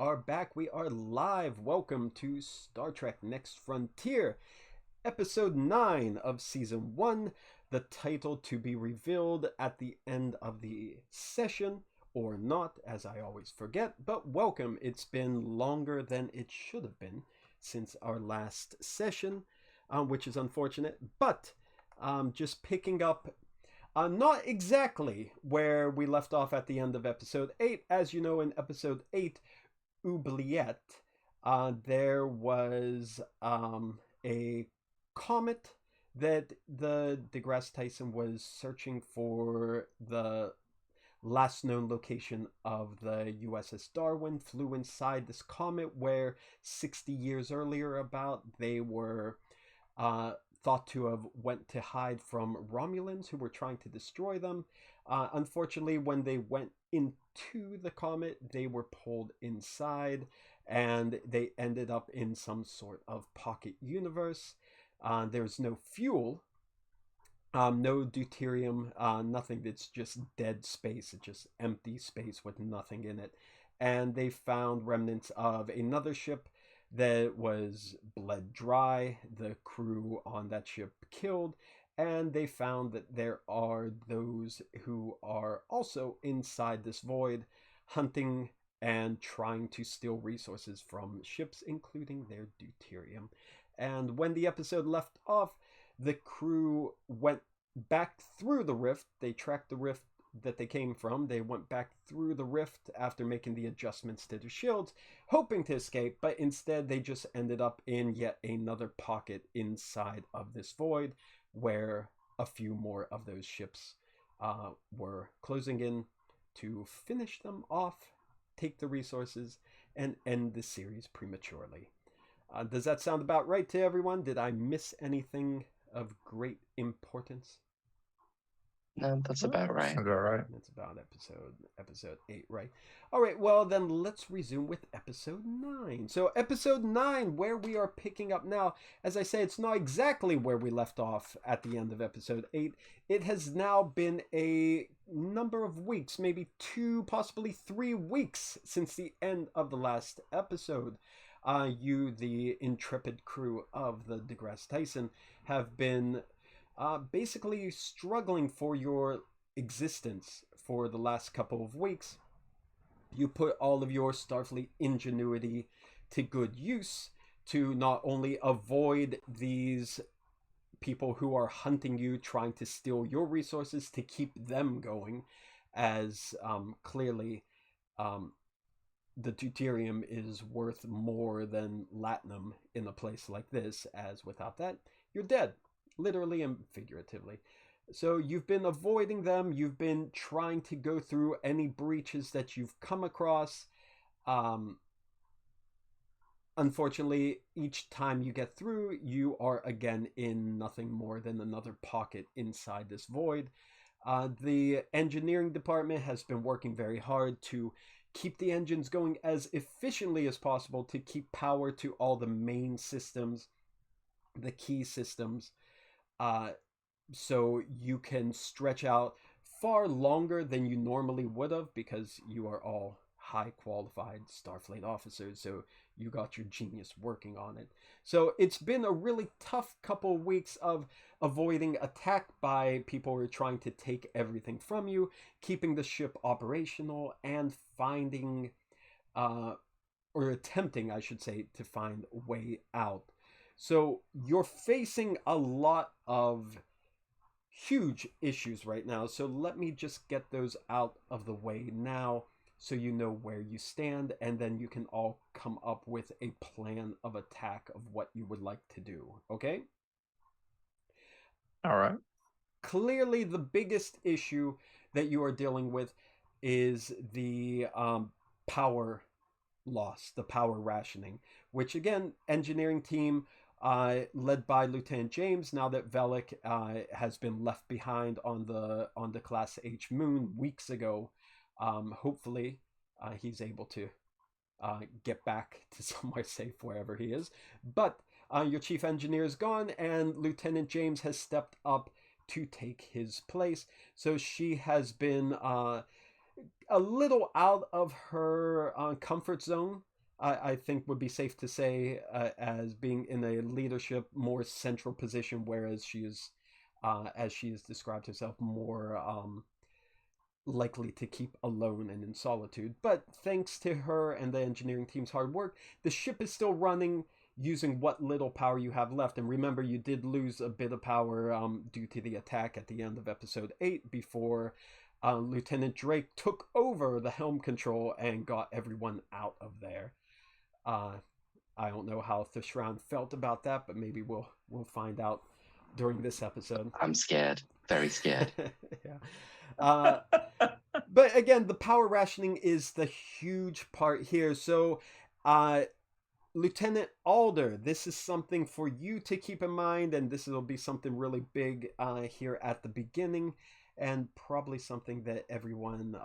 are back. We are live. Welcome to Star Trek Next Frontier, Episode 9 of Season 1. The title to be revealed at the end of the session, or not, as I always forget. But welcome. It's been longer than it should have been since our last session, which is unfortunate. But just picking up not exactly where we left off at the end of Episode 8. As you know, in Episode 8, Oubliette, there was a comet that the DeGrasse Tyson was searching for the last known location of the USS Darwin, flew inside this comet where 60 years earlier about they were thought to have went to hide from Romulans who were trying to destroy them. Unfortunately, when they went into the comet, they were pulled inside and they ended up in some sort of pocket universe. There's no fuel, no deuterium, nothing. It's just dead space. It's just empty space with nothing in it. And they found remnants of another ship that was bled dry, the crew on that ship killed, and they found that there are those who are also inside this void, hunting and trying to steal resources from ships, including their deuterium. And when the episode left off, the crew went back through the rift. They tracked the rift that they came from. They went back through the rift after making the adjustments to their shields, hoping to escape, but instead they just ended up in yet another pocket inside of this void where a few more of those ships were closing in to finish them off, take the resources, and end the series prematurely. Does that sound about right to everyone? Did I miss anything of great importance? No, that's about right. Sounds all right. That's about episode 8, right? All right, well, then let's resume with episode 9. So episode 9, where we are picking up now, as I say, it's not exactly where we left off at the end of episode 8. It has now been a number of weeks, maybe 2, possibly 3 weeks since the end of the last episode. You, the intrepid crew of the DeGrasse Tyson, have been basically struggling for your existence for the last couple of weeks. You put all of your Starfleet ingenuity to good use to not only avoid these people who are hunting you, trying to steal your resources, to keep them going, as clearly the deuterium is worth more than latinum in a place like this, as without that, you're dead. Literally and figuratively. So you've been avoiding them. You've been trying to go through any breaches that you've come across. Unfortunately, each time you get through, you are again in nothing more than another pocket inside this void. The engineering department has been working very hard to keep the engines going as efficiently as possible, to keep power to all the main systems, the key systems, so you can stretch out far longer than you normally would have, because you are all high qualified Starfleet officers, so you got your genius working on it. So it's been a really tough couple of weeks of avoiding attack by people who are trying to take everything from you, keeping the ship operational, and finding or attempting, I should say, to find a way out. So you're facing a lot of huge issues right now. So let me just get those out of the way now so you know where you stand, and then you can all come up with a plan of attack of what you would like to do. Okay? All right. Clearly, the biggest issue that you are dealing with is the power loss, the power rationing, which again, engineering team, led by Lieutenant James, now that Velik has been left behind on the Class H moon weeks ago. Hopefully, he's able to get back to somewhere safe wherever he is. But your chief engineer is gone, and Lieutenant James has stepped up to take his place. So she has been a little out of her comfort zone I think would be safe to say, as being in a leadership, more central position, whereas she is, as she has described herself, more likely to keep alone and in solitude. But thanks to her and the engineering team's hard work, the ship is still running using what little power you have left. And remember, you did lose a bit of power due to the attack at the end of episode 8 before Lieutenant Drake took over the helm control and got everyone out of there. I don't know how Thishran felt about that, but maybe we'll find out during this episode. I'm scared. Very scared. Yeah. But again, the power rationing is the huge part here. So, Lieutenant Alder, this is something for you to keep in mind, and this will be something really big here at the beginning, and probably something that everyone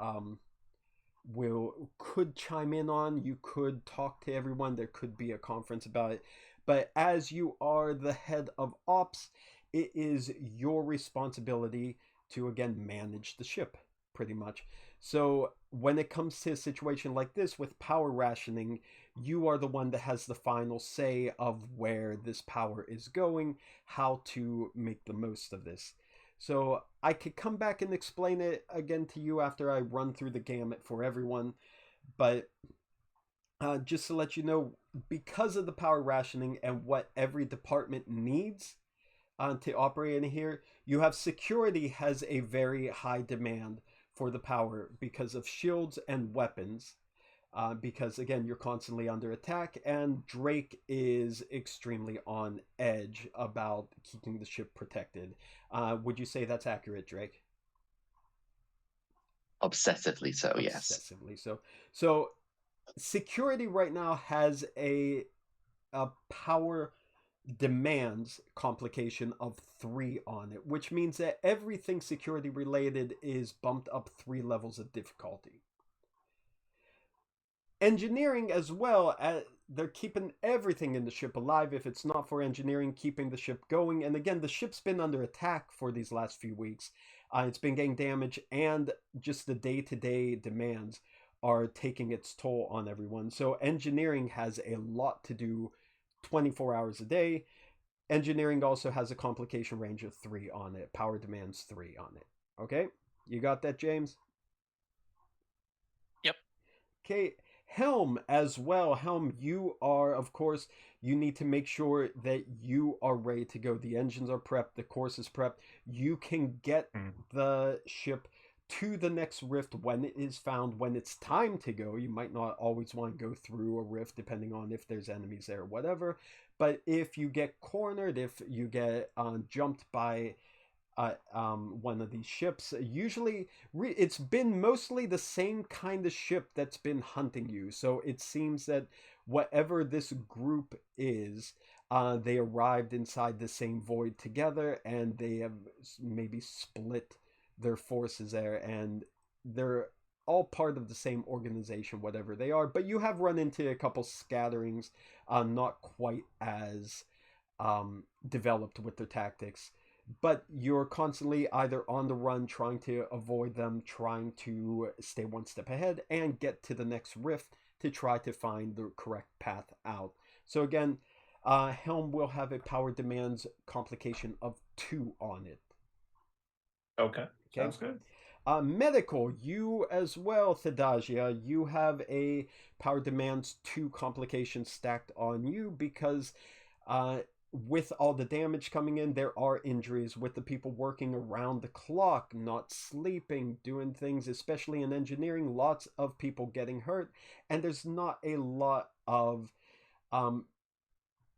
could chime in on. You could talk to everyone. There could be a conference about it. But as you are the head of ops, it is your responsibility to, again, manage the ship, pretty much. So when it comes to a situation like this with power rationing, you are the one that has the final say of where this power is going, how to make the most of this. So I could come back and explain it again to you after I run through the gamut for everyone. But just to let you know, because of the power rationing and what every department needs to operate in here, you have security has a very high demand for the power because of shields and weapons. Because again, you're constantly under attack, and Drake is extremely on edge about keeping the ship protected. Would you say that's accurate, Drake? Obsessively so, yes. Obsessively so. So security right now has a power demands complication of 3 on it, which means that everything security related is bumped up 3 levels of difficulty. Engineering as well, they're keeping everything in the ship alive. If it's not for engineering, keeping the ship going. And again, the ship's been under attack for these last few weeks. It's been getting damage, and just the day-to-day demands are taking its toll on everyone. So engineering has a lot to do 24 hours a day. Engineering also has a complication range of 3 on it. Power demands 3 on it. Okay? You got that, James? Yep. Okay. Helm as well. Helm, you are, of course, you need to make sure that you are ready to go. The engines are prepped. The course is prepped. You can get the ship to the next rift when it is found, when it's time to go. You might not always want to go through a rift depending on if there's enemies there or whatever. But if you get cornered, if you get jumped by one of these ships, usually it's been mostly the same kind of ship that's been hunting you. So it seems that whatever this group is, they arrived inside the same void together, and they have maybe split their forces there, and they're all part of the same organization, whatever they are. But you have run into a couple scatterings, not quite as developed with their tactics. But you're constantly either on the run, trying to avoid them, trying to stay one step ahead, and get to the next rift to try to find the correct path out. So again, Helm will have a power demands complication of 2 on it. Okay. Sounds good. Medical, you as well, Thadagia, you have a power demands 2 complications stacked on you because with all the damage coming in, there are injuries with the people working around the clock, not sleeping, doing things, especially in engineering, lots of people getting hurt, and there's not a lot of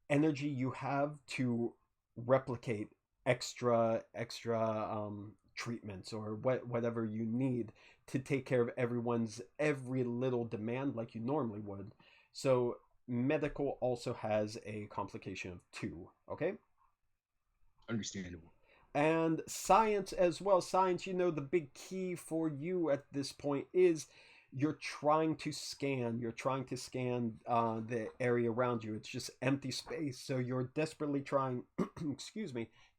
energy you have to replicate extra treatments or whatever you need to take care of everyone's every little demand like you normally would. So medical also has a complication of 2, okay? Understandable. And science as well. Science, you know, the big key for you at this point is you're trying to scan. You're trying to scan the area around you. It's just empty space. So you're desperately trying,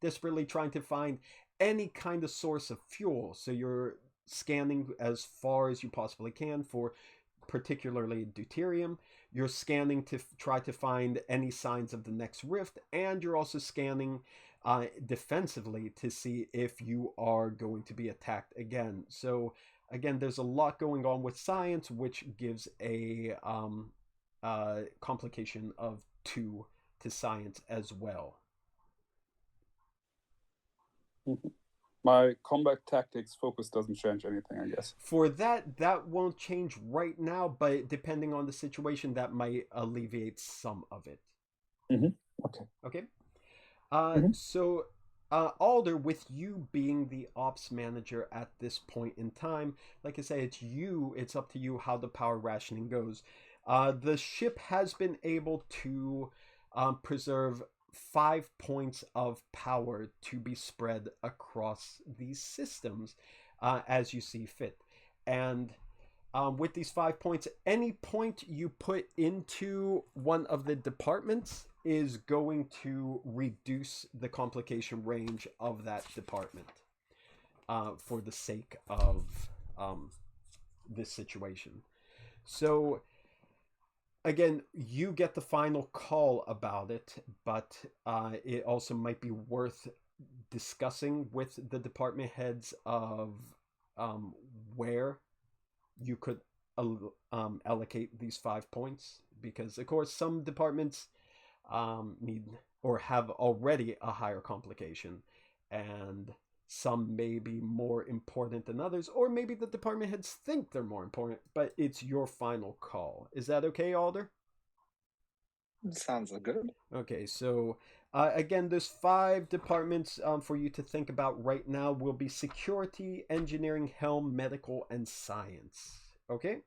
desperately trying to find any kind of source of fuel. So you're scanning as far as you possibly can for particularly deuterium. You're scanning to try to find any signs of the next rift, and you're also scanning defensively to see if you are going to be attacked again. So again, there's a lot going on with science, which gives a complication of 2 to science as well. My combat tactics focus doesn't change anything, I guess. For that won't change right now, but depending on the situation, that might alleviate some of it. Okay. So, Alder, with you being the ops manager at this point in time, like I say, it's up to you how the power rationing goes. The ship has been able to preserve 5 points of power to be spread across these systems as you see fit. And with these 5 points, any point you put into one of the departments is going to reduce the complication range of that department for the sake of this situation. So again, you get the final call about it, but it also might be worth discussing with the department heads of where you could allocate these 5 points, because of course some departments need or have already a higher complication, and some may be more important than others, or maybe the department heads think they're more important, but it's your final call. Is that okay, Alder? Sounds good. Okay, so again, there's 5 departments for you to think about right now. Will be security, engineering, helm, medical, and science. Okay?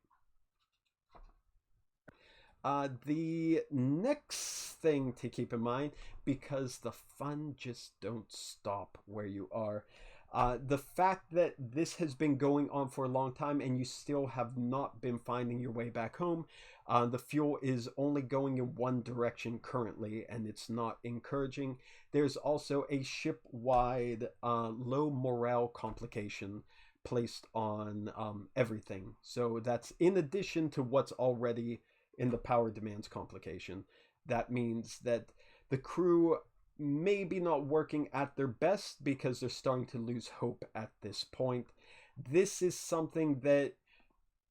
The next thing to keep in mind, because the fun just don't stop where you are, the fact that this has been going on for a long time and you still have not been finding your way back home, the fuel is only going in one direction currently, and it's not encouraging. There's also a ship-wide low morale complication placed on everything. So that's in addition to what's already in the power demands complication. That means that the crew maybe not working at their best because they're starting to lose hope at this point. This is something that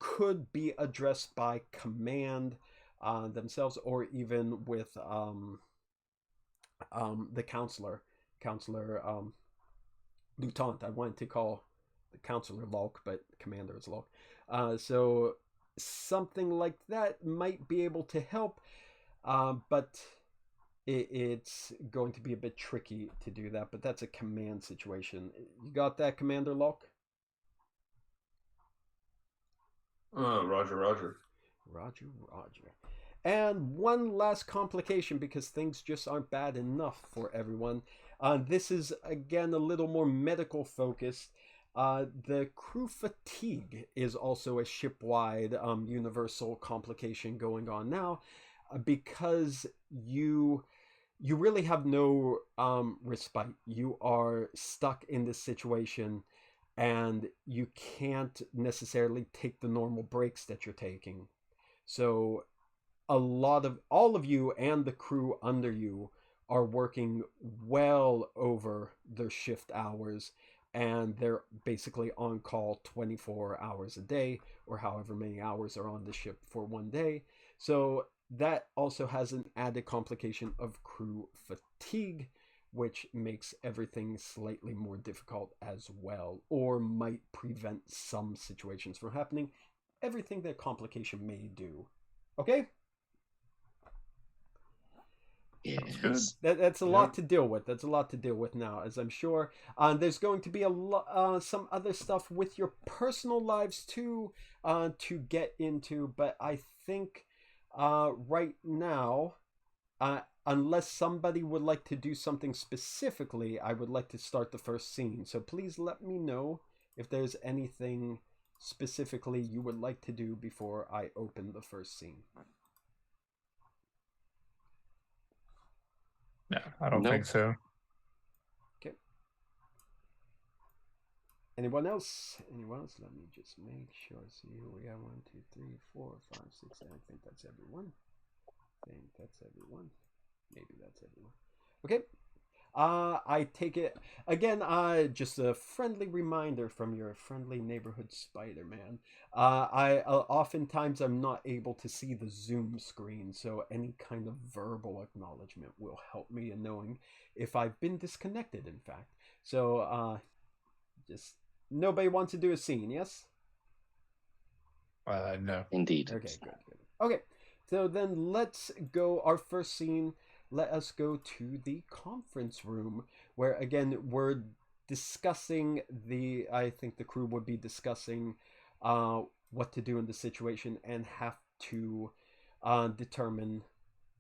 could be addressed by command themselves, or even with the counselor lieutenant. I wanted to call the counselor Locke, but commander is Locke. So something like that might be able to help, but it's going to be a bit tricky to do that. But that's a command situation. You got that, Commander Locke? Roger. And one last complication, because things just aren't bad enough for everyone. This is, again, a little more medical focused. The crew fatigue is also a ship-wide universal complication going on now, because you really have no respite. You are stuck in this situation, and you can't necessarily take the normal breaks that you're taking. So all of you and the crew under you are working well over their shift hours, and they're basically on call 24 hours a day, or however many hours are on the ship for one day. So that also has an added complication of crew fatigue, which makes everything slightly more difficult as well, or might prevent some situations from happening. Everything that complication may do. Okay? Yes. That's a lot to deal with. That's a lot to deal with now, as I'm sure. There's going to be some other stuff with your personal lives too to get into, but I think right now, unless somebody would like to do something specifically, I would like to start the first scene. So please let me know if there's anything specifically you would like to do before I open the first scene. No, I don't think so. Okay. Anyone else? Anyone else? Let me just make sure. See who we have. 1, 2, 3, 4, 5, 6, 7. I think that's everyone. Maybe that's everyone. Okay. I take it again. Just a friendly reminder from your friendly neighborhood Spider-Man. Oftentimes I'm not able to see the Zoom screen, so any kind of verbal acknowledgement will help me in knowing if I've been disconnected. In fact, so just nobody wants to do a scene, yes? No. Indeed. Okay, good. Okay, so then let's go. Our first scene. Let us go to the conference room where again we're discussing I think the crew would be discussing what to do in the situation and have to determine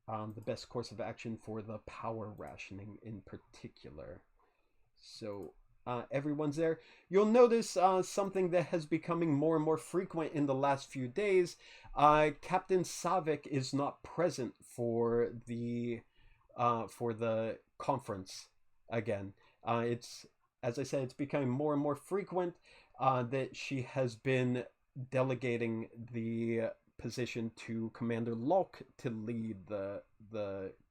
the best course of action for the power rationing in particular. So everyone's there. You'll notice something that has becoming more and more frequent in the last few days. Captain Savik is not present for the conference again. It's, as I said, it's becoming more and more frequent that she has been delegating the position to Commander Locke to lead the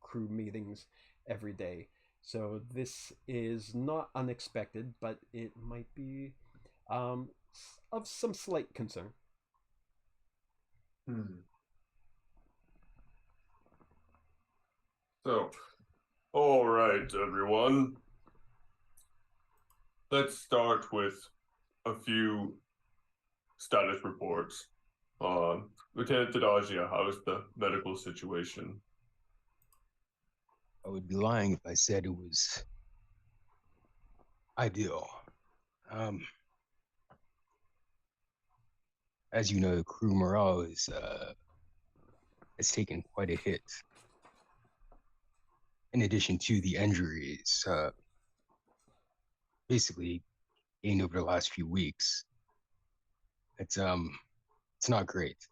crew meetings every day. So this is not unexpected, but it might be of some slight concern. So, all right, everyone. Let's start with a few status reports. Lieutenant Tadagia, how is the medical situation? I would be lying if I said it was ideal. As you know, the crew morale has taken quite a hit. In addition to the injuries, basically gained over the last few weeks. It's not great.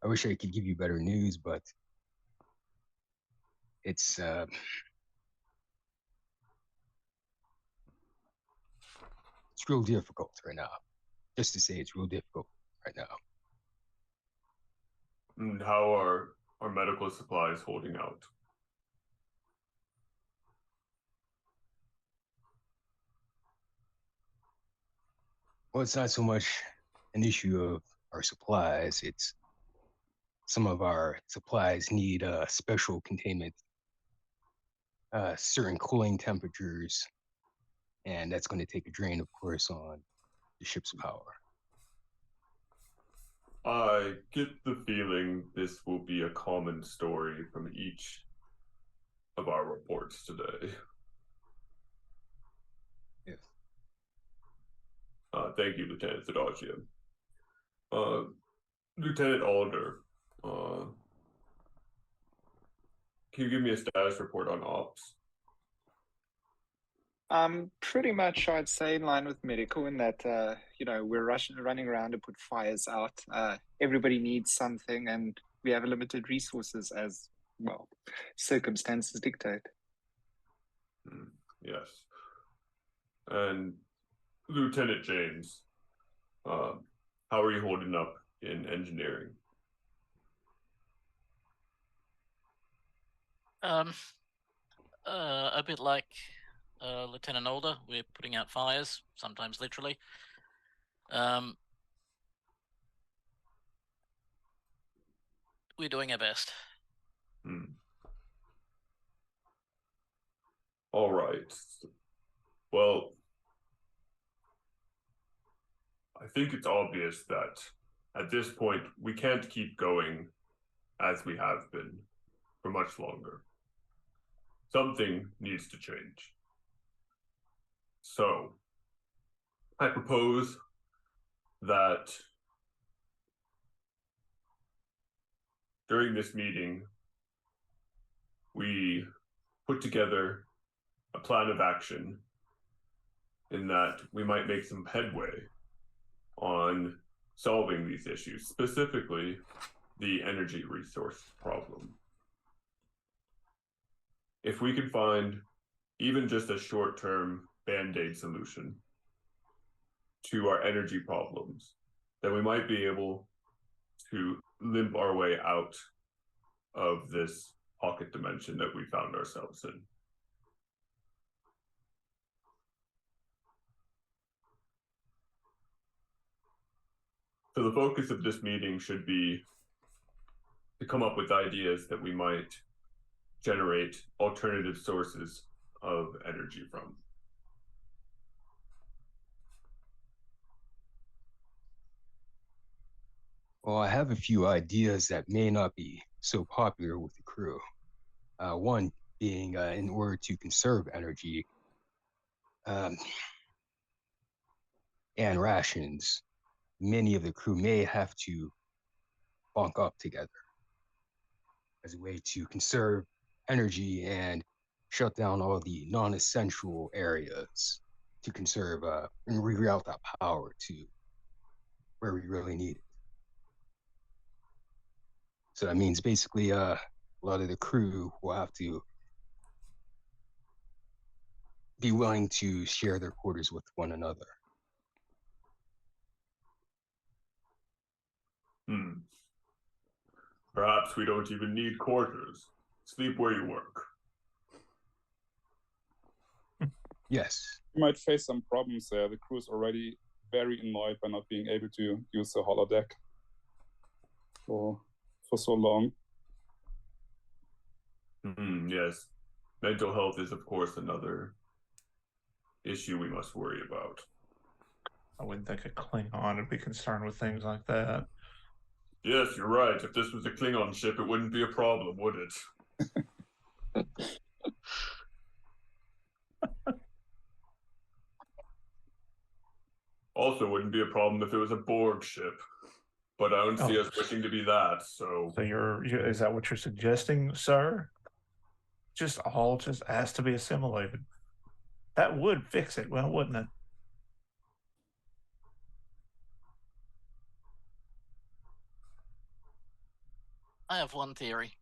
I wish I could give you better news, but it's real difficult right now. Just to say, it's real difficult right now. And how are our medical supplies holding out? Well, it's not so much an issue of our supplies. It's some of our supplies need special containment, certain cooling temperatures, and that's going to take a drain, of course, on the ship's power. I get the feeling this will be a common story from each of our reports today. Yes. Thank you, Lieutenant Tadagia. Lieutenant Alder, can you give me a status report on ops? Pretty much, I'd say, in line with medical in that, we're running around to put fires out. Everybody needs something, and we have limited resources as well. Circumstances dictate. Yes. And Lieutenant James, how are you holding up in engineering? A bit like Lieutenant Alder, we're putting out fires, sometimes literally. We're doing our best. All right. Well, I think it's obvious that at this point we can't keep going as we have been for much longer. Something needs to change. So, I propose that during this meeting, we put together a plan of action in that we might make some headway on solving these issues, specifically the energy resource problem. If we could find even just a short-term band-aid solution, to our energy problems, then we might be able to limp our way out of this pocket dimension that we found ourselves in. So the focus of this meeting should be to come up with ideas that we might generate alternative sources of energy from. Well, I have a few ideas that may not be so popular with the crew. One being, in order to conserve energy and rations, many of the crew may have to bunk up together as a way to conserve energy and shut down all the non-essential areas to conserve and reroute that power to where we really need it. So that means basically a lot of the crew will have to be willing to share their quarters with one another. Perhaps we don't even need quarters. Sleep where you work. Yes. You might face some problems there. The crew is already very annoyed by not being able to use the holodeck for so long. Yes. Mental health is, of course, another issue we must worry about. I wouldn't think a Klingon would be concerned with things like that. Yes, you're right. If this was a Klingon ship, it wouldn't be a problem, would it? Also wouldn't be a problem if it was a Borg ship. But I don't see us wishing to be that, so... So is that what you're suggesting, sir? Just ask to be assimilated. That would fix it, well, wouldn't it? I have one theory.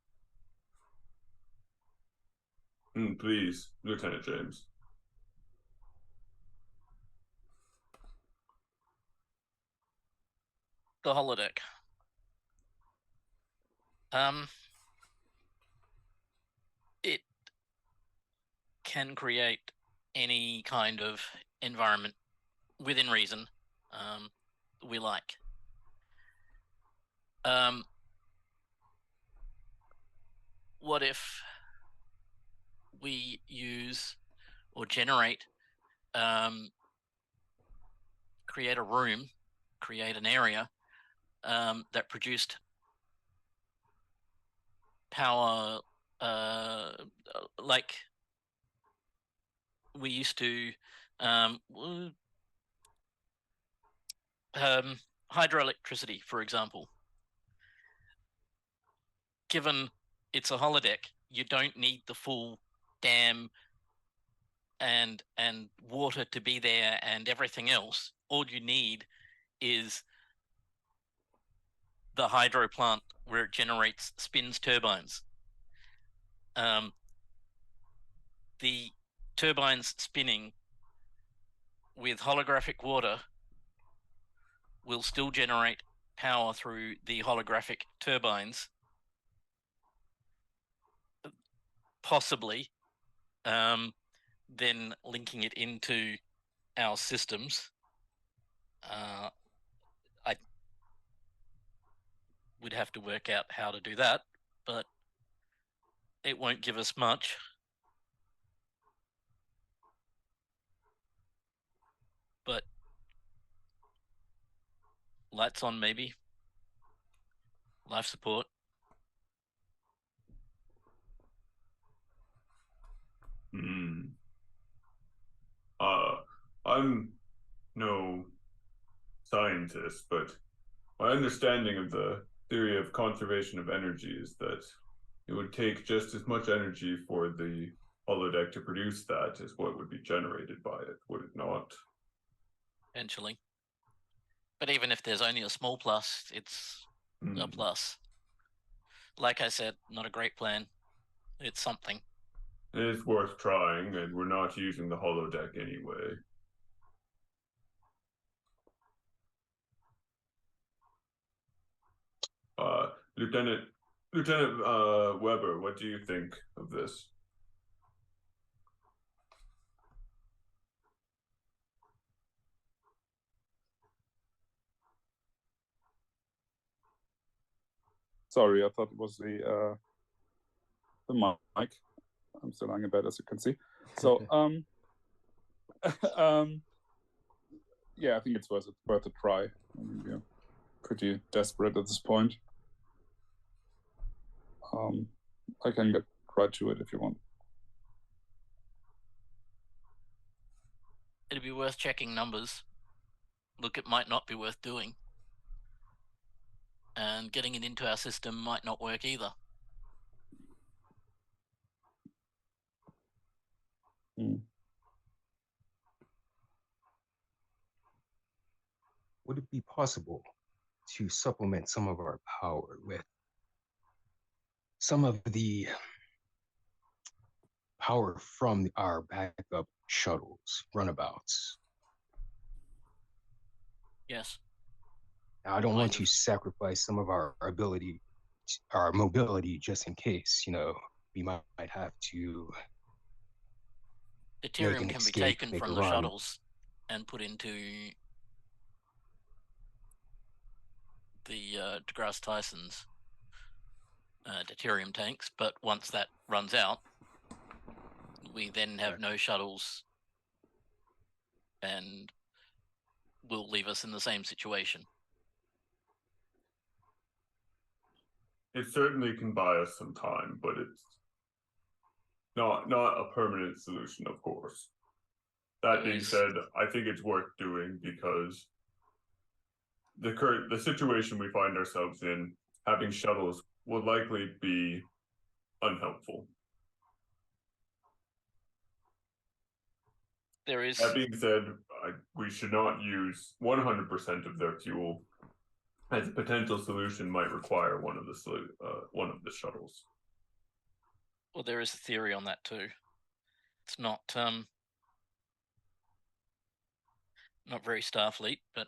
Please, Lieutenant James. The holodeck. It can create any kind of environment within reason we like. What if we use or generate, create a room, create an area that produced power like we used to hydroelectricity, for example. Given it's a holodeck, you don't need the full dam and water to be there and everything else. All you need is the hydro plant where it generates spins turbines. The turbines spinning with holographic water will still generate power through the holographic turbines, possibly, then linking it into our systems. I would have to work out how to do that, but it won't give us much. But lights on, maybe. Life support. I'm no scientist, but my understanding of the theory of conservation of energy is that it would take just as much energy for the holodeck to produce that as what would be generated by it, would it not? Eventually. But even if there's only a small plus, it's a plus. Like I said, not a great plan. It's something. It is worth trying, and we're not using the holodeck anyway. Lieutenant Weber, what do you think of this? Sorry, I thought it was the mic. I'm still lying in bed, as you can see. So, yeah, I think it's worth a try. I mean, we're pretty desperate at this point. I can get right to it if you want. It'd be worth checking numbers. Look, it might not be worth doing. And getting it into our system might not work either. Would it be possible to supplement some of our power with some of the power from our backup shuttles, runabouts? Yes. Now, I don't want to sacrifice some of our ability, our mobility, just in case, we might have to. Deuterium can be taken from the shuttles and put into the DeGrassse Tyson's deuterium tanks, but once that runs out, we then have no shuttles and will leave us in the same situation. It certainly can buy us some time, but it's not a permanent solution, of course. That being said, I think it's worth doing because the situation we find ourselves in, having shuttles will likely be unhelpful. That being said, we should not use 100% of their fuel, as a potential solution might require one of the shuttles. Well, there is a theory on that too. It's not very Starfleet, but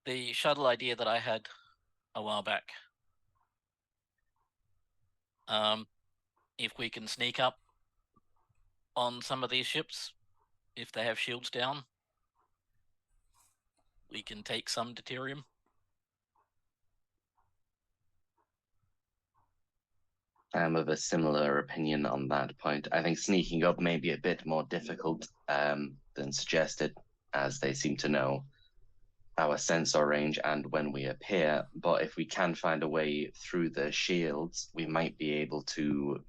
the shuttle idea that I had a while back. If we can sneak up on some of these ships, if they have shields down, we can take some deuterium. I'm of a similar opinion on that point. I think sneaking up may be a bit more difficult than suggested, as they seem to know our sensor range and when we appear. But if we can find a way through the shields, we might be able to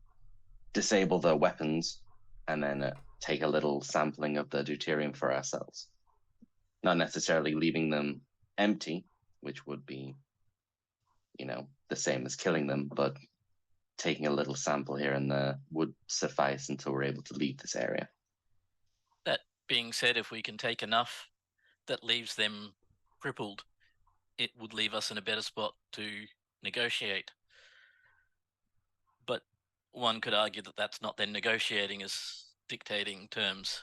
disable their weapons and then take a little sampling of the deuterium for ourselves. Not necessarily leaving them empty, which would be, the same as killing them, but taking a little sample here and there would suffice until we're able to leave this area. That being said, if we can take enough that leaves them crippled, it would leave us in a better spot to negotiate. But one could argue that that's not then negotiating, as dictating terms.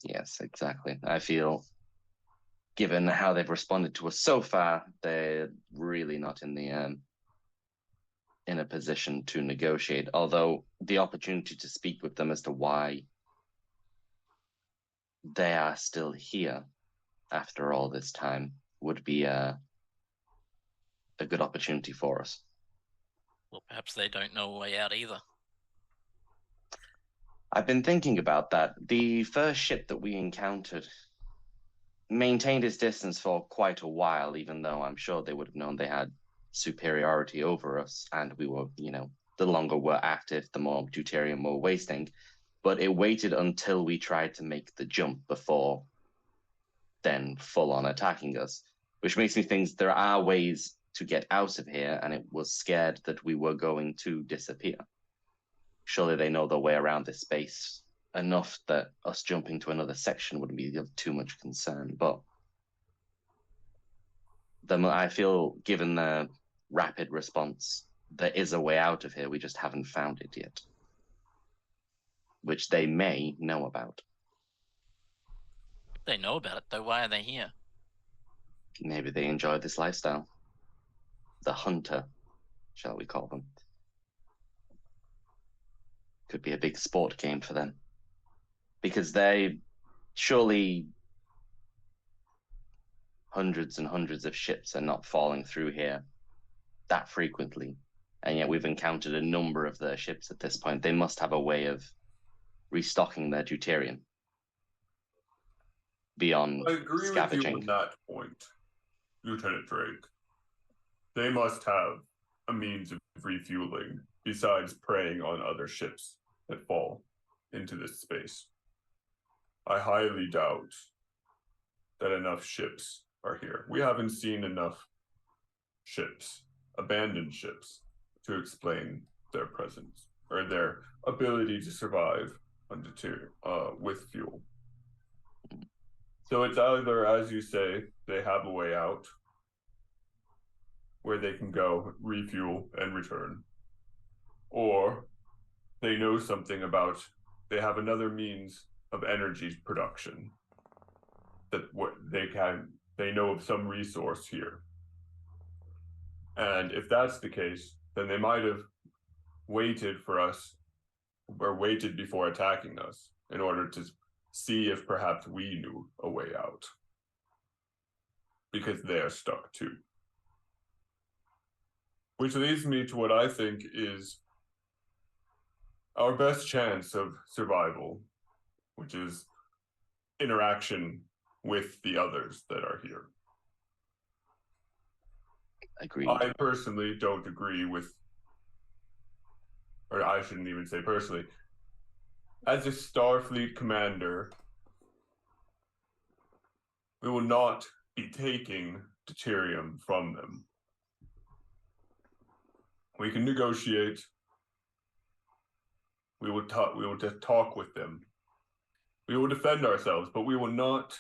Yes, exactly. I feel, given how they've responded to us so far, they're really not in a position to negotiate. Although the opportunity to speak with them as to why they are still here after all this time would be a good opportunity for us. Well, perhaps they don't know a way out either. I've been thinking about that. The first ship that we encountered maintained its distance for quite a while, even though I'm sure they would have known they had superiority over us, and we were, the longer we're active, the more deuterium we're wasting. But it waited until we tried to make the jump before then full on attacking us, which makes me think there are ways to get out of here, and it was scared that we were going to disappear. Surely they know their way around this space enough that us jumping to another section wouldn't be of too much concern. But I feel, given the rapid response, there is a way out of here. We just haven't found it yet, which they may know about. They know about it, though. Why are they here? Maybe they enjoy this lifestyle. The hunter, shall we call them. Could be a big sport game for them. Because they surely hundreds and hundreds of ships are not falling through here that frequently. And yet we've encountered a number of their ships at this point. They must have a way of restocking their deuterium beyond I agree scavenging. with you on that point, Lieutenant Drake. They must have a means of refueling besides preying on other ships that fall into this space. I highly doubt that enough ships are here. We haven't seen enough ships, abandoned ships, to explain their presence or their ability to survive with fuel. So it's either, as you say, they have a way out where they can go refuel and return, or they know something about, they have another means of energy production, that what they know of some resource here. And if that's the case, then they might have waited for us, or waited before attacking us, in order to see if perhaps we knew a way out. Because they're stuck too. Which leads me to what I think is our best chance of survival, which is interaction with the others that are here. Agreed. I personally don't agree with, or I shouldn't even say personally, as a Starfleet commander, we will not be taking deuterium from them. We can negotiate. We will just talk with them. We will defend ourselves, but we will not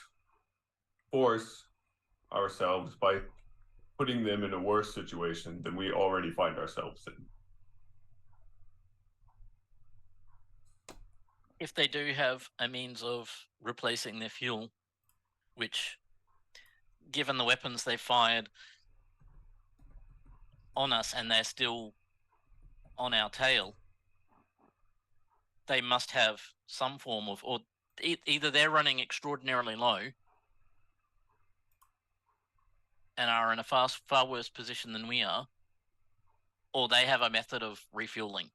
force ourselves by putting them in a worse situation than we already find ourselves in. If they do have a means of replacing their fuel, which, given the weapons they fired on us and they're still on our tail, they must have some form of, or either they're running extraordinarily low and are in a far worse position than we are, or they have a method of refueling.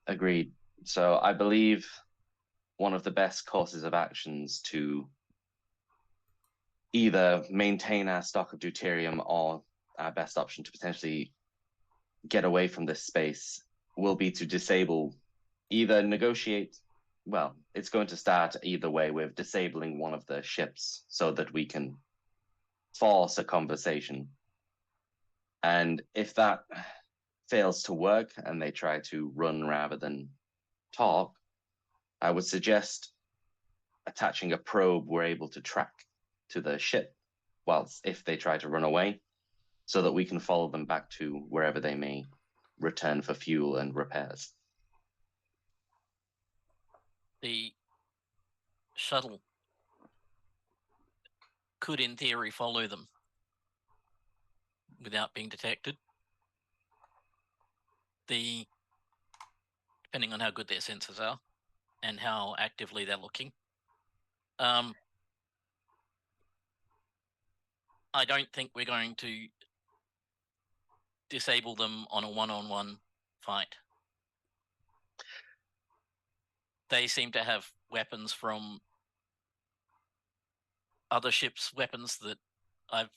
Agreed. So I believe one of the best courses of actions to either maintain our stock of deuterium, or our best option to potentially get away from this space, will be to disable, either negotiate, well, it's going to start either way with disabling one of the ships so that we can force a conversation. And if that fails to work and they try to run rather than talk, I would suggest attaching a probe we're able to track to the ship, whilst if they try to run away, so that we can follow them back to wherever they may return for fuel and repairs. The shuttle could, in theory, follow them without being detected. Depending on how good their sensors are and how actively they're looking. I don't think we're going to disable them on a one-on-one fight. They seem to have weapons from other ships' weapons that I've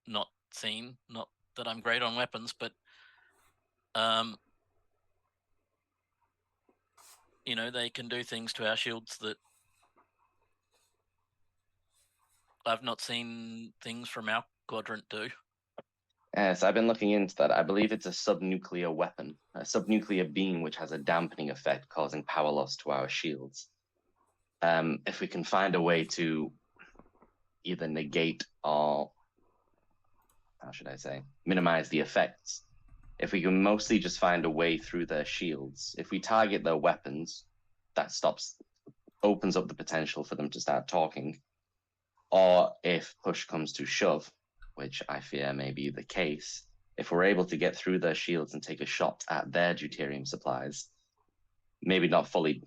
not seen. Not that I'm great on weapons, but you know, they can do things to our shields that I've not seen things from our quadrant do. Yes, I've been looking into that. I believe it's a subnuclear weapon, a subnuclear beam which has a dampening effect, causing power loss to our shields. If we can find a way to either negate or, how should I say, minimize the effects, if we can mostly just find a way through their shields, if we target their weapons, that opens up the potential for them to start talking. Or if push comes to shove, which I fear may be the case, if we're able to get through their shields and take a shot at their deuterium supplies, maybe not fully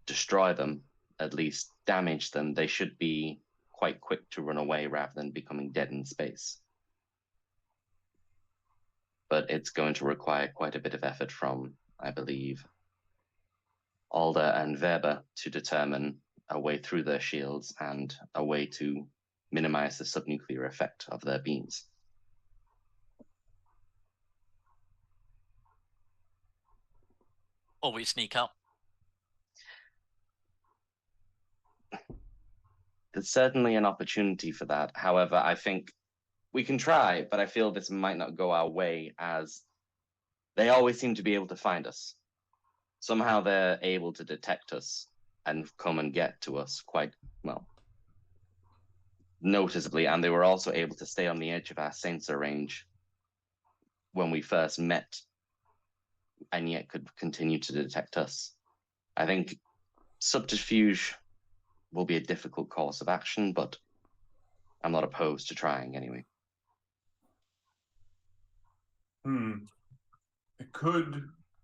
destroy them, at least damage them, they should be quite quick to run away rather than becoming dead in space. But it's going to require quite a bit of effort from, I believe, Alder and Weber to determine a way through their shields and a way to minimize the subnuclear effect of their beams. Or we sneak up. There's certainly an opportunity for that. However, I think we can try, but I feel this might not go our way, as they always seem to be able to find us. Somehow they're able to detect us and come and get to us quite, well, noticeably, and they were also able to stay on the edge of our sensor range when we first met, and yet could continue to detect us. I think subterfuge will be a difficult course of action, but I'm not opposed to trying anyway.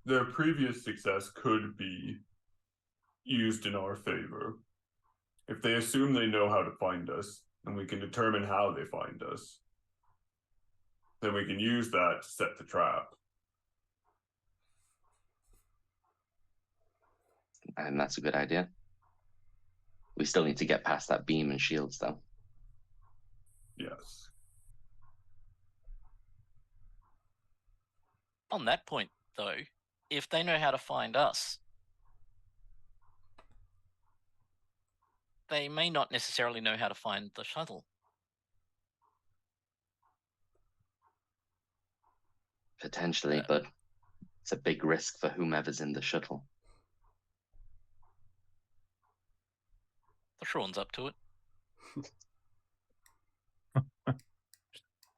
Their previous success could be used in our favor. If they assume they know how to find us, and we can determine how they find us, then we can use that to set the trap. And that's a good idea. We still need to get past that beam and shields, though. Yes. On that point, though, if they know how to find us, they may not necessarily know how to find the shuttle. Potentially, but it's a big risk for whomever's in the shuttle. The Shrawn's up to it.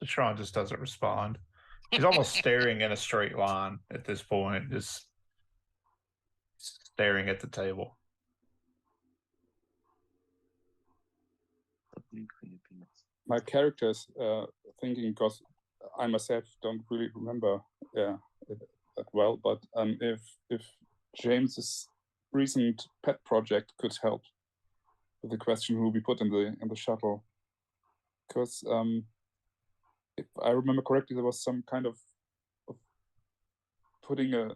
The Tron just doesn't respond. He's almost staring in a straight line at this point, just staring at the table. My character's thinking, because I myself don't really remember it that well, but if James's recent pet project could help with the question who we put in the shuttle, because if I remember correctly, there was some kind of putting a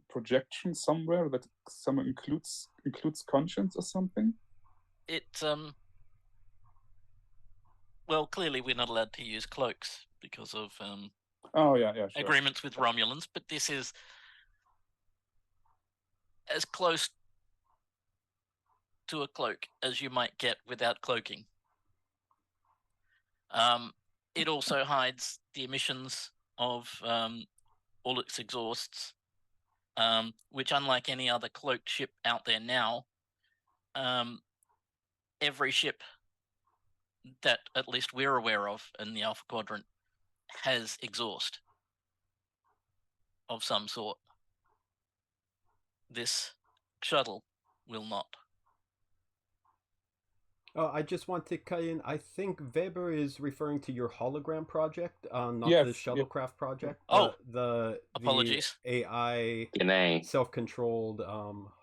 projection somewhere that someone includes conscience or something. It well, clearly we're not allowed to use cloaks because of Sure. agreements with Romulans, but this is as close to a cloak as you might get without cloaking. It also hides the emissions of all its exhausts, which, unlike any other cloaked ship out there now, every ship that at least we're aware of in the Alpha Quadrant has exhaust of some sort. This shuttle will not. Oh, I just want to cut in. I think Weber is referring to your hologram project, not Yes, the shuttlecraft project. Oh, the apologies. AI DNA. self-controlled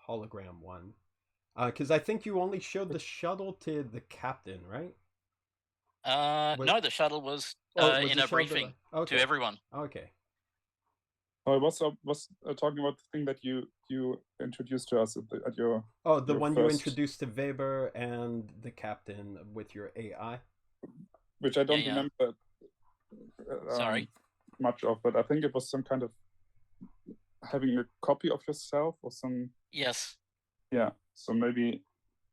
hologram one. Because I think you only showed the shuttle to the captain, right? No, the shuttle was Was in the a shuttle briefing okay. to everyone. Okay. I was talking about the thing that you introduced to us at your. Oh, the your one first, you introduced to Weber and the captain with your AI. which I don't Yeah. remember. Sorry. Much of, but I think it was some kind of having a copy of yourself or some. Yes. Yeah, so maybe.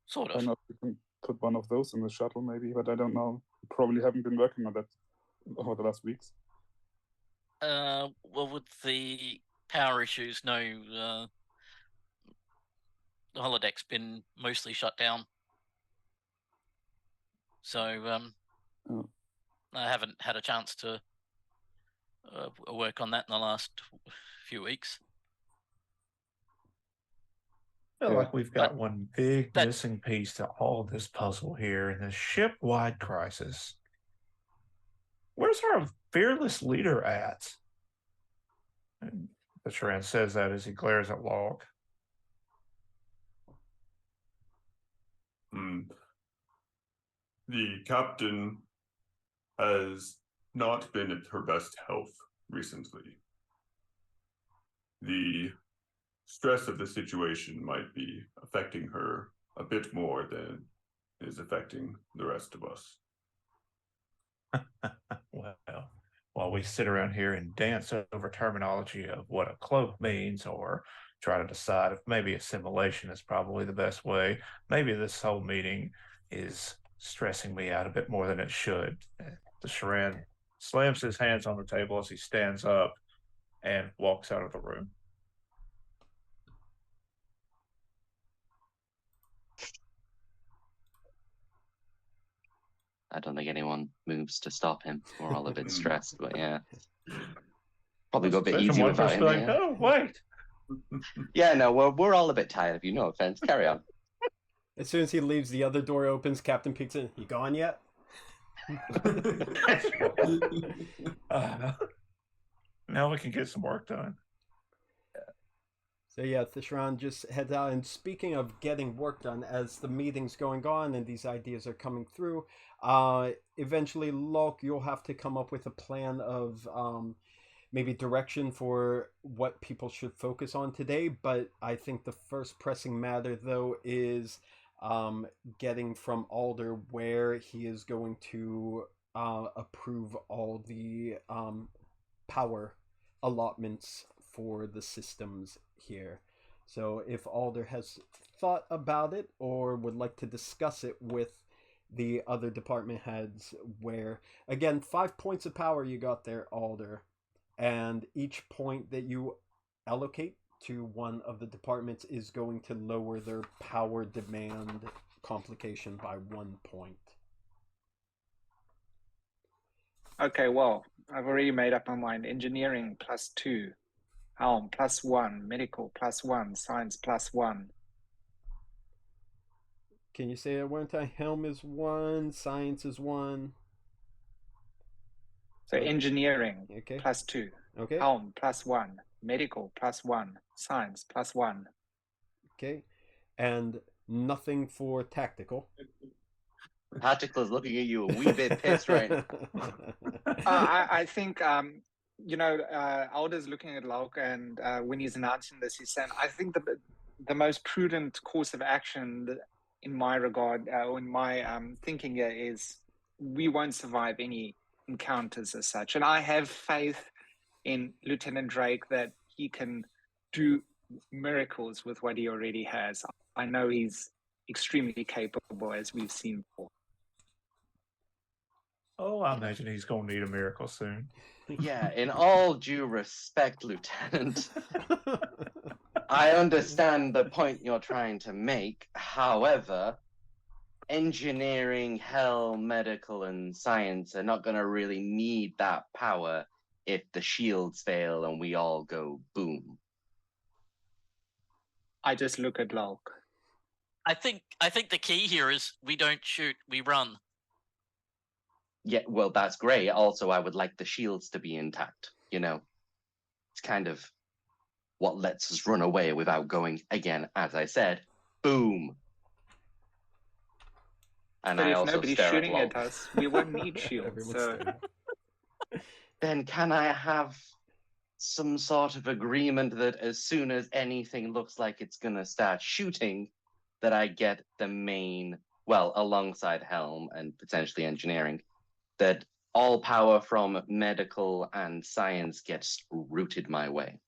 Sort I of. don't know if we can put one of those in the shuttle, maybe, but I don't know. Probably haven't been working on that over the last weeks. Well, with the power issues, no, the holodeck's been mostly shut down. So I haven't had a chance to work on that in the last few weeks. I feel like we've got But one big that- missing piece to all this puzzle here in this ship-wide crisis. Where's our fearless leader at? And the Tyran says that as he glares at Locke. The captain has not been at her best health recently. The stress of the situation might be affecting her a bit more than is affecting the rest of us. Well, while we sit around here and dance over terminology of what a cloak means, or try to decide if maybe assimilation is probably the best way, maybe this whole meeting is stressing me out a bit more than it should. The Tyran slams his hands on the table as he stands up and walks out of the room. I don't think anyone moves to stop him. We're all a bit stressed, but yeah. Probably go a bit easy One without person him. like, Yeah. oh, wait. Yeah, no, we're all a bit tired of you. No offense. Carry on. As soon as he leaves, the other door opens. Captain peeks in. You gone yet? Now we can get some work done. So yeah, Thishran just heads out. And speaking of getting work done, as the meeting's going on and these ideas are coming through, eventually, Locke, you'll have to come up with a plan of maybe direction for what people should focus on today. But I think the first pressing matter, though, is getting from Alder where he is going to approve all the power allotments for the systems here. So if Alder has thought about it or would like to discuss it with the other department heads, where again 5 points of power you got there, Alder, and each point that you allocate to one of the departments is going to lower their power demand complication by 1 point. Okay, well, I've already made up my mind. Engineering +2, Helm +1, Medical +1, Science +1. Can you say it one time? Helm is 1, Science is 1. So engineering Okay. +2, Okay. Helm +1, Medical +1, Science +1. Okay. And nothing for tactical. Tactical is looking at you a wee bit pissed right now. I think, Alder's looking at Locke, and when he's announcing this, he's saying, I think the most prudent course of action in my regard, or in my thinking here, is we won't survive any encounters as such. And I have faith in Lieutenant Drake that he can do miracles with what he already has. I know he's extremely capable, as we've seen before. Oh, I imagine he's going to need a miracle soon. Yeah, in all due respect, Lieutenant, I understand the point you're trying to make. However, engineering, Helm, medical, and science are not going to really need that power if the shields fail and we all go boom. I just look at Locke. I think the key here is we don't shoot, we run. Yeah, well, that's great. Also, I would like the shields to be intact, you know. It's kind of what lets us run away without going, again, as I said, boom. And But I if also nobody's stare shooting at at us, we won't need shields. Everyone's So staring. Then can I have some sort of agreement that as soon as anything looks like it's going to start shooting, that I get the main, well, alongside Helm and potentially engineering, that all power from medical and science gets routed my way.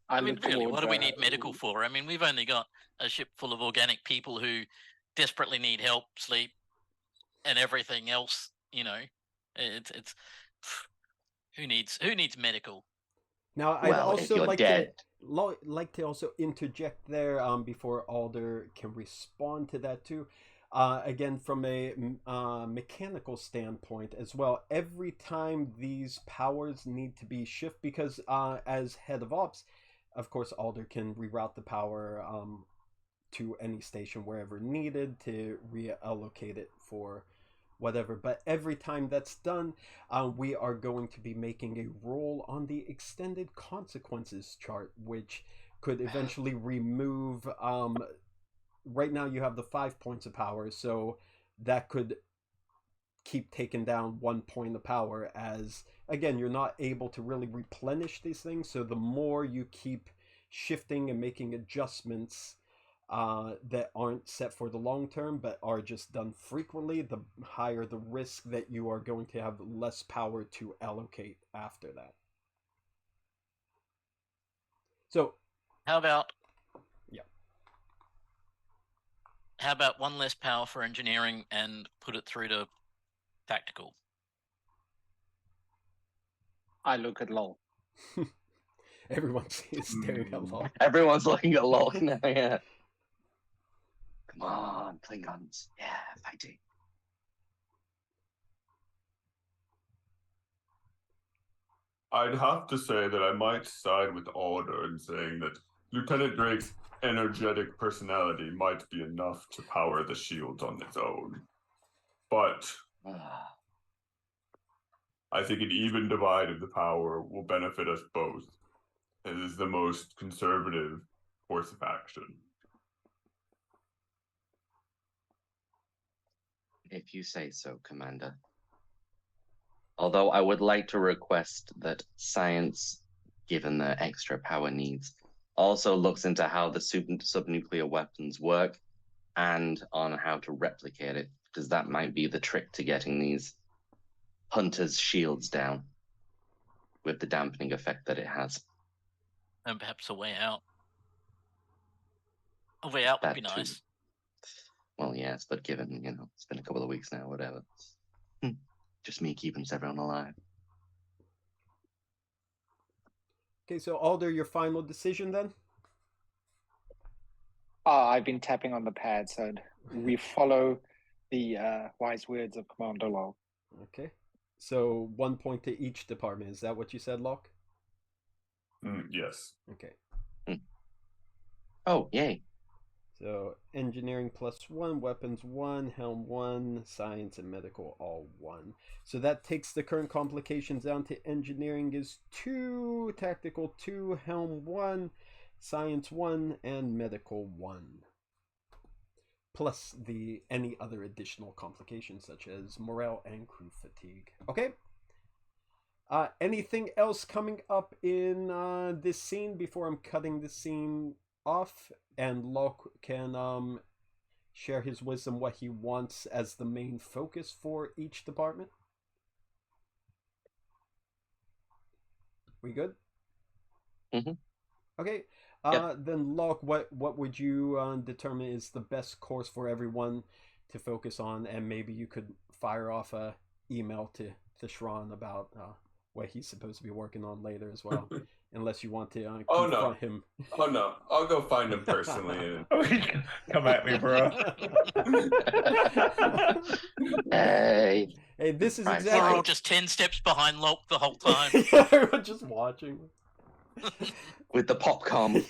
I mean, look really, toward what do we the- need medical for? I mean, we've only got a ship full of organic people who desperately need help, sleep, and everything else. You know, it's who needs medical? Now, I'd Well, if also you're like dead. to also interject there before Alder can respond to that too. Again, from a mechanical standpoint as well, every time these powers need to be shifted, because as head of ops, of course, Alder can reroute the power to any station wherever needed to reallocate it for whatever. But every time that's done, we are going to be making a roll on the extended consequences chart, which could eventually remove... right now you have the 5 points of power, so that could keep taking down 1 point of power, as again, you're not able to really replenish these things. So the more you keep shifting and making adjustments that aren't set for the long term but are just done frequently, the higher the risk that you are going to have less power to allocate after that. So How about yeah, how about one less power for engineering and put it through to tactical? I look at LOL. everyone's staring at Lol. Everyone's looking at Lol now, yeah. Come on, Klingons. Yeah, fighting. I'd have to say that I might side with Alder in saying that Lieutenant Drake's energetic personality might be enough to power the shields on its own. But I think an even divide of the power will benefit us both. It is the most conservative course of action. If you say so, Commander. Although I would like to request that science, given the extra power needs, also looks into how the subnuclear weapons work and on how to replicate it, because that might be the trick to getting these hunters' shields down with the dampening effect that it has. And perhaps a way out. A way out would That be too. nice. Well, yes, but given, it's been a couple of weeks now, whatever. Just me keeping everyone alive. Okay, so Alder, your final decision then? I've been tapping on the pad, so we follow the wise words of Commander LOL. Okay. So 1 point to each department. Is that what you said, Locke? Yes. Okay. Oh, yay. So engineering +1, weapons 1, helm 1, science and medical all 1. So that takes the current complications down to engineering is 2, tactical 2, helm 1, science 1, and medical 1. Plus any other additional complications such as morale and crew fatigue. Okay. Anything else coming up in this scene before I'm cutting the scene off, and Locke can share his wisdom what he wants as the main focus for each department? We good? Mm-hmm. Okay. Yep. Then Locke, what would you determine is the best course for everyone to focus on, and maybe you could fire off a email to Shran about what he's supposed to be working on later as well. Unless you want to confront him. Oh no, I'll go find him personally. Come at me, bro. Hey. Hey, this is Right. We're exactly... all just 10 steps behind Locke the whole time. Yeah, everyone just watching. With the popcorn.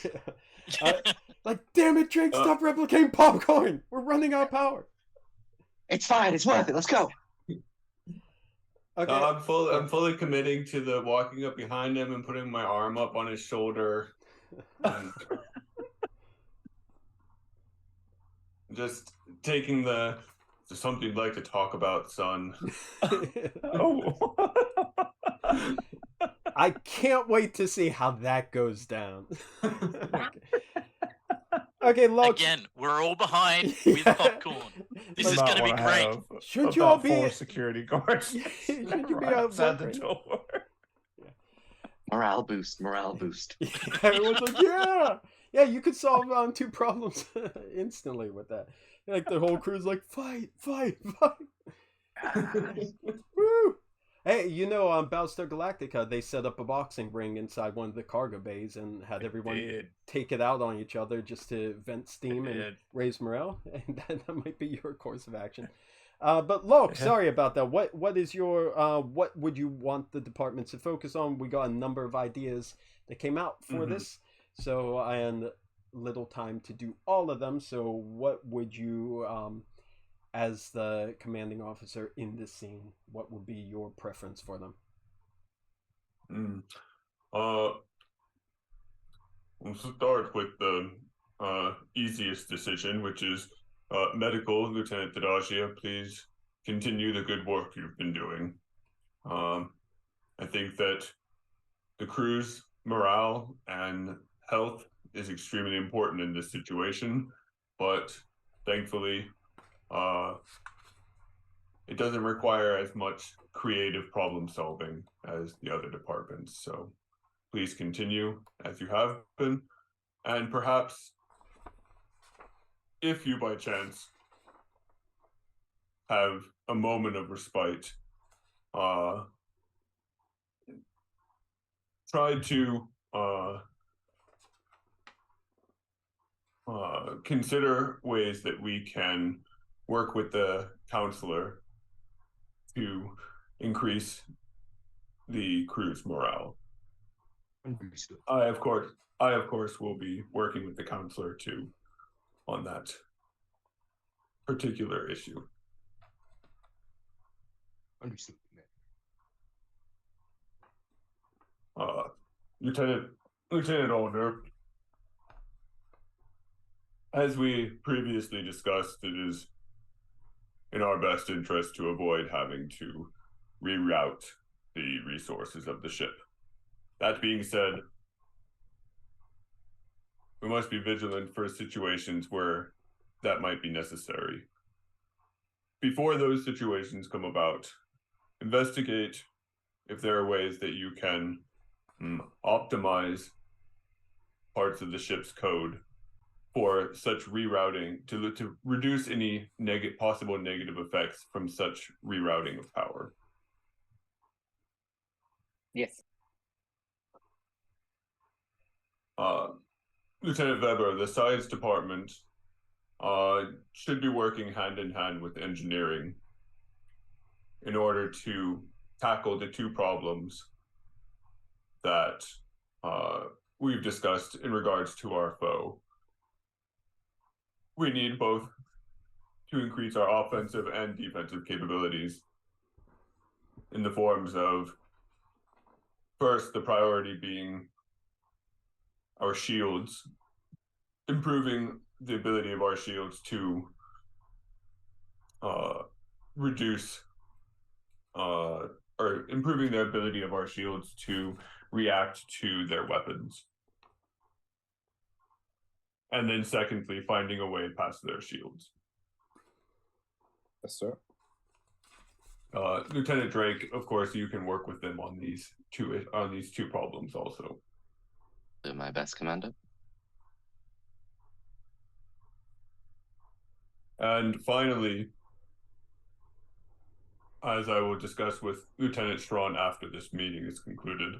Like, damn it, Drake, stop replicating popcorn! We're running out of power! It's fine, it's worth it, let's go. Okay. I'm fully committing to the walking up behind him and putting my arm up on his shoulder. And just taking there's something you'd like to talk about, son. Oh. I can't wait to see how that goes down. Okay, Locke. Again, we're all behind with popcorn. This is going to be great. Should you all be 4 security guards? Should you be outside the right door? Morale boost. Yeah, everyone's like, yeah, you could solve 2 problems instantly with that. Like the whole crew's like, fight. Woo! Hey, on Battlestar Galactica, they set up a boxing ring inside one of the cargo bays and had everyone take it out on each other just to vent steam and raise morale. And that might be your course of action. But Locke, sorry about that. What is your what would you want the departments to focus on? We got a number of ideas that came out for this. So, and little time to do all of them. So, what would you, as the commanding officer in this scene, what would be your preference for them? We'll start with the easiest decision, which is medical. Lieutenant Tadagia, please continue the good work you've been doing. I think that the crew's morale and health is extremely important in this situation, but thankfully, it doesn't require as much creative problem solving as the other departments. So please continue as you have been, and perhaps if you by chance have a moment of respite, try to consider ways that we can work with the counselor to increase the crew's morale. Understood. I of course will be working with the counselor too on that particular issue. Understood. Lieutenant Older, as we previously discussed, it is in our best interest to avoid having to reroute the resources of the ship. That being said, we must be vigilant for situations where that might be necessary. Before those situations come about, investigate if there are ways that you can optimize parts of the ship's code for such rerouting to reduce any possible negative effects from such rerouting of power. Yes. Lieutenant Weber, the science department should be working hand in hand with engineering in order to tackle the two problems that we've discussed in regards to our foe. We need both to increase our offensive and defensive capabilities in the forms of, first, the priority being our shields, improving the ability of our shields to reduce or improving the ability of our shields to react to their weapons. And then secondly, finding a way past their shields. Yes, sir. Lieutenant Drake, of course, you can work with them on these two problems also. Do my best, Commander. And finally, as I will discuss with Lieutenant Strawn after this meeting is concluded,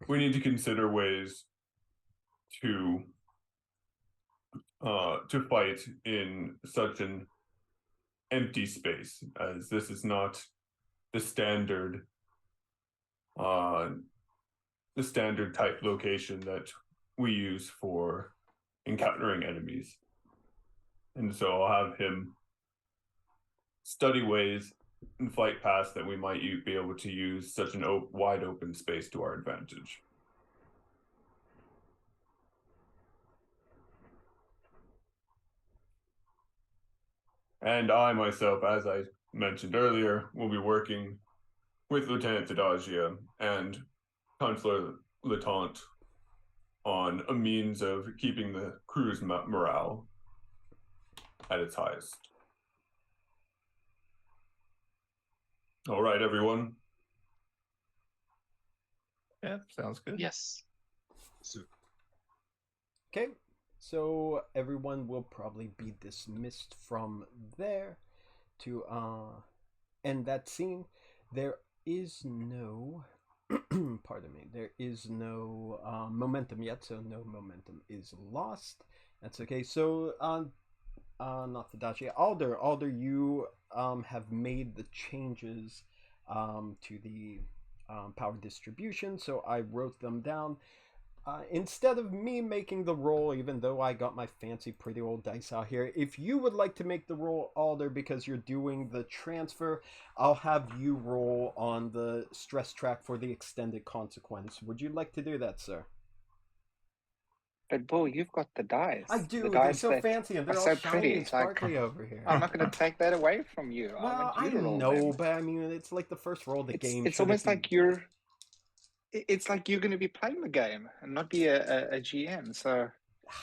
we need to consider ways to fight in such an empty space, as this is not the standard type location that we use for encountering enemies. And so I'll have him study ways and flight paths that we might be able to use such an wide open space to our advantage. And I myself, as I mentioned earlier, will be working with Lieutenant Tadagia and Counselor Latente on a means of keeping the crew's morale at its highest. All right, everyone. Yeah, sounds good. Yes. Okay, so everyone will probably be dismissed from there to end that scene. There is no pardon me, there is no momentum yet, so no momentum is lost. That's okay. So not Tadashi, Alder, you have made the changes to the power distribution, so I wrote them down. Instead of me making the roll, even though I got my fancy pretty old dice out here, if you would like to make the roll, Alder, because you're doing the transfer, I'll have you roll on the stress track for the extended consequence. Would you like to do that, sir? But Bull, you've got the dice. I do. The They're dice so that fancy and they're are all so shiny pretty. and sparkly over here. I'm not going to take that away from you. I Well, want you I to roll know, them. but I mean, it's like the first roll of the game. It's Should it almost be- like you're. It's like you're going to be playing the game and not be a GM. So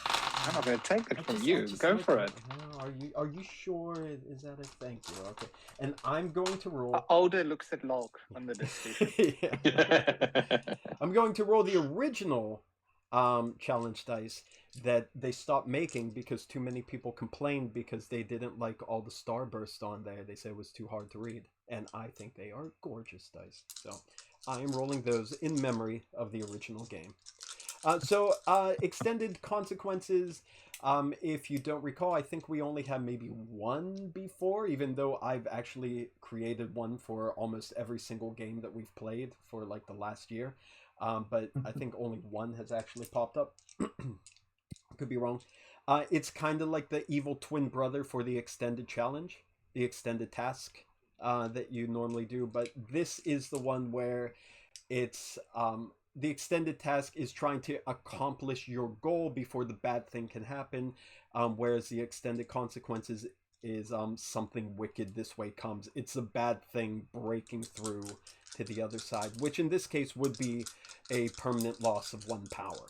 I'm not going to take it from you. Go like for it. Are you sure? Is that a thank you? Okay. And I'm going to roll. Alder looks at Lolk on the decision. I'm going to roll the original challenge dice that they stopped making because too many people complained because they didn't like all the starburst on there. They said it was too hard to read. And I think they are gorgeous dice. So I am rolling those in memory of the original game. Extended consequences. If you don't recall, I think we only had maybe one before, even though I've actually created one for almost every single game that we've played for like the last year. But I think only one has actually popped up. Could be wrong. It's kind of like the evil twin brother for the extended challenge, the extended task that you normally do. But this is the one where it's the extended task is trying to accomplish your goal before the bad thing can happen, whereas the extended consequences is something wicked this way comes. It's a bad thing breaking through to the other side, which in this case would be a permanent loss of 1 power.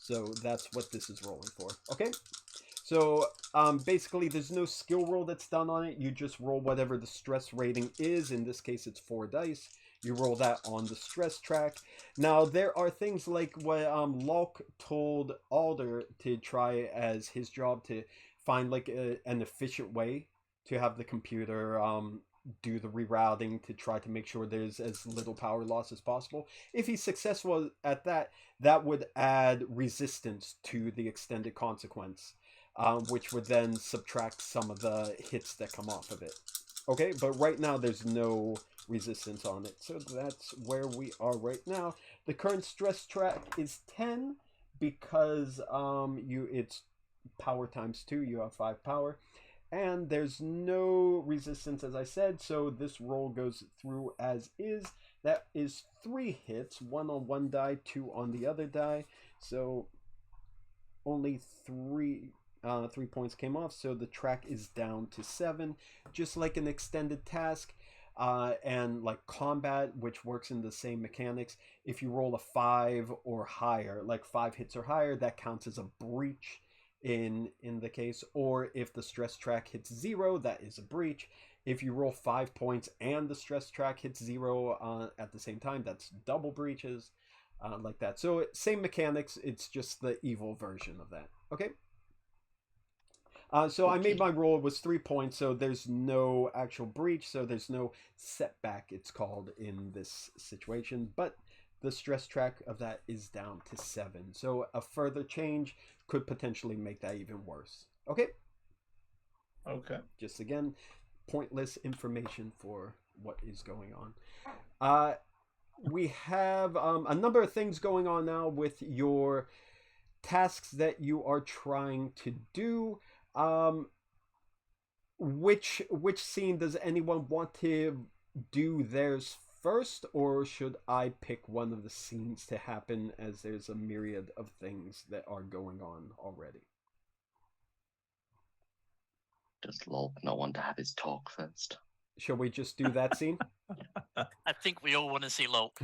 So that's what this is rolling for. Okay? So basically there's no skill roll that's done on it. You just roll whatever the stress rating is. In this case it's 4 dice. You roll that on the stress track. Now, there are things like what Lolk told Alder to try as his job to find like an efficient way to have the computer do the rerouting to try to make sure there's as little power loss as possible. If he's successful at that, that would add resistance to the extended consequence, which would then subtract some of the hits that come off of it. Okay, but right now there's no resistance on it, so that's where we are right now. The current stress track is 10 because it's power times 2. You have 5 power, and there's no resistance, as I said, so this roll goes through as is. That is 3 hits, 1 on one die, 2 on the other die, so only 3 points came off, so the track is down to 7. Just like an extended task and like combat, which works in the same mechanics, if you roll a 5 or higher, like 5 hits or higher, that counts as a breach in the case. Or if the stress track hits 0, that is a breach. If you roll 5 points and the stress track hits 0 at the same time, that's double breaches, like that. So same mechanics, it's just the evil version of that. Okay. So I made my roll, it was 3 points, so there's no actual breach, so there's no setback, it's called, in this situation, but the stress track of that is down to 7, so a further change could potentially make that even worse. Okay? Okay. Just again, pointless information for what is going on. We have a number of things going on now with your tasks that you are trying to do. Which scene does anyone want to do theirs first, or should I pick one of the scenes to happen, as there's a myriad of things that are going on already? Does Lolk not want to have his talk first? Shall we just do that scene? I think we all want to see Lolk.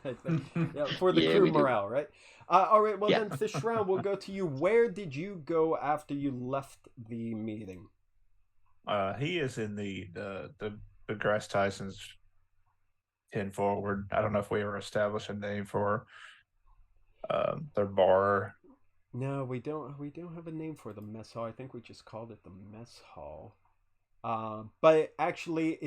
I think, yeah, for the Yeah, crew we do. morale, right? All right, well Yeah. then, Fishround, we'll go to you. Where did you go after you left the meeting? He is in the DeGrasse Tyson's 10 forward. I don't know if we ever established a name for their bar. No, we don't have a name for the mess hall. I think we just called it the mess hall. But actually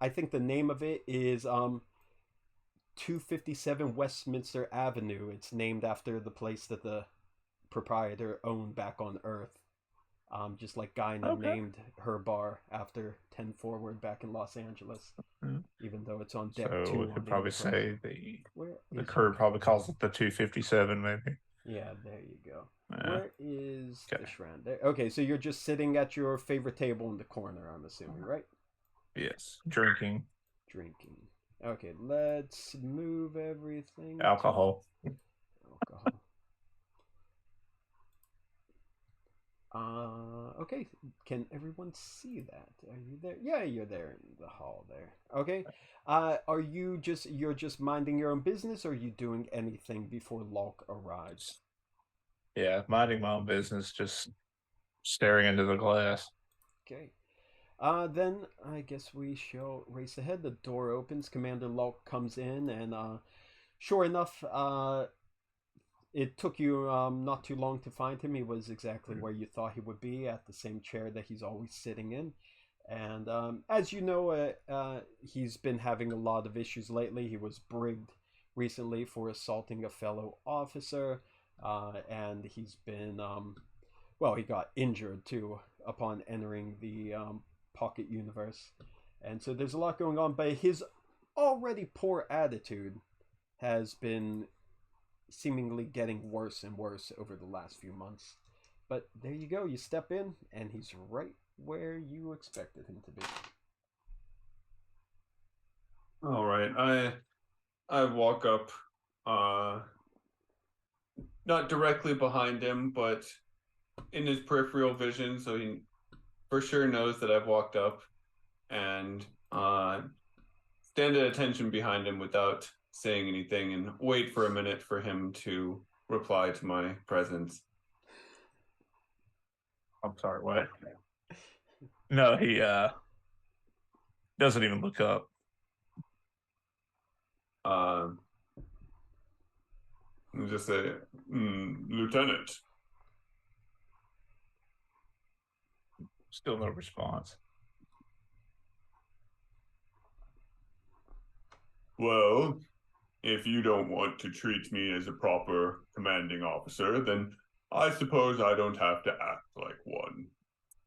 I think the name of it is 257 Westminster Avenue. It's named after the place that the proprietor owned back on Earth. Just like Guinan named her bar after 10 Forward back in Los Angeles. even though it's on deck So 2. we could probably say the crew probably calls it the 257, maybe. Yeah, there you go. Yeah. Where is Okay. the Shran? There. Okay, so you're just sitting at your favorite table in the corner, I'm assuming, right? Yes, drinking Drinking. Okay, let's move everything. alcohol. Alcohol. Okay. Can everyone see that? Are you there? Yeah, you're there in the hall there. Okay. Are you you're just minding your own business, or are you doing anything before Locke arrives? Yeah, minding my own business, just staring into the glass. Okay. Then I guess we shall race ahead. The door opens. Commander Locke comes in, and sure enough, it took you not too long to find him. He was exactly where you thought he would be, at the same chair that he's always sitting in. And as you know, he's been having a lot of issues lately. He was brigged recently for assaulting a fellow officer, and he's been, he got injured too upon entering the pocket universe. And so there's a lot going on, but his already poor attitude has been seemingly getting worse and worse over the last few months. But there you go, you step in, and he's right where you expected him to be. All right, I walk up, not directly behind him, but in his peripheral vision, so he for sure knows that I've walked up, and stand at attention behind him without saying anything, and wait for a minute for him to reply to my presence. I'm sorry, what? No, he doesn't even look up. Just say, Lieutenant. Still no response. Well, if you don't want to treat me as a proper commanding officer, then I suppose I don't have to act like one.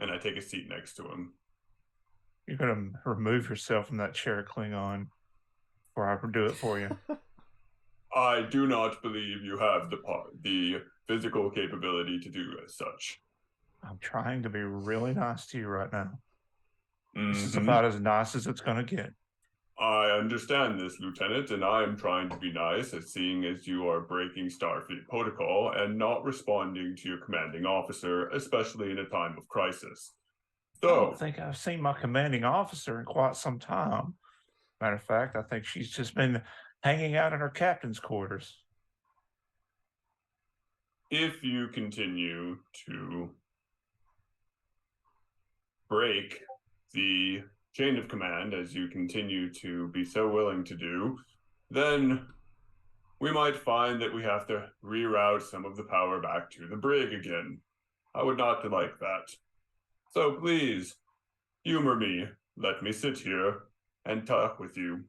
And I take a seat next to him. You're going to remove yourself from that chair, Klingon, before I do it for you. I do not believe you have the physical capability to do as such. I'm trying to be really nice to you right now. Mm-hmm. This is about as nice as it's going to get. I understand this, Lieutenant, and I am trying to be nice, seeing as you are breaking Starfleet protocol and not responding to your commanding officer, especially in a time of crisis. So, I don't think I've seen my commanding officer in quite some time. Matter of fact, I think she's just been hanging out in her captain's quarters. if you continue to break the chain of command, as you continue to be so willing to do, then we might find that we have to reroute some of the power back to the brig again. I would not like that. So please, humor me. Let me sit here and talk with you.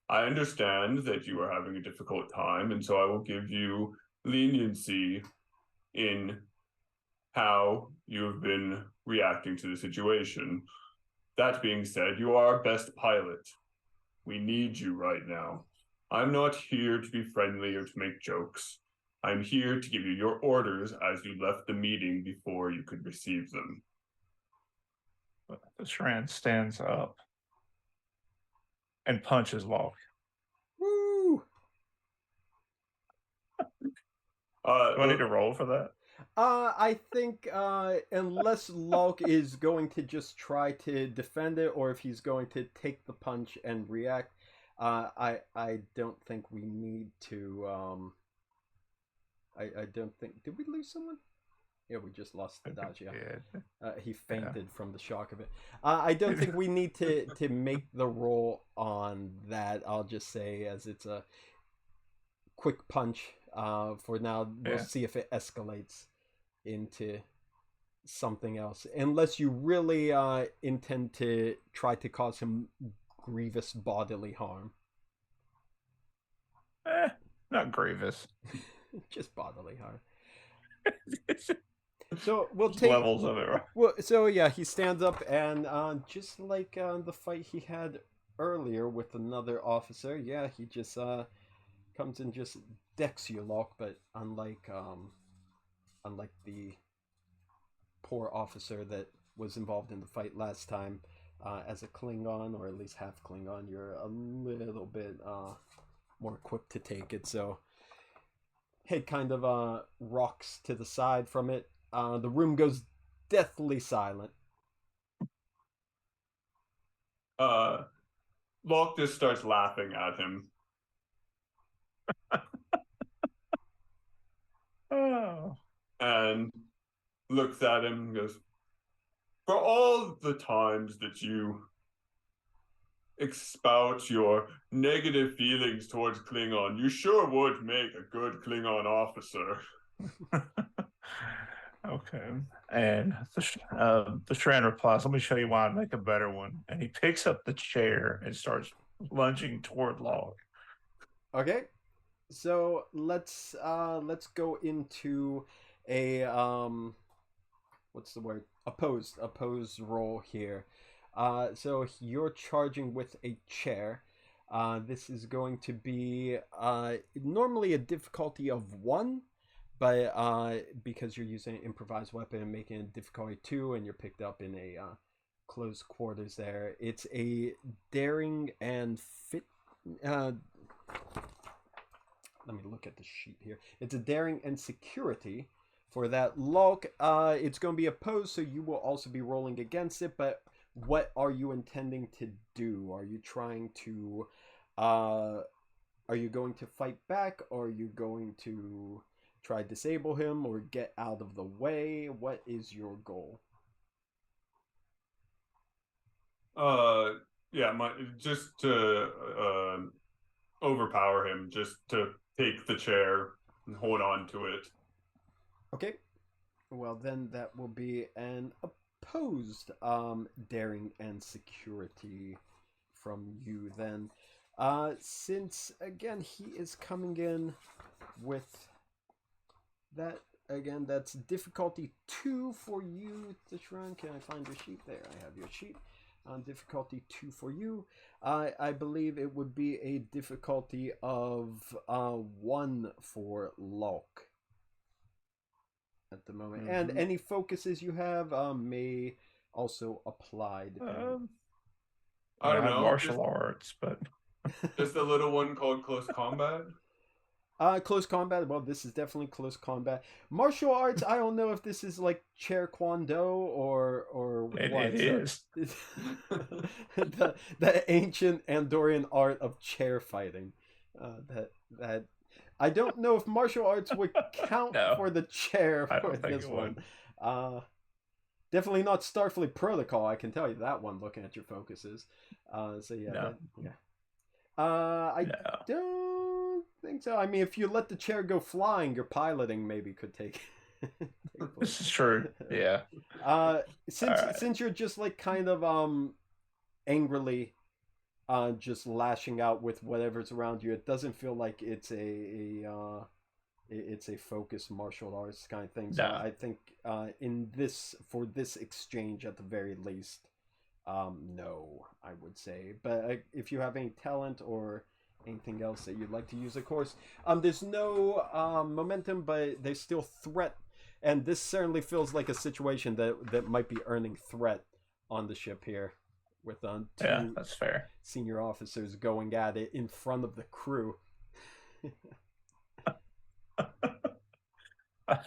I understand that you are having a difficult time, and so I will give you leniency in how you have been reacting to the situation. That being said, you are our best pilot. We need you right now. I'm not here to be friendly or to make jokes. I'm here to give you your orders as you left the meeting before you could receive them. The Shran stands up and punches Locke. Woo! Do I need to roll for that? I think unless Locke is going to just try to defend it, or if he's going to take the punch and react, I don't think we need to. I don't think. Did we lose someone? Yeah, we just lost the Dodge. Yeah, he fainted from the shock of it. I don't think we need to make the roll on that. I'll just say, as it's a quick punch. For now, we'll see if it escalates into something else. Unless you really intend to try to cause him grievous bodily harm. Not grievous. Just bodily harm. So we'll take levels of it, right? Well, so yeah, he stands up and just like the fight he had earlier with another officer. Yeah, he just comes and just decks you, Locke. But unlike the poor officer that was involved in the fight last time, as a Klingon, or at least half Klingon, you're a little bit more equipped to take it. So head kind of rocks to the side from it. The room goes deathly silent. Locke just starts laughing at him. Oh. And looks at him and goes, "For all the times that you expout your negative feelings towards Klingon, you sure would make a good Klingon officer." Okay. And the Shran replies, "Let me show you why I'd make a better one." And he picks up the chair and starts lunging toward Locke. Okay, so let's go into a what's the word? Opposed roll here. So you're charging with a chair. This is going to be normally a difficulty of 1, but because you're using an improvised weapon and making it difficulty 2, and you're picked up in a close quarters there, it's a daring and fit. Let me look at the sheet here. It's a daring and security. For that, Locke, it's going to be opposed, so you will also be rolling against it. But what are you intending to do? Are you trying to, are you going to fight back? Or are you going to try to disable him or get out of the way? What is your goal? Yeah, just to overpower him, just to take the chair and hold on to it. Okay, well then that will be an opposed daring and security from you then. Since again he is coming in with that, again that's difficulty 2 for you, Tishran. Can I find your sheet? There, I have your sheet. Difficulty 2 for you. I believe it would be a difficulty of 1 for Locke at the moment. And any focuses you have may also apply. I don't know. Martial arts, but just a little one called close combat. Close combat. Well, this is definitely close combat. Martial arts. I don't know if this is like Chair Kwon Do or what. It is the ancient Andorian art of chair fighting. That I don't know if martial arts would count for the chair for this one. Definitely not Starfleet Protocol. I can tell you that one. Looking at your focuses. So yeah, I don't think so. I mean, if you let the chair go flying, your piloting maybe could take. This is true. Yeah. Since you're just like kind of angrily just lashing out with whatever's around you, it doesn't feel like it's a focused martial arts kind of thing. So I think for this exchange at the very least, no, I would say. But if you have any talent or anything else that you'd like to use, of course, there's no momentum, but there's still threat, and this certainly feels like a situation that might be earning threat on the ship here, with two that's fair senior officers going at it in front of the crew. All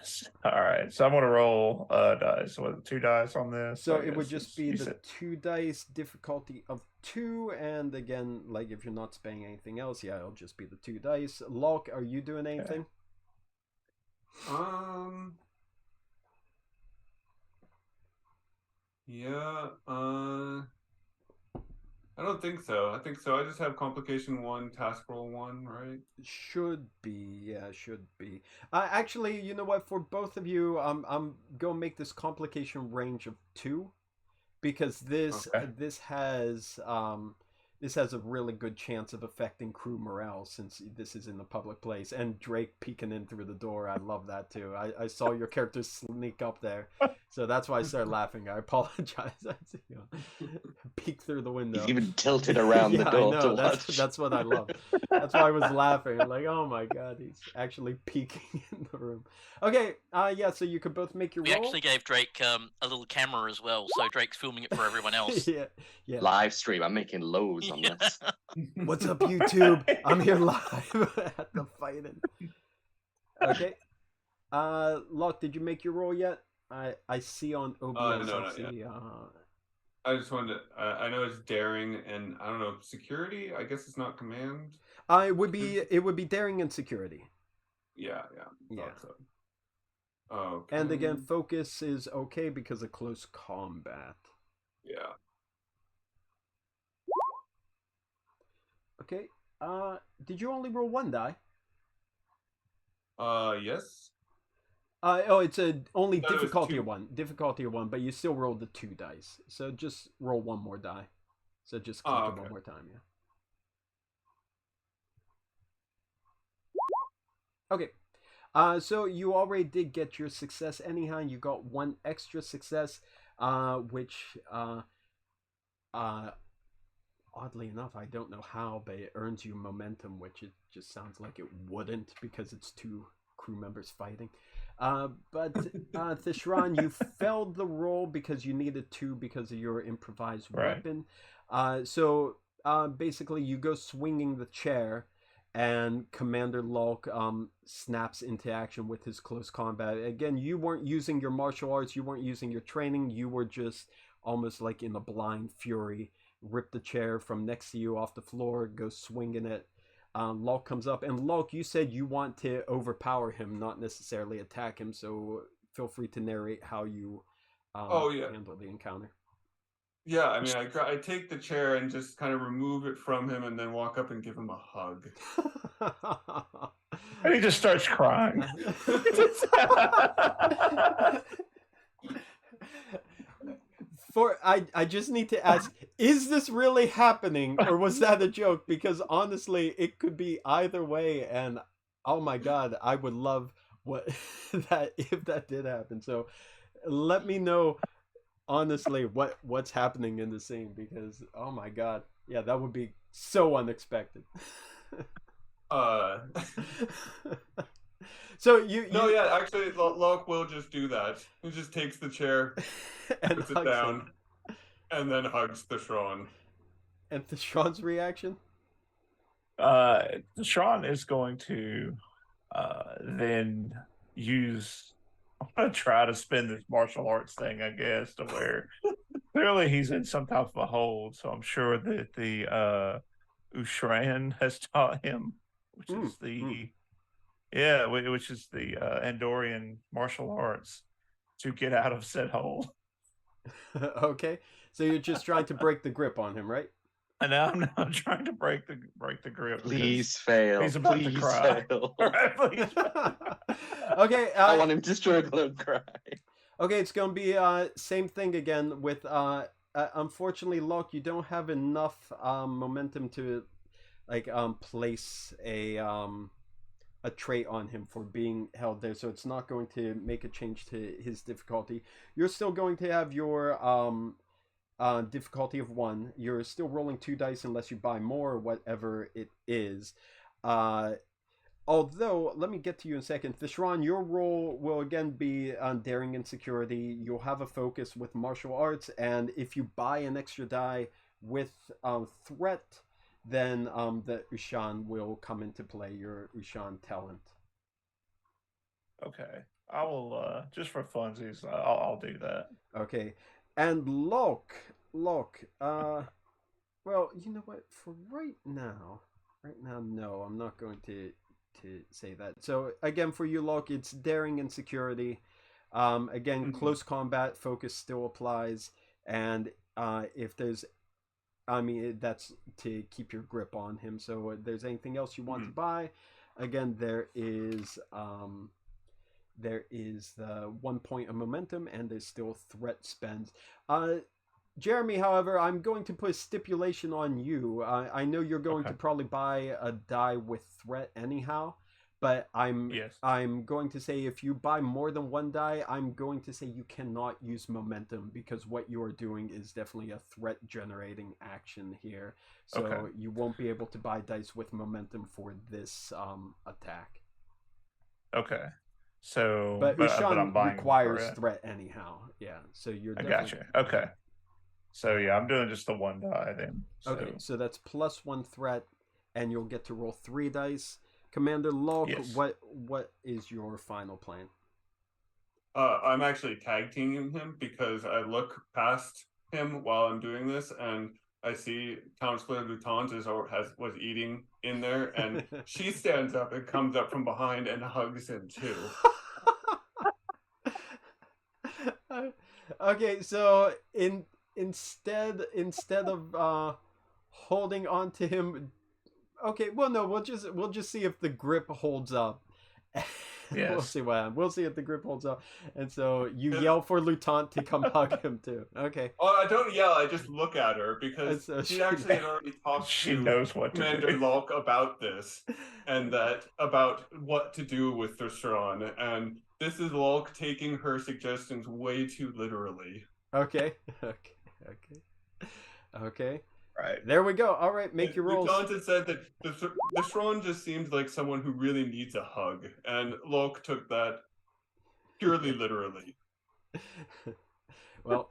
right, so I'm gonna roll dice. What, 2 dice on this? So it would just be the 2 dice, difficulty of 2, and again, like if you're not spending anything else, yeah, it'll just be the 2 dice. Locke, are you doing anything? Yeah. I don't think so. I think so. I just have complication 1, task roll 1, right? Should be, yeah, should be. Actually, you know what? For both of you, I'm gonna make this complication range of 2, because this has this has a really good chance of affecting crew morale since this is in a public place. And Drake peeking in through the door, I love that too. I saw your character sneak up there, so that's why I started laughing. I apologize. Peek through the window. He's even tilted around the door I know. to watch. That's what I love. That's why I was laughing. I'm like, oh my god, he's actually peeking in the room. Okay, yeah, so you could both make your We roll. actually gave Drake a little camera as well, so Drake's filming it for everyone else. yeah. Live stream. I'm making loads on this. What's up, YouTube? I'm here live at the fighting. Okay. Locke, did you make your roll yet? I see on OBS. No, not yet. I just wanted to, I know it's daring and I don't know, security? I guess it's not command. It would be daring and security. Yeah. So. Okay. And again, focus is okay because of close combat. Yeah. Okay. Did you only roll one die? Yes. It's only No, it was difficulty two. of one. Difficulty of one, but you still rolled the 2 dice. So just roll one more die. So just click it one more time, yeah. Okay. So you already did get your success anyhow. You got 1 extra success, which oddly enough, I don't know how, but it earns you momentum, which it just sounds like it wouldn't because it's 2 crew members fighting. But Thishran, you failed the roll because you needed 2 because of your improvised weapon. So basically, you go swinging the chair, and Commander Locke snaps into action with his close combat. Again, you weren't using your martial arts, you weren't using your training, you were just almost like in a blind fury. Rip the chair from next to you off the floor, go swinging it. Locke comes up, and Locke, you said you want to overpower him, not necessarily attack him, so feel free to narrate how you handle the encounter. Yeah, I mean, I take the chair and just kind of remove it from him and then walk up and give him a hug. And he just starts crying. I just need to ask, is this really happening, or was that a joke? Because honestly, it could be either way, and oh my god, I would love that if that did happen. So let me know honestly what's happening in the scene, because oh my god, yeah, that would be so unexpected. So actually, Locke will just do that. He just takes the chair, and puts it down, and then hugs Thishran. And Thishran's reaction? Thishran is going to then use. I'm gonna try to spin this martial arts thing, I guess, to where clearly he's in some type of a hold. So I'm sure that the Ushran has taught him, which is the Andorian martial arts, to get out of said hole. Okay, so you're just trying to break the grip on him, right? And now I'm not trying to break the grip. Please fail. He's about to cry. Fail. Please. Okay. I want him to struggle and cry. Okay, it's gonna be same thing again with unfortunately, Locke, you don't have enough momentum to place a trait on him for being held there, so it's not going to make a change to his difficulty. You're still going to have your difficulty of 1. You're still rolling 2 dice unless you buy more, or whatever it is. Although, let me get to you in a second. Thishran, your roll will again be daring and security. You'll have a focus with martial arts, and if you buy an extra die with threat, then the Ushan will come into play, your Ushan talent. Okay. I will, just for funsies, I'll do that. Okay. And Locke, well, you know what? For right now, no, I'm not going to say that. So again, for you, Locke, it's daring and security. Again, close combat focus still applies, and if there's, that's to keep your grip on him. So if there's anything else you want to buy, again, there is the 1 point of momentum, and there's still threat spends. Jeremy, however, I'm going to put a stipulation on you. I know you're going Okay. to probably buy a die with threat anyhow, but Yes. I'm going to say if you buy more than one die, I'm going to say you cannot use momentum because what you are doing is definitely a threat generating action here. So Okay. you won't be able to buy dice with momentum for this attack. Okay. So, But but Ushan I'm buying requires threat anyhow. Yeah, so you're I definitely... gotcha. Okay. So yeah, I'm doing just the one die then. So, Okay, so that's +1 threat, and you'll get to roll 3 dice. Commander Locke, Yes. what is your final plan? I'm actually tag teaming him because I look past him while I'm doing this, and I see Counselor Lutant was eating in there, and she stands up and comes up from behind and hugs him too. Okay, so instead of holding on to him, okay, well no, we'll just see if the grip holds up. Yes. We'll see what happens. We'll see if the grip holds up. And so you yell for Lutant to come hug him too. Okay. Oh, I don't yell. I just look at her because So she actually had already talked she to knows what to Commander do. Locke about this and about what to do with Thestron. And this is Locke taking her suggestions way too literally. Okay. Right. There we go. All right, make your rolls. Lutant had said that Thestron just seems like someone who really needs a hug, and Locke took that purely literally. Well,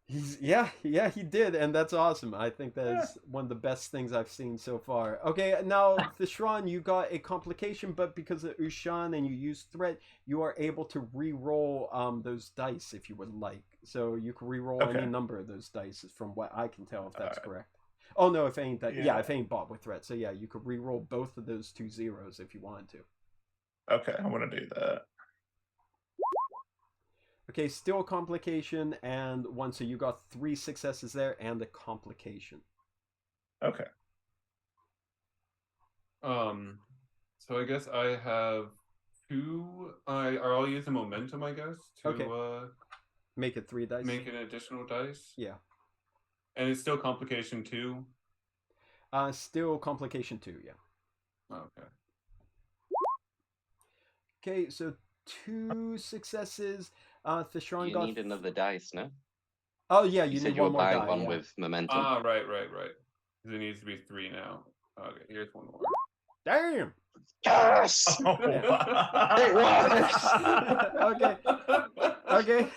he did, and that's awesome. I think that is one of the best things I've seen so far. Okay, now Thestron, you got a complication, but because of Ushan and you use threat, you are able to re-roll those dice if you would like. So you can re-roll any number of those dice, from what I can tell, if that's correct. Oh no, if ain't that, if ain't bought with threat. So yeah, you could re-roll both of those 2 zeros if you wanted to. Okay, I'm gonna do that. Okay, still a complication and 1, so you got 3 successes there and a complication. Okay. So I guess I have 2. I'll use a momentum, I guess, to make it 3 dice. Make an additional dice. Yeah. And it's still complication 2. Still complication 2. Yeah. Okay. Okay, so 2 successes. Thestron You got... need another dice, no? Oh yeah, You you said need you were one more buying die. one Yeah. with momentum. Ah, right. There needs to be 3 now. Okay, here's one more. Damn. Yes! Oh, It was! Okay.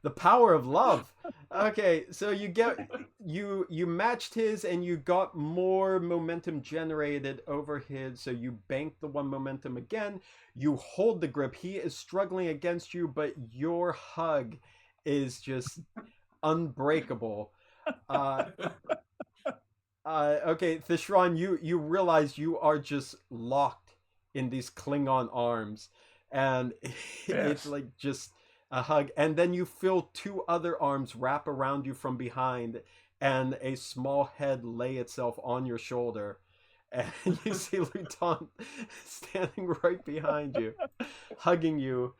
The power of love. Okay, so you matched his and you got more momentum generated over his, so you banked the 1 momentum again. You hold the grip. He is struggling against you, but your hug is just unbreakable. Okay, Thestron, you realize you are just locked in these Klingon arms, and it's like just a hug, and then you feel 2 other arms wrap around you from behind, and a small head lay itself on your shoulder, and you see Lutant standing right behind you, hugging you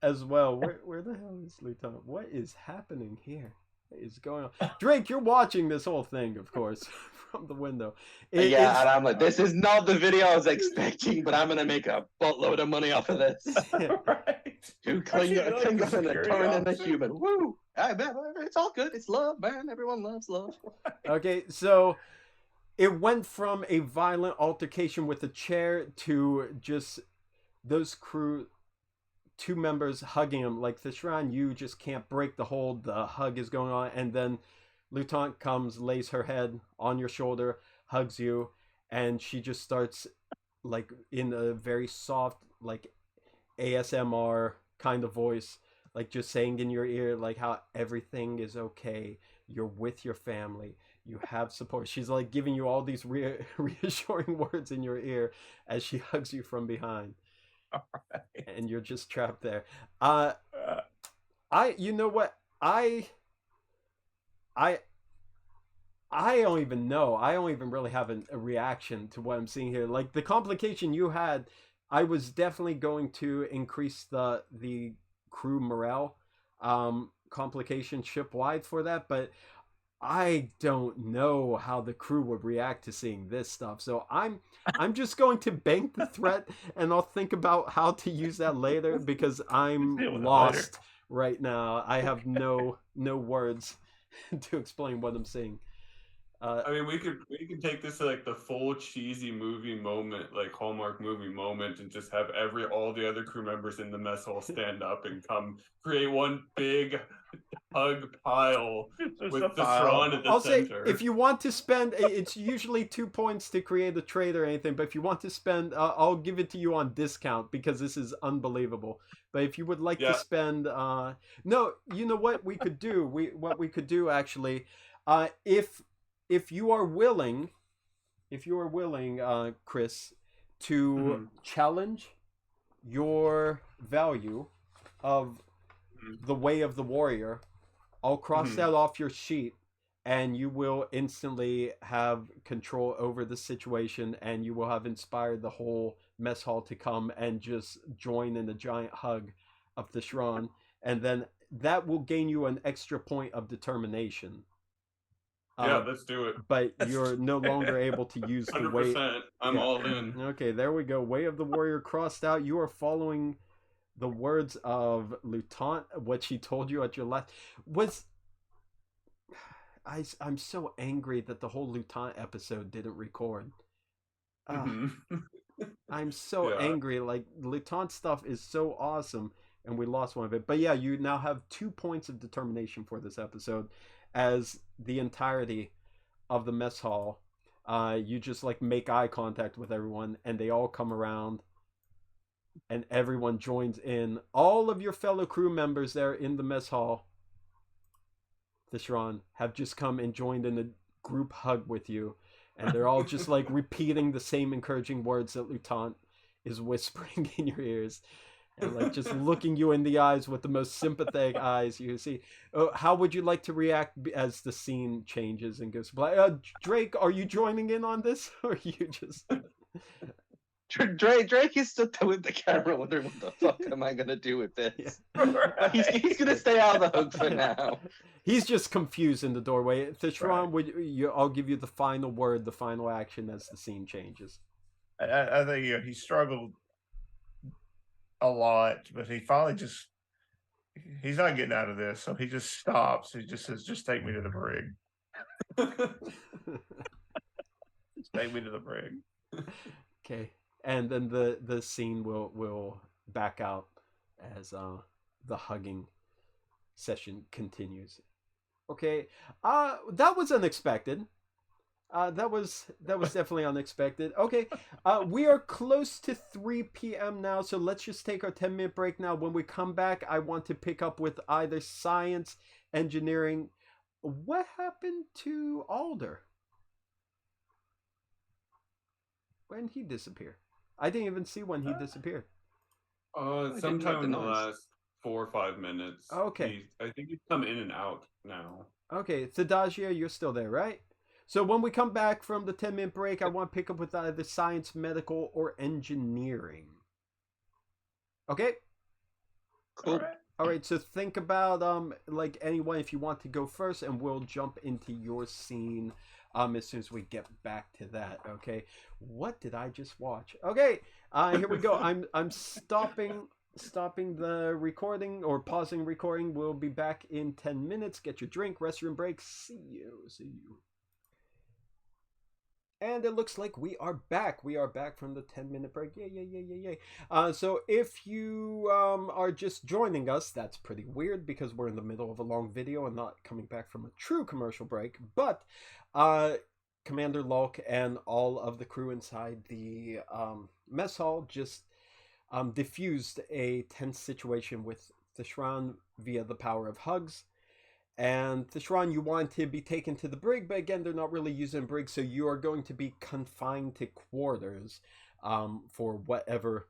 as well. Where the hell is Lutant? What is happening here? What is going on? Drake, you're watching this whole thing, of course, from the window. And I'm like, this is not the video I was expecting, but I'm gonna make a buttload of money off of this. Right. 2 Klingon and a Terran and a human. Woo! It's all good. It's love, man. Everyone loves love. Okay, so it went from a violent altercation with a chair to just those crew 2 members hugging him. Like Thestron, you just can't break the hold. The hug is going on, and then Lutant comes, lays her head on your shoulder, hugs you, and she just starts, like, in a very soft, like, ASMR kind of voice, like, just saying in your ear, like, how everything is okay. You're with your family. You have support. She's, like, giving you all these reassuring words in your ear as she hugs you from behind. Right. And you're just trapped there. You know what? I don't even know. I don't even really have a reaction to what I'm seeing here. Like, the complication you had, I was definitely going to increase the crew morale. complications ship-wide for that, but I don't know how the crew would react to seeing this stuff. So I'm just going to bank the threat, and I'll think about how to use that later, because I'm lost right now. I have no words to explain what I'm seeing. I mean, we could take this to like the full cheesy movie moment, like Hallmark movie moment, and just have all the other crew members in the mess hall stand up and come create one big hug pile with the Thrawn at the center. Say, if you want to spend, it's usually 2 points to create a trade or anything, but if you want to spend, I'll give it to you on discount because this is unbelievable. But if you would like to spend, no, you know what we could do? What we could do actually, if you are willing, Chris, to challenge your value of the Way of the Warrior, I'll cross that off your sheet, and you will instantly have control over the situation, and you will have inspired the whole mess hall to come and just join in a giant hug of the Thrawn, and then that will gain you an extra point of determination. Yeah, let's do it. But you're no longer able to use the 100%. way. I'm all in. Okay, there we go. Way of the Warrior crossed out. You are following the words of Lutant, what she told you at your last. I'm so angry that the whole Lutant episode didn't record. I'm so angry. Like, Lutant stuff is so awesome, and we lost one of it. But yeah, you now have 2 points of determination for this episode, as the entirety of the mess hall, you just like make eye contact with everyone, and they all come around, and everyone joins in. All of your fellow crew members there in the mess hall, Thrawn, have just come and joined in a group hug with you, and they're all just like repeating the same encouraging words that Lutant is whispering in your ears, and like just looking you in the eyes with the most sympathetic eyes you see. How would you like to react as the scene changes and goes black? Drake, are you joining in on this, or are you just... Drake is stood there with the camera wondering, what the fuck am I going to do with this? Yeah. He's going to stay out of the hook for now. He's just confused in the doorway. Thrawn, I'll give you the final word, the final action as the scene changes. I think he struggled a lot, but he finally he's not getting out of this, so he just stops. He just says, just take me to the brig. Just take me to the brig. Okay. And then the scene will back out as the hugging session continues. Okay. That was unexpected. That was definitely unexpected. Okay, we are close to 3 p.m. now, so let's just take our 10-minute break now. When we come back, I want to pick up with either science, engineering. What happened to Alder? When he disappeared? I didn't even see when he disappeared. Sometime in the last 4 or 5 minutes. Okay. I think he's come in and out now. Okay, Thadagia, you're still there, right? So when we come back from the 10-minute break, I want to pick up with either science, medical, or engineering. Okay? Cool. All right, so think about like anyone, if you want to go first, and we'll jump into your scene as soon as we get back to that. Okay? What did I just watch? Okay, here we go. I'm stopping the recording, or pausing recording. We'll be back in 10 minutes. Get your drink, restroom break. See you. And it looks like we are back. We are back from the 10-minute break. Yay. So if you are just joining us, that's pretty weird because we're in the middle of a long video and not coming back from a true commercial break. But Commander Lulk and all of the crew inside the mess hall just diffused a tense situation with Thrawn via the power of hugs. And Thrawn, you want to be taken to the brig, but again, they're not really using brig, so you are going to be confined to quarters for whatever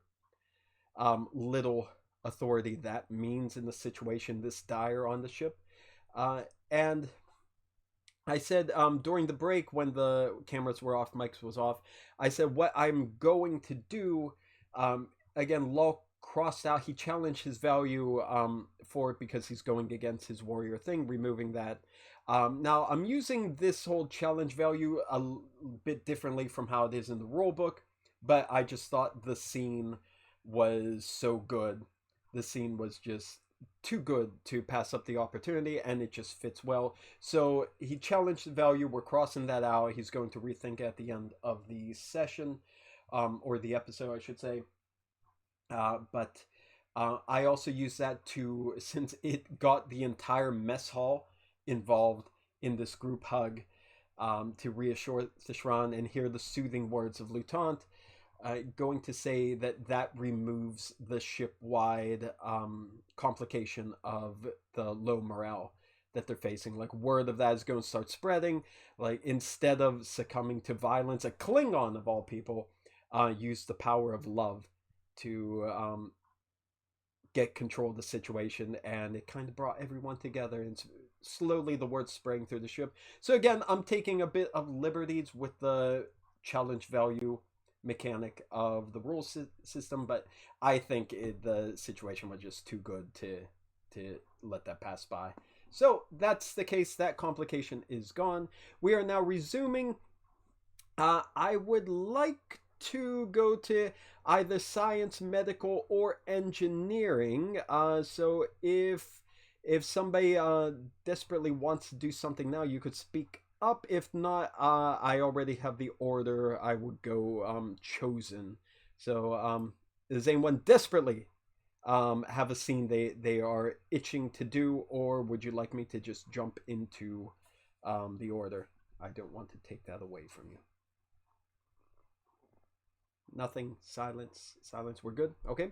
little authority that means in the situation this dire on the ship. And I said during the break, when the cameras were off, mics was off, I said what I'm going to do, again, Lulk crossed out. He challenged his value for it because he's going against his warrior thing, removing that. Now, I'm using this whole challenge value a bit differently from how it is in the rulebook, but I just thought the scene was so good. The scene was just too good to pass up the opportunity, and it just fits well. So he challenged the value. We're crossing that out. He's going to rethink at the end of the session, or the episode, I should say. But I also use that to, since it got the entire mess hall involved in this group hug, to reassure Thishran and hear the soothing words of Lutant, going to say that that removes the ship-wide complication of the low morale that they're facing. Like, word of that is going to start spreading. Like, instead of succumbing to violence, a Klingon of all people used the power of love to get control of the situation, and it kind of brought everyone together, and slowly the word sprang through the ship. So again, I'm taking a bit of liberties with the challenge value mechanic of the rule system, but I think the situation was just too good to let that pass by. So that's the case. That complication is gone. We are now resuming. I would like to go to either science, medical, or engineering. So if somebody desperately wants to do something now, you could speak up. If not, I already have the order. I would go chosen. So does anyone desperately have a scene they are itching to do, or would you like me to just jump into the order? I don't want to take that away from you. Nothing. Silence. We're good. Okay.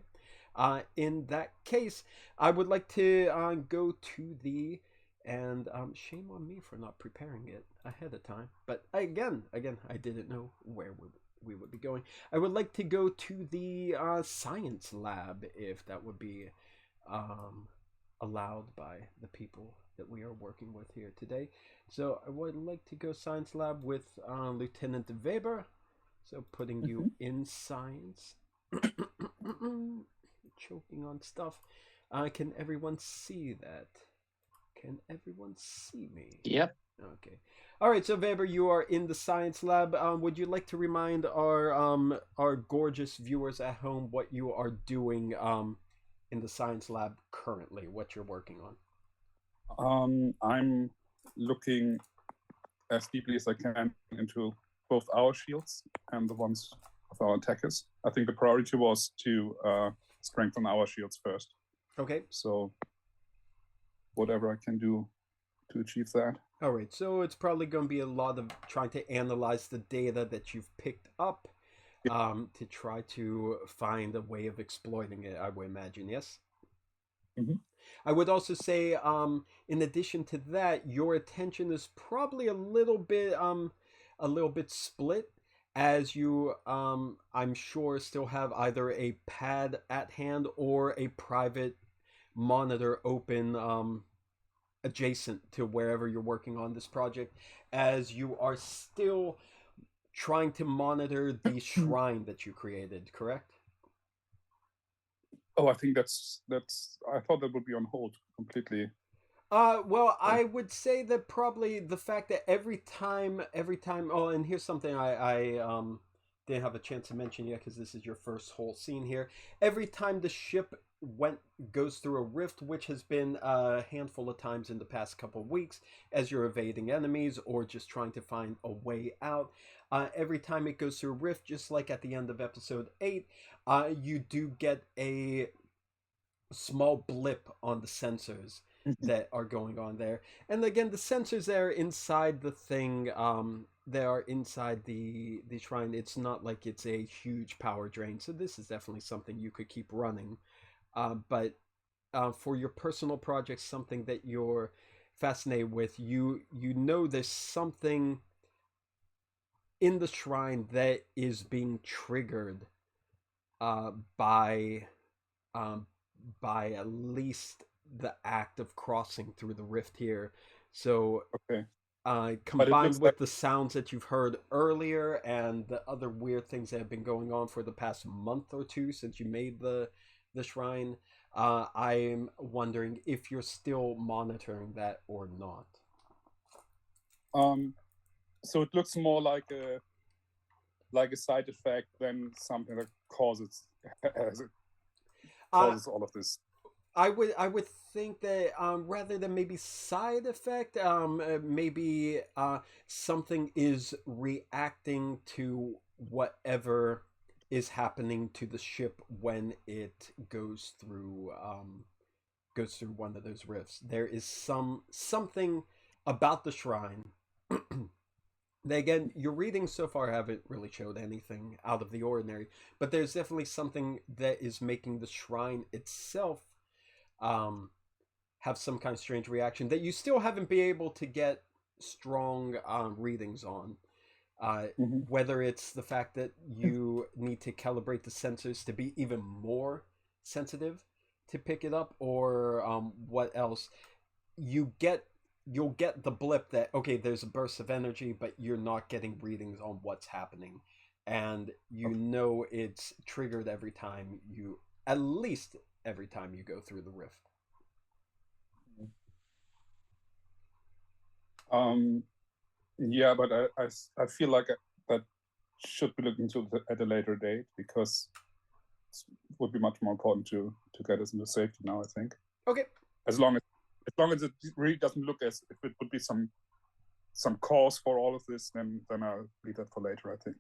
In that case, I would like to go to the, and shame on me for not preparing it ahead of time. But again, I didn't know where we would be going. I would like to go to the science lab, if that would be allowed by the people that we are working with here today. So I would like to go science lab with Lieutenant Weber. So putting you in science. Choking on stuff. Can everyone see that? Can everyone see me? Yep. Okay. All right. So Weber, you are in the science lab. Would you like to remind our gorgeous viewers at home what you are doing in the science lab currently? What you're working on? I'm looking as deeply as I can into both our shields and the ones of our attackers. I think the priority was to strengthen our shields first. Okay. So whatever I can do to achieve that. All right. So it's probably going to be a lot of trying to analyze the data that you've picked up, to try to find a way of exploiting it, I would imagine. Yes. Mm-hmm. I would also say, in addition to that, your attention is probably a little bit split, as you I'm sure still have either a pad at hand or a private monitor open adjacent to wherever you're working on this project, as you are still trying to monitor the shrine that you created, correct? Oh, I think that's I thought that would be on hold completely. Well, I would say that probably the fact that every time, oh, and here's something I didn't have a chance to mention yet, because this is your first whole scene here. Every time the ship goes through a rift, which has been a handful of times in the past couple of weeks, as you're evading enemies or just trying to find a way out, every time it goes through a rift, just like at the end of episode 8, you do get a small blip on the sensors that are going on there. And again, the sensors there inside the thing, they are inside the shrine. It's not like it's a huge power drain, so this is definitely something you could keep running. But for your personal projects, something that you're fascinated with, you know there's something in the shrine that is being triggered by at least the act of crossing through the rift here. So okay. Combined with the sounds that you've heard earlier and the other weird things that have been going on for the past month or two since you made the the shrine. I'm wondering if you're still monitoring that or not. So it looks more like a side effect than something that causes all of this. I would think that rather than maybe side effect, maybe something is reacting to whatever is happening to the ship when it goes through one of those rifts. There is something about the shrine. Again, your readings so far haven't really showed anything out of the ordinary, but there's definitely something that is making the shrine itself have some kind of strange reaction that you still haven't been able to get strong readings on. Whether it's the fact that you need to calibrate the sensors to be even more sensitive to pick it up, or what else. You'll get the blip that, okay, there's a burst of energy, but you're not getting readings on what's happening. And you know it's triggered at least every time you go through the rift. Yeah, but I feel like that should be looked into at a later date, because it would be much more important to get us into safety now, I think. Okay. As long as it really doesn't look as if it would be some cause for all of this, then I'll leave that for later, I think.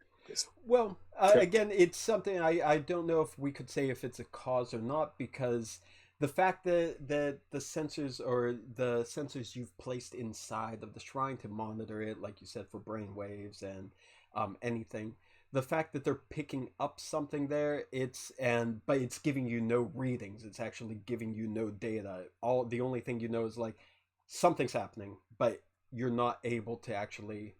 Well, again, it's something I don't know if we could say if it's a cause or not, because the fact that the sensors you've placed inside of the shrine to monitor it, like you said, for brain waves and anything, the fact that they're picking up something there, but it's giving you no readings. It's actually giving you no data. The only thing you know is like something's happening, but you're not able to actually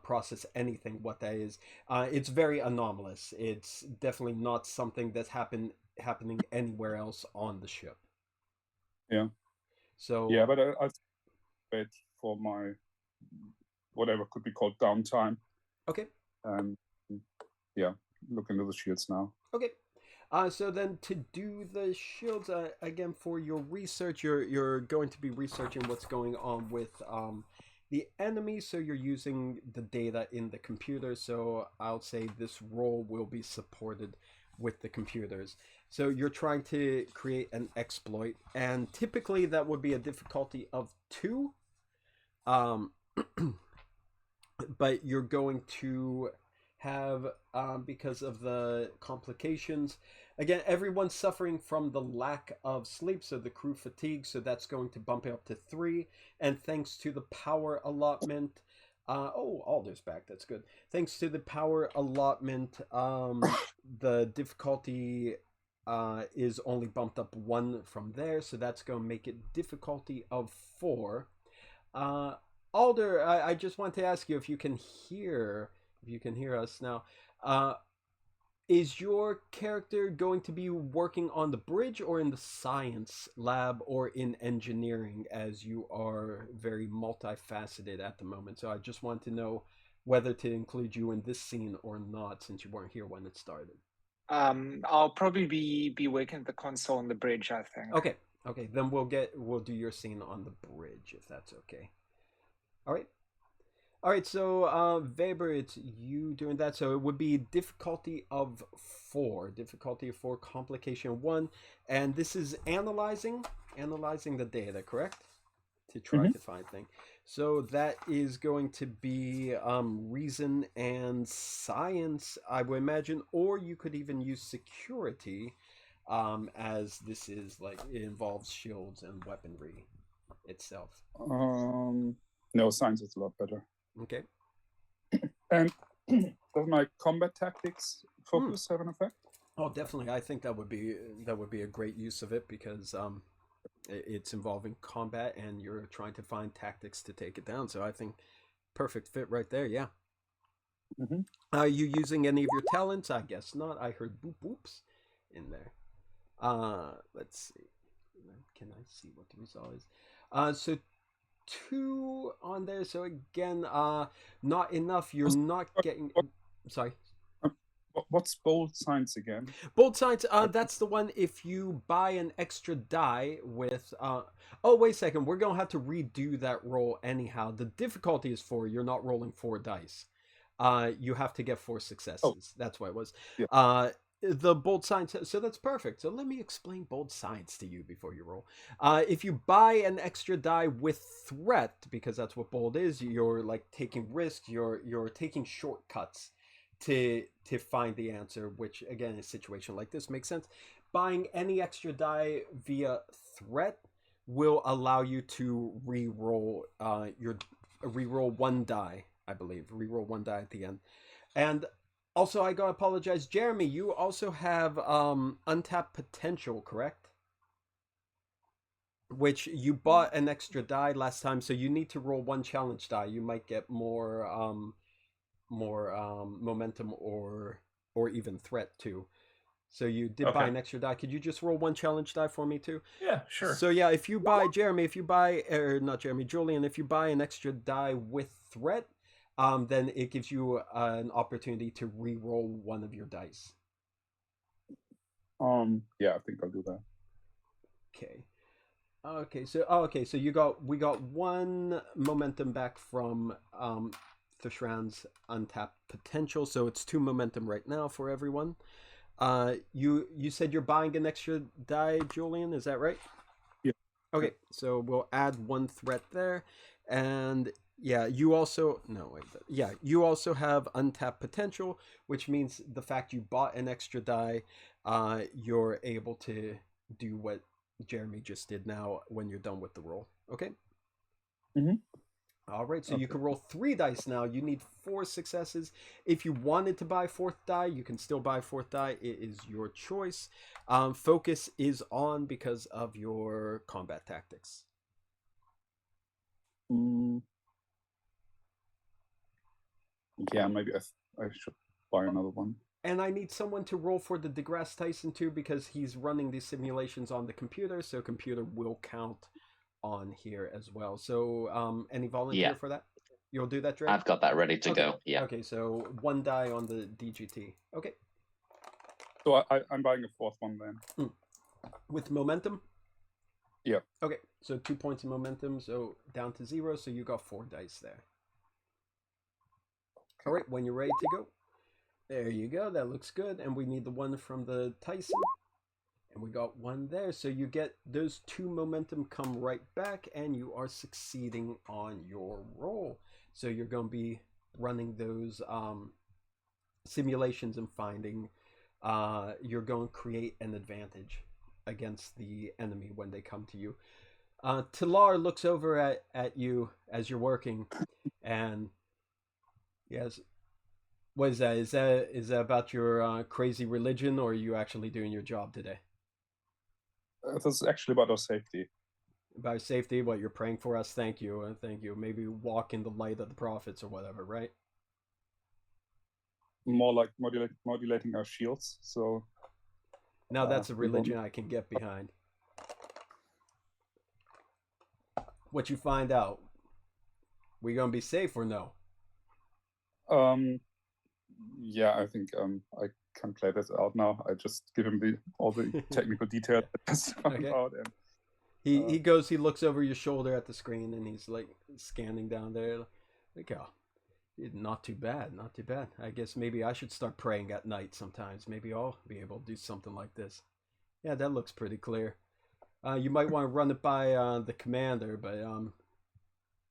process anything what that is. It's very anomalous. It's definitely not something that's happening anywhere else on the ship. Yeah. So yeah, but I'll wait for my whatever could be called downtime. Okay. And yeah, look into the shields now. Okay. So then to do the shields, again, for your research, you're going to be researching what's going on with the enemy. So you're using the data in the computer. So I'll say this role will be supported with the computers. So you're trying to create an exploit, and typically that would be a difficulty of 2. But you're going to have, because of the complications, again, everyone's suffering from the lack of sleep, so the crew fatigue, so that's going to bump it up to 3. And thanks to the power allotment, Alder's back, that's good. Thanks to the power allotment, the difficulty is only bumped up 1 from there, so that's going to make it difficulty of 4. Alder, I just want to ask you if you can hear us now. Is your character going to be working on the bridge or in the science lab or in engineering, as you are very multifaceted at the moment? So I just want to know whether to include you in this scene or not, since you weren't here when it started. I'll probably be working at the console on the bridge, I think. Okay, then we'll do your scene on the bridge, if that's okay. All right, so Weber, it's you doing that. So it would be difficulty of 4, complication 1, and this is analyzing the data, correct? To try to find things. So that is going to be reason and science, I would imagine, or you could even use security, as this is like it involves shields and weaponry itself. No, science is a lot better. Okay. And does my combat tactics focus have an effect? Oh, definitely. I think that would be a great use of it, because it's involving combat and you're trying to find tactics to take it down. So I think perfect fit right there. Yeah. Are you using any of your talents? I guess not. I heard boop boops in there. Let's see. Can I see what the result is? So 2 on there. So again, not enough. You're not getting. Sorry. What's bold science again? Bold science, that's the one if you buy an extra die with oh wait a second, we're gonna have to redo that roll anyhow. The difficulty is 4, you're not rolling 4 dice. You have to get 4 successes. That's why it was. Yeah. The bold science, so that's perfect. So let me explain bold science to you before you roll. If you buy an extra die with threat, because that's what bold is, you're like taking risks, you're taking shortcuts to find the answer, which again in a situation like this makes sense. Buying any extra die via threat will allow you to re-roll re-roll 1 die, I believe. Re-roll 1 die at the end. And also, I gotta apologize, Jeremy, you also have untapped potential, correct? Which you bought an extra die last time, so you need to roll 1 challenge die. You might get more momentum or even threat too. So you did buy an extra die. Could you just roll 1 challenge die for me too? Yeah, sure. So yeah, if you buy Julian, if you buy an extra die with threat, then it gives you an opportunity to re-roll 1 of your dice. Yeah, I think I'll do that. Okay, so we got 1 momentum back from Thishran's untapped potential, so it's 2 momentum right now for everyone. You said you're buying an extra die, Julian, is that right? Yeah. Okay, so we'll add 1 threat there, and yeah, you also you also have untapped potential, which means the fact you bought an extra die, you're able to do what Jeremy just did now when you're done with the roll. Okay. Mm-hmm. All right, so you can roll 3 dice now. You need 4 successes. If you wanted to buy 4th die, you can still buy 4th die. It is your choice. Focus is on because of your combat tactics. Yeah, maybe I should buy another one. And I need someone to roll for the DeGrasse Tyson too, because he's running these simulations on the computer, so computer will count on here as well. So any volunteer for that? You'll do that, Drake? I've got that ready to go. Yeah. Okay, so 1 die on the DGT. Okay. So I'm buying a 4th one then. With momentum? Yeah. Okay, so 2 points of momentum, so down to 0, so you got 4 dice there. All right, when you're ready to go. There you go, that looks good. And we need the 1 from the Tyson. And we got 1 there, so you get those 2 momentum come right back, and you are succeeding on your roll. So you're going to be running those simulations and finding you're going to create an advantage against the enemy when they come to you. Talar looks over at you as you're working, and yes, what is that? Is that about your crazy religion, or are you actually doing your job today? This is actually about our safety. About safety, what you're praying for us? Thank you, thank you. Maybe walk in the light of the prophets or whatever, right? More like modulating our shields. So now that's a religion I can get behind. What you find out? We gonna be safe or no? Yeah, I think I can play this out now. I just give him all the technical details that has found out, and he looks over your shoulder at the screen, and he's like scanning down there. Like, oh, not too bad, not too bad. I guess maybe I should start praying at night sometimes. Maybe I'll be able to do something like this. Yeah, that looks pretty clear. You might want to run it by the commander, but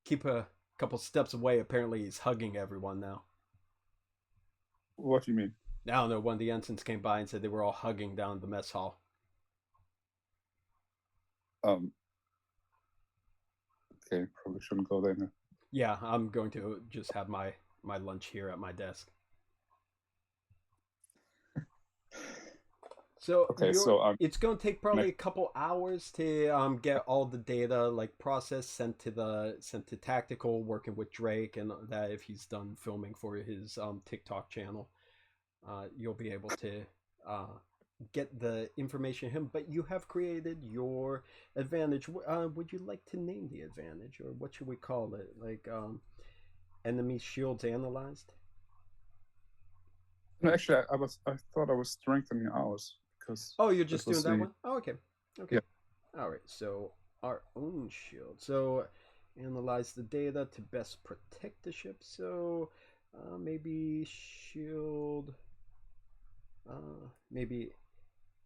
keep a couple steps away. Apparently, he's hugging everyone now. What do you mean? I don't know. One of the ensigns came by and said they were all hugging down the mess hall. Okay, probably shouldn't go there now. Yeah, I'm going to just have my lunch here at my desk. So it's going to take probably a couple hours to get all the data like processed, sent to tactical, working with Drake, and that if he's done filming for his TikTok channel, you'll be able to get the information to him. But you have created your advantage. Would you like to name the advantage, or what should we call it? Like enemy shields analyzed? No, actually, I thought I was strengthening ours because. Oh, you're just doing that the- one? Oh, okay. Okay. Yeah. All right. So our own shield. So analyze the data to best protect the ship. So maybe shield. Maybe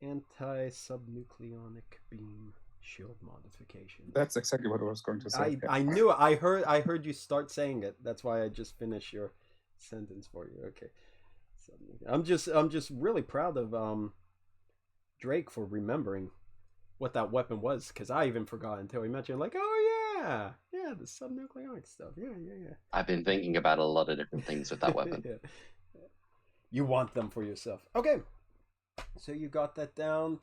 anti-subnucleonic beam shield modification. That's exactly what I was going to say. I knew it. I heard you start saying it. That's why I just finished your sentence for you. Okay. I'm just really proud of Drake for remembering what that weapon was, because I even forgot until he mentioned, like, oh yeah, the subnucleonic stuff. Yeah. I've been thinking about a lot of different things with that weapon. Yeah. You want them for yourself. Okay. So you got that down.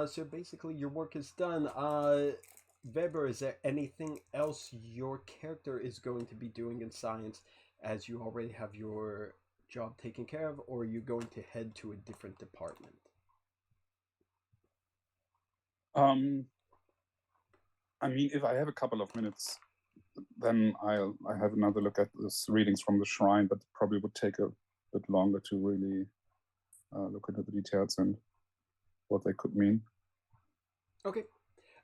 So basically your work is done. Weber, is there anything else your character is going to be doing in science, as you already have your job taken care of, or are you going to head to a different department? I mean, if I have a couple of minutes, then I have another look at this readings from the shrine, but probably would take a bit longer to really look into the details and what they could mean. Okay.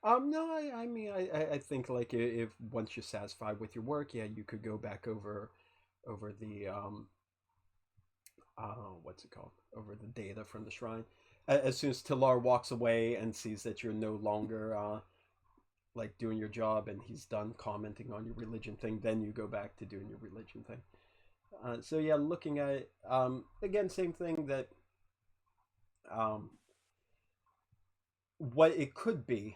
No, I mean, I think, like, if once you're satisfied with your work, yeah, you could go back over the what's it called? Over the data from the shrine. As soon as Talar walks away and sees that you're no longer like doing your job, and he's done commenting on your religion thing, then you go back to doing your religion thing. So yeah, looking at it, again, same thing, that what it could be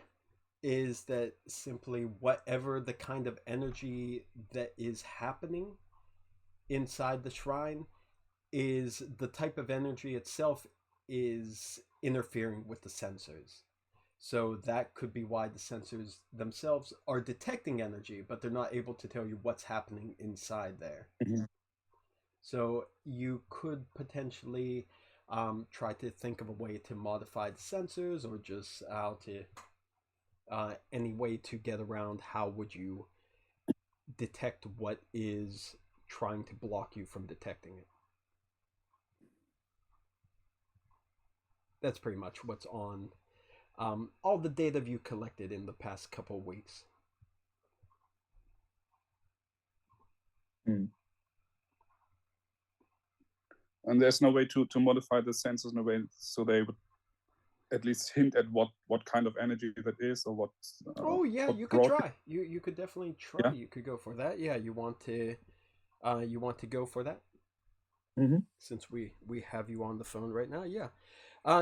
is that simply whatever the kind of energy that is happening inside the shrine is the type of energy itself is interfering with the sensors. So that could be why the sensors themselves are detecting energy, but they're not able to tell you what's happening inside there. Mm-hmm. So you could potentially try to think of a way to modify the sensors, or just how to any way to get around how would you detect what is trying to block you from detecting it. That's pretty much what's on all the data you collected in the past couple of weeks. And there's no way to modify the sensors in a way so they would at least hint at what kind of energy that is, or what. Oh yeah, what you could try. You could definitely try. Yeah. You could go for that. Yeah, you want to go for that? Mm-hmm. Since we have you on the phone right now, yeah.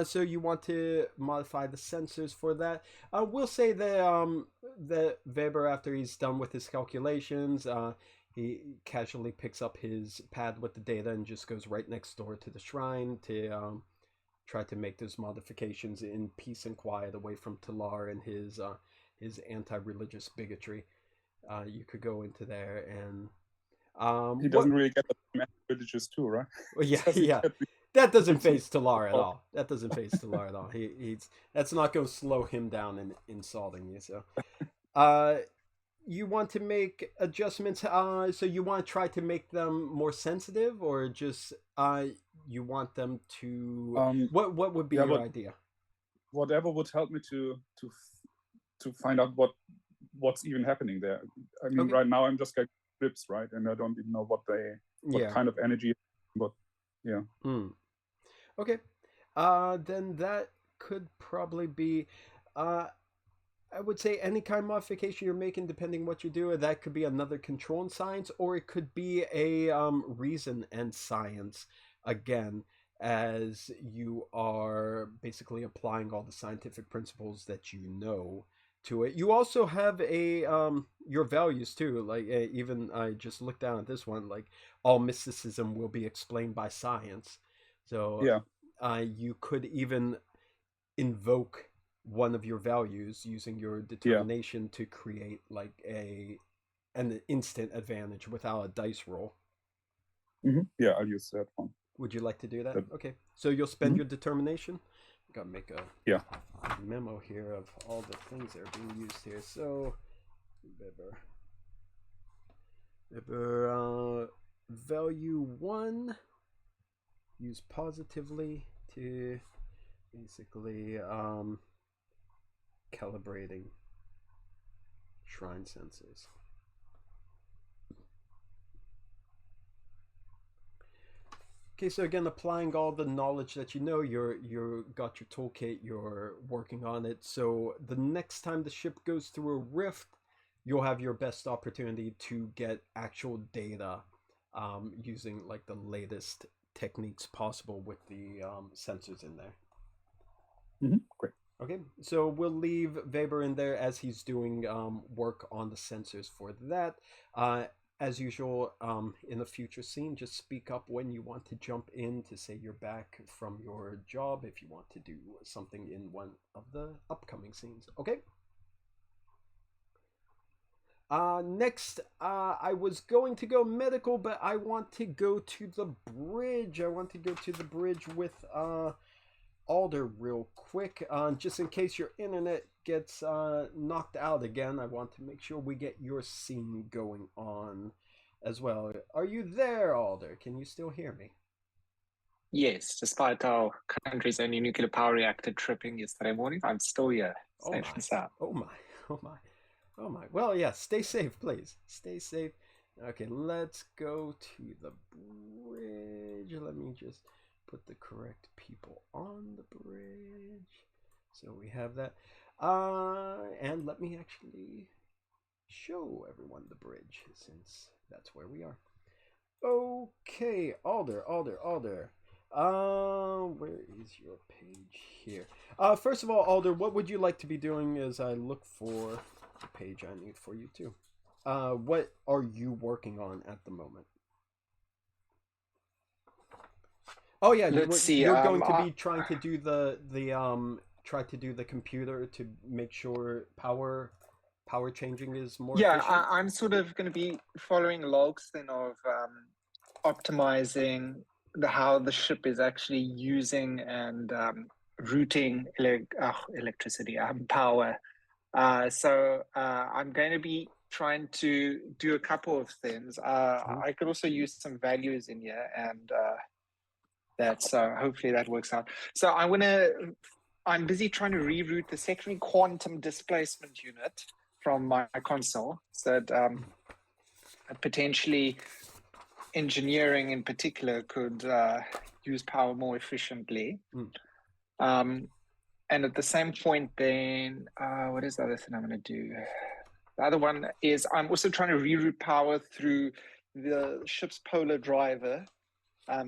So you want to modify the sensors for that. We'll say that Weber, after he's done with his calculations, he casually picks up his pad with the data and just goes right next door to the shrine to try to make those modifications in peace and quiet, away from Talar and his anti-religious bigotry. You could go into there and he doesn't really get the religious too, right? Well, yeah. That doesn't phase Talar at all. That doesn't phase Talar at all. He's that's not going to slow him down in insulting you. So, you want to make adjustments. So you want to try to make them more sensitive, or just you want them to. What would be your idea? Whatever would help me to find out what's even happening there. I mean, right now I'm just getting grips, right, and I don't even know what kind of energy, but yeah. Okay. Then that could probably be, I would say, any kind of modification you're making, depending what you do. That could be another control and science, or it could be a reason and science again, as you are basically applying all the scientific principles that you know to it. You also have a your values too. Like even I just looked down at this one. Like, all mysticism will be explained by science. So yeah, you could even invoke one of your values using your determination to create like an instant advantage without a dice roll. Mm-hmm. Yeah, I'll use that one. Would you like to do that? Okay, so you'll spend your determination. I gotta make a memo here of all the things that are being used here. So Weber value 1 use positively to basically calibrating shrine sensors. Okay, so again, applying all the knowledge that you know, you're got your toolkit, you're working on it. So the next time the ship goes through a rift, you'll have your best opportunity to get actual data using like the latest techniques possible with the sensors in there. Great. Okay, so we'll leave Weber in there as he's doing work on the sensors for that. As usual, in the future scene, just speak up when you want to jump in to say you're back from your job if you want to do something in one of the upcoming scenes. Okay? Next, I was going to go medical, but I want to go to the bridge. I want to go to the bridge with Alder real quick. Just in case your internet gets knocked out again, I want to make sure we get your scene going on as well. Are you there, Alder? Can you still hear me? Yes, despite our country's only nuclear power reactor tripping yesterday morning, I'm still here, safe and sound. Oh my, oh my, oh my. Well, yeah, stay safe, please. Stay safe. Okay, let's go to the bridge. Let me just put the correct people on the bridge. So we have that. And let me actually show everyone the bridge since that's where we are. Okay, Alder. Where is your page here? First of all, Alder, what would you like to be doing as I look for the page I need for you too? What are you working on at the moment? Oh yeah, you're going to be trying to do the computer to make sure power changing is more efficient? I'm sort of going to be following logs then of optimizing how the ship is actually using and routing electricity, power. So I'm going to be trying to do a couple of things. I could also use some values in here, and hopefully that works out. So I'm busy trying to reroute the secondary quantum displacement unit from my console, so that potentially engineering in particular could use power more efficiently. And at the same point then, what is the other thing I'm going to do? The other one is I'm also trying to reroute power through the ship's polar driver,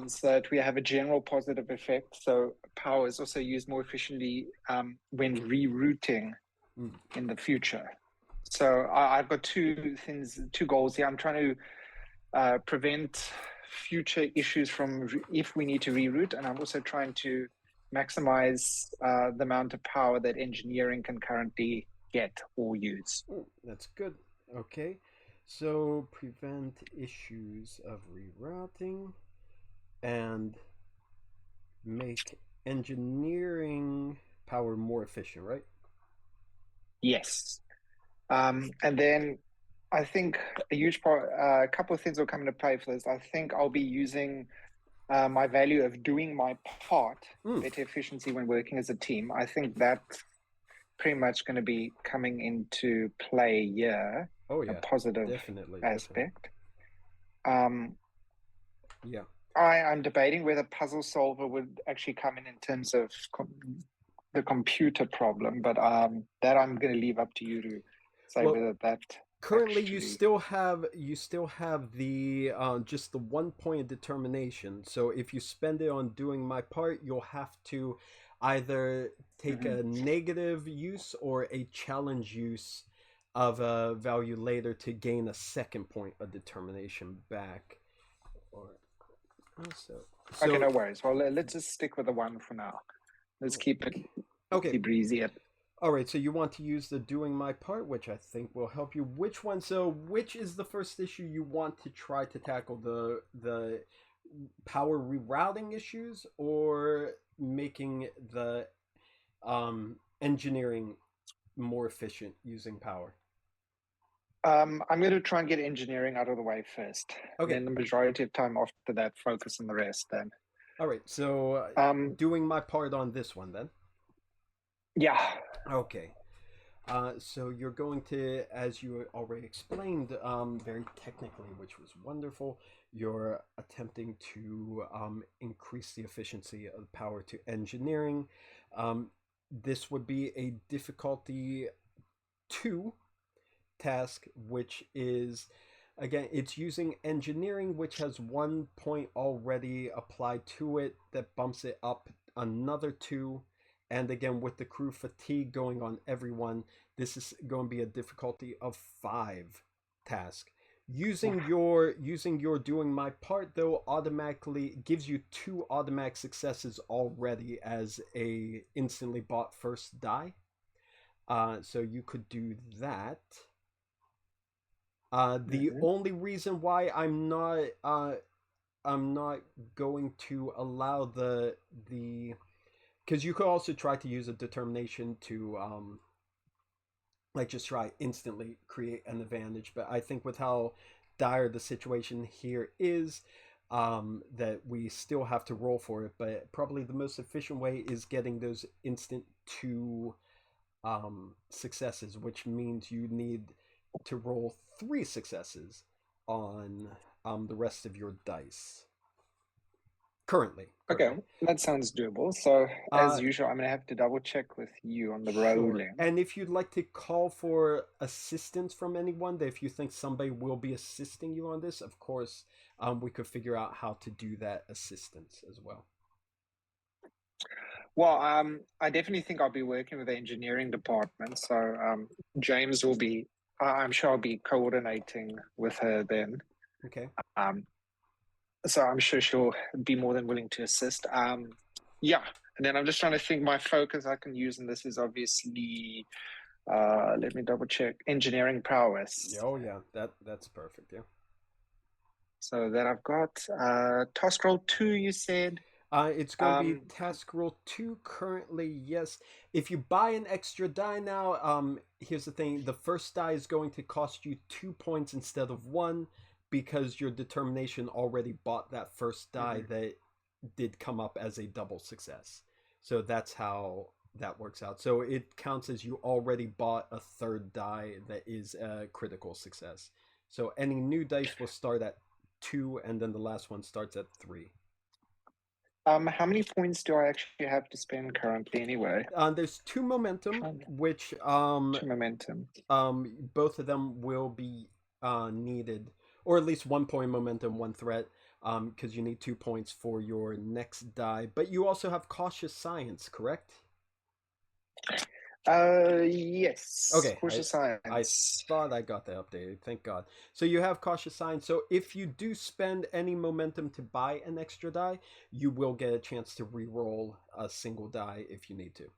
so that we have a general positive effect. So power is also used more efficiently when rerouting in the future. So I've got two goals here. I'm trying to prevent future issues from if we need to reroute, and I'm also trying to maximize the amount of power that engineering can currently get or use. That's good. Okay, so prevent issues of rerouting and make engineering power more efficient, right? Yes. And then I think a huge part, a couple of things will come into play for this. I think I'll be using my value of doing my part, better efficiency when working as a team. I think that's pretty much going to be coming into play here. Oh yeah, a positive definitely, aspect. Yeah. I'm debating whether puzzle solver would actually come in terms of the computer problem, but that I'm going to leave up to you to say whether that. Currently, you still have the just the 1 point determination. So if you spend it on doing my part, you'll have to either take a negative use or a challenge use of a value later to gain a 2nd point of determination back. Okay, no worries. Well, let's just stick with the 1 for now. Let's keep it breezy. All right, so you want to use the doing my part, which I think will help you. Which one? So which is the first issue you want to try to tackle? The power rerouting issues or making the engineering more efficient using power? I'm going to try and get engineering out of the way first. Okay. And then the majority of time after that, focus on the rest then. All right, so doing my part on this one then. Yeah. Okay. So you're going to, as you already explained, very technically, which was wonderful, you're attempting to increase the efficiency of power to engineering. This would be a difficulty 2 task, which is, again, it's using engineering, which has 1 point already applied to it that bumps it up another 2. And again, with the crew fatigue going on everyone, this is going to be a difficulty of 5 task. Using your doing my part though automatically gives you 2 automatic successes already as a instantly bought first die. So you could do that. The only reason why I'm not going to allow the because you could also try to use a determination to like just try instantly create an advantage, but I think with how dire the situation here is, that we still have to roll for it. But probably the most efficient way is getting those instant 2 successes, which means you need to roll 3 successes on the rest of your dice. Currently. Okay, that sounds doable. So, as usual, I'm going to have to double check with you on the rolling. And if you'd like to call for assistance from anyone, if you think somebody will be assisting you on this, of course, we could figure out how to do that assistance as well. Well, I definitely think I'll be working with the engineering department. So, James will be, I'm sure I'll be coordinating with her then. Okay. So I'm sure she'll be more than willing to assist. Yeah, and then I'm just trying to think. My focus I can use in this is obviously, let me double check, engineering prowess. Oh yeah, that's perfect. Yeah. So that I've got task roll 2. You said. It's going to be task roll 2 currently. Yes. If you buy an extra die now, here's the thing: the first die is going to cost you 2 points instead of 1. Because your determination already bought that first die that did come up as a double success. So that's how that works out. So it counts as you already bought a 3rd die that is a critical success. So any new dice will start at 2, and then the last one starts at 3. How many points do I actually have to spend currently anyway? There's 2 momentum, which 2 momentum. Both of them will be needed. Or at least 1 point momentum, 1 threat, because you need 2 points for your next die. But you also have cautious science, correct? Yes. Okay. Cautious science. I thought I got that updated. Thank God. So you have cautious science. So if you do spend any momentum to buy an extra die, you will get a chance to re-roll a single die if you need to.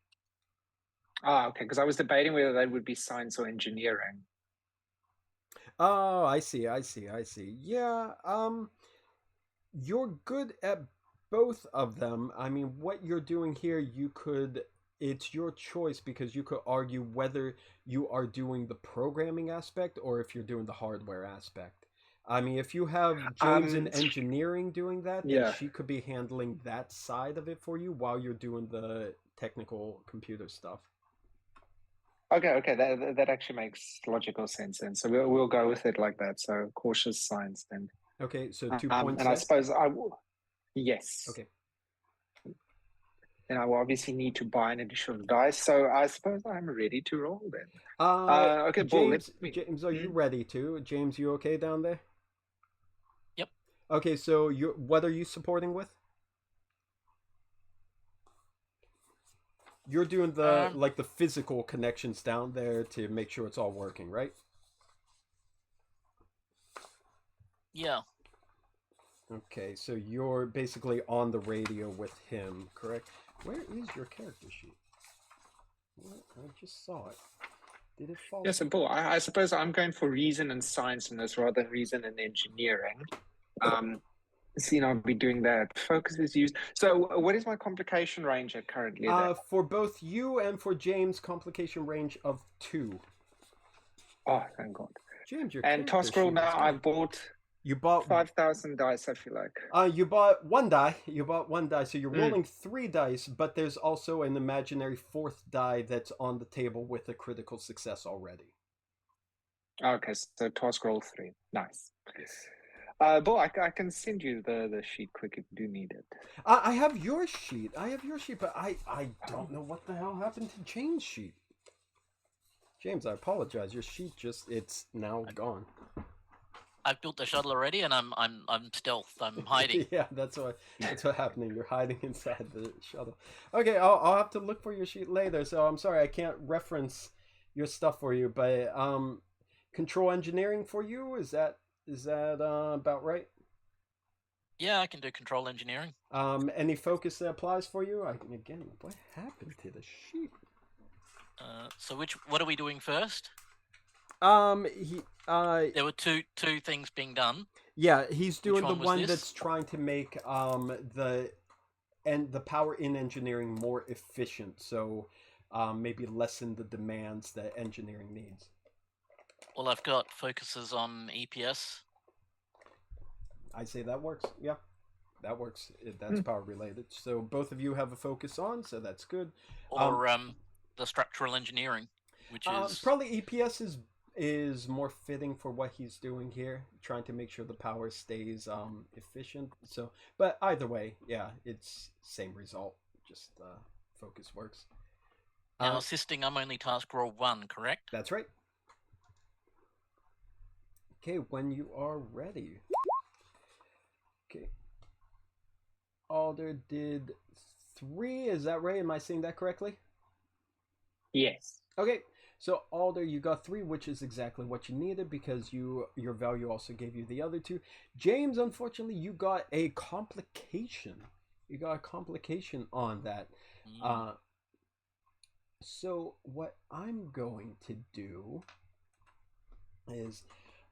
Okay. Because I was debating whether they would be science or engineering. Oh, I see. Yeah, you're good at both of them. I mean, what you're doing here, it's your choice, because you could argue whether you are doing the programming aspect or if you're doing the hardware aspect. I mean, if you have James in engineering doing that, then she could be handling that side of it for you while you're doing the technical computer stuff. Okay, that actually makes logical sense then. So we'll go with it like that. So cautious science then. Okay, so 2 points. And I suppose I will. Yes. Okay. And I will obviously need to buy an additional dice. So I suppose I'm ready to roll then. Okay, James, are you ready to? James, you okay down there? Yep. Okay, so what are you supporting with? You're doing the the physical connections down there to make sure it's all working, right? Yeah. Okay, so you're basically on the radio with him, correct? Where is your character sheet? What? I just saw it. Did it fall? Yes, Paul. I suppose I'm going for reason and science in this rather than reason and engineering. I'll be doing that. Focus is used. So what is my complication range at currently? For both you and for James, complication range of 2. Oh, thank God. James, your and task roll now, I bought You bought 5,000 dice, I feel like. You bought one die. You bought one die, so you're rolling 3 dice, but there's also an imaginary 4th die that's on the table with a critical success already. Okay, so task roll 3. Nice. Yes. Bo, I can send you the sheet quick if you do need it. I have your sheet. But I don't know what the hell happened to James' sheet. James, I apologize. Your sheet it's now gone. I've built the shuttle already, and I'm stealth. I'm hiding. Yeah, that's what happening. You're hiding inside the shuttle. Okay, I'll have to look for your sheet later. So I'm sorry I can't reference your stuff for you, but control engineering for you, is that about right? Yeah, I can do control engineering. Any focus that applies for you? Again, what happened to the sheet? So what are we doing first? There were two things being done. Yeah, he's doing the one this? that's trying to make the power in engineering more efficient, so maybe lessen the demands that engineering needs. Well, I've got focuses on EPS. I say that works. Yeah, that works. That's power related. So both of you have a focus on, so that's good. Or the structural engineering, which is probably EPS is more fitting for what he's doing here, trying to make sure the power stays efficient. So, but either way, yeah, it's same result. Just focus works. Now, assisting, I'm only task roll 1, correct? That's right. Okay, when you are ready. Okay. Alder did 3. Is that right? Am I saying that correctly? Yes. Okay. So Alder, you got 3, which is exactly what you needed because your value also gave you the other 2. James, unfortunately, you got a complication. You got a complication on that. So what I'm going to do is,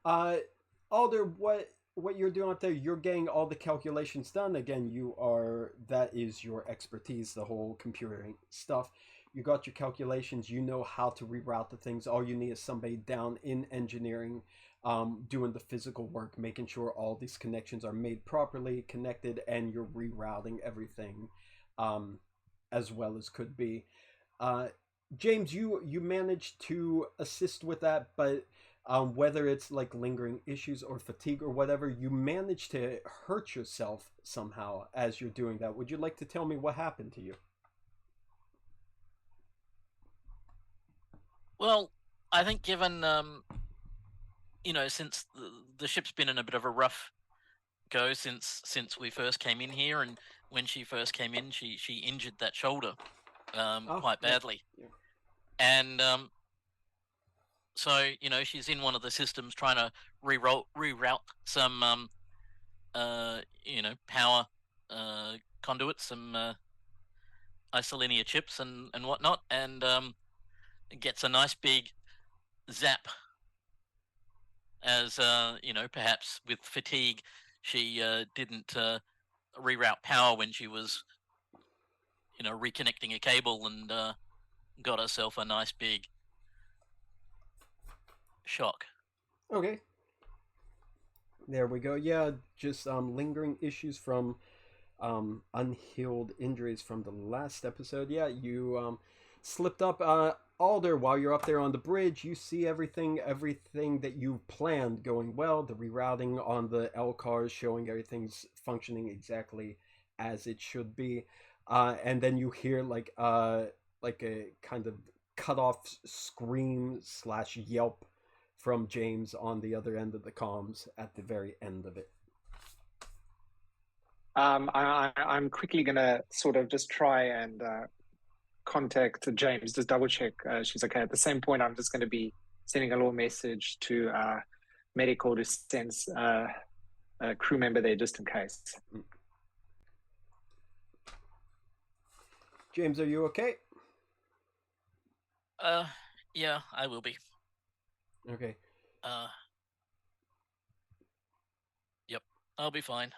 Alder, what you're doing up there, you're getting all the calculations done. Again, that is your expertise, the whole computing stuff. You got your calculations, you know how to reroute the things. All you need is somebody down in engineering doing the physical work, making sure all these connections are made properly, connected, and you're rerouting everything as well as could be. James, you managed to assist with that, but whether it's like lingering issues or fatigue or whatever, you managed to hurt yourself somehow as you're doing that. Would you like to tell me what happened to you? Well, I think given, since the ship's been in a bit of a rough go since we first came in here, and when she first came in, she injured that shoulder quite badly. Yeah. And so, she's in one of the systems trying to reroute some, power conduits, some isolinear chips and whatnot, and gets a nice big zap as, perhaps with fatigue, she didn't reroute power when she was, reconnecting a cable, and got herself a nice big shock. Okay. There we go. Yeah, just lingering issues from unhealed injuries from the last episode. Yeah, you slipped up. Alder, while you're up there on the bridge, you see everything that you planned going well. The rerouting on the L cars showing everything's functioning exactly as it should be. And then you hear like a kind of cut off scream / yelp from James on the other end of the comms at the very end of it. I'm quickly gonna sort of just try and contact James, just double check she's okay. At the same point, I'm just going to be sending a little message to medical to send a crew member there just in case. James, are you okay? Yeah, I will be. Okay. Yep, I'll be fine.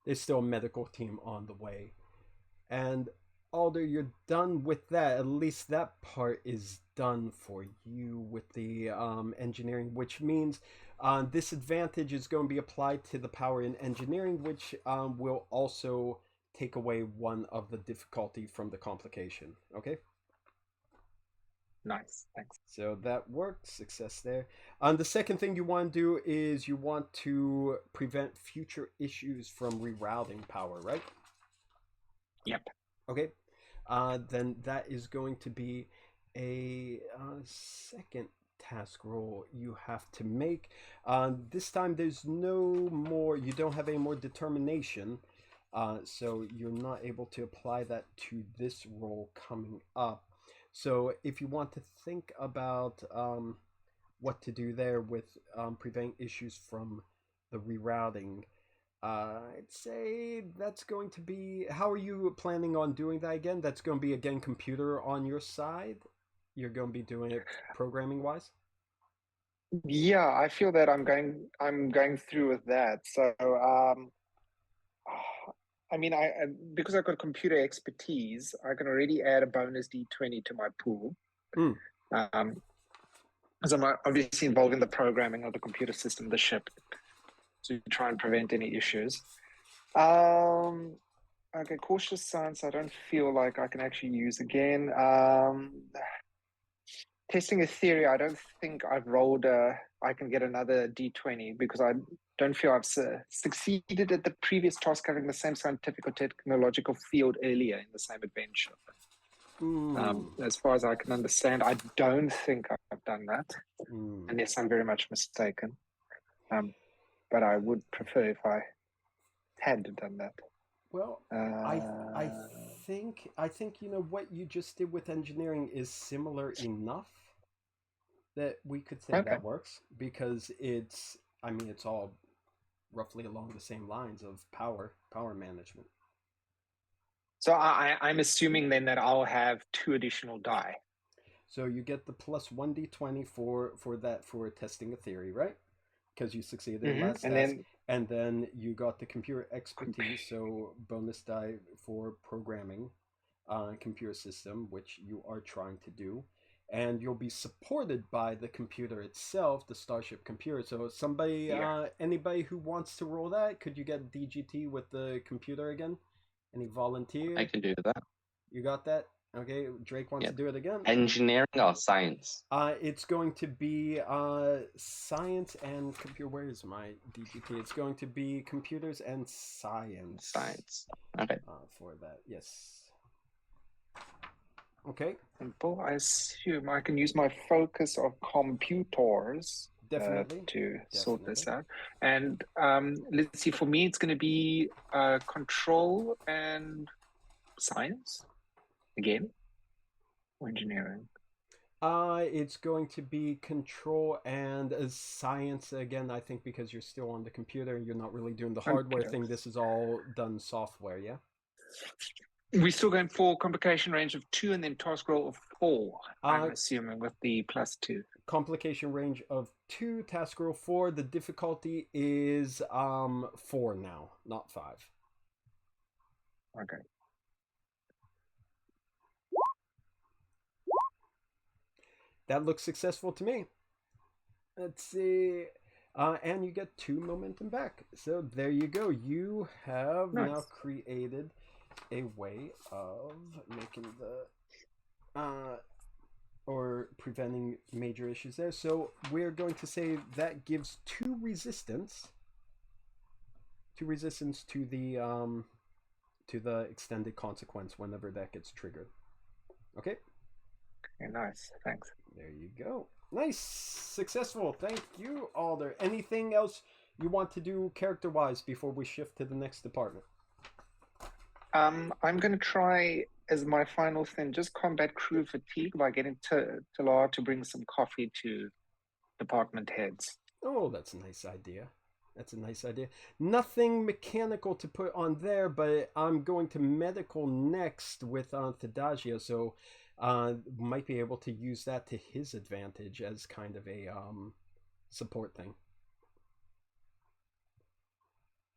There's still a medical team on the way. And Alder, you're done with that. At least that part is done for you with the engineering, which means this advantage is going to be applied to the power in engineering, which will also take away one of the difficulty from the complication. Okay? Nice, thanks. So that works. Success there. The second thing you want to do is you want to prevent future issues from rerouting power, right? Yep. Okay. Then that is going to be a second task roll you have to make. This time there's no more, you don't have any more determination, so you're not able to apply that to this roll coming up. So if you want to think about what to do there with preventing issues from the rerouting, I'd say that's going to be, how are you planning on doing that again? That's going to be, again, computer on your side? You're going to be doing it programming wise? Yeah, I feel that I'm going through with that. So I mean, I because I've got computer expertise, I can already add a bonus D20 to my pool. As I'm obviously involved in the programming of the computer system of the ship to try and prevent any issues. Okay, cautious science, I don't feel like I can actually use again. Testing a theory, I don't think I've rolled I can get another D20 because I don't feel I've succeeded at the previous task covering the same scientific or technological field earlier in the same adventure. As far as I can understand, I don't think I've done that, unless I'm very much mistaken. But I would prefer if I had done that. Well, I think you know what you just did with engineering is similar enough that we could say that works, because it's, I mean, it's all roughly along the same lines of power management. So I'm assuming then that I'll have 2 additional die. So you get the plus 1d20 for that, for testing a theory, right? Because you succeeded last task. And then you got the computer expertise, so bonus die for programming computer system, which you are trying to do. And you'll be supported by the computer itself, the Starship computer. So somebody, anybody who wants to roll that, could you get DGT with the computer again? Any volunteer? I can do that. You got that? Okay, Drake wants to do it again. Engineering or science? It's going to be science and computer. Where is my DGT? It's going to be computers and science. Science. Okay. For that, yes. Okay. Simple. I assume I can use my focus of computers to sort this out. And let's see, for me, it's going to be control and science again, or engineering. It's going to be control and science again, I think, because you're still on the computer and you're not really doing the hardware thing. This is all done software, yeah? We're still going for complication range of 2 and then task roll of 4, I'm assuming, with the +2. Complication range of 2, task roll 4. The difficulty is 4 now, not 5. Okay. That looks successful to me. Let's see. And you get 2 momentum back. So there you go. You have now created a way of making the or preventing major issues there. So we're going to say that gives 2 resistance to the extended consequence whenever that gets triggered. Okay? Okay, nice. Thanks. There you go. Nice. Successful. Thank you, Alder. Anything else you want to do character-wise before we shift to the next department? I'm going to try, as my final thing, just combat crew fatigue by getting Talar to bring some coffee to department heads. Oh, that's a nice idea. That's a nice idea. Nothing mechanical to put on there, but I'm going to medical next with Thadagio, so might be able to use that to his advantage as kind of a support thing.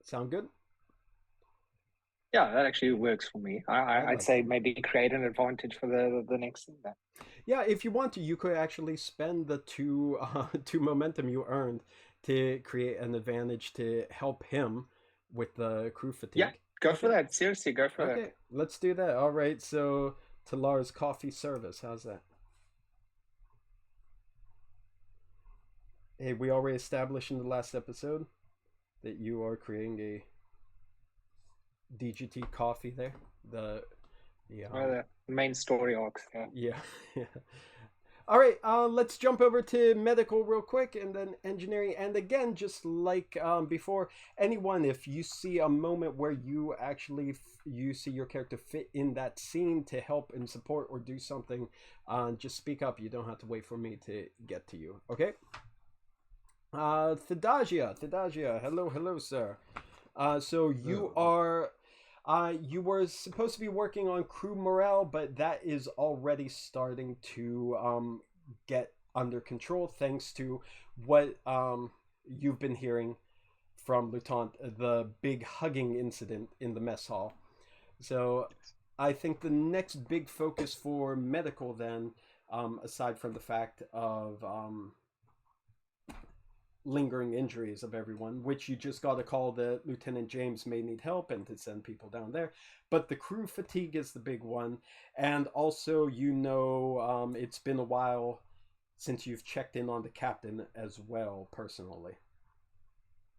Sound good? Yeah, that actually works for me. I'd like say maybe create an advantage for the next thing then. Yeah, if you want to, you could actually spend the two momentum you earned to create an advantage to help him with the crew fatigue. Yeah, go for that. Seriously, go for that. Okay, let's do that. All right, so Talar's coffee service. How's that? Hey, we already established in the last episode that you are creating a DGT coffee there. The main story arcs. Yeah. All right, let's jump over to medical real quick and then engineering. And again, just like before, anyone, if you see a moment where you actually you see your character fit in that scene to help and support or do something, just speak up. You don't have to wait for me to get to you. Okay. Thadagia, hello, sir. So you are. You were supposed to be working on crew morale, but that is already starting to get under control thanks to what you've been hearing from Lieutenant, the big hugging incident in the mess hall. So I think the next big focus for medical then, aside from the fact of lingering injuries of everyone, which you just got a call that Lieutenant James may need help and to send people down there. But the crew fatigue is the big one. And also, it's been a while since you've checked in on the captain as well, personally.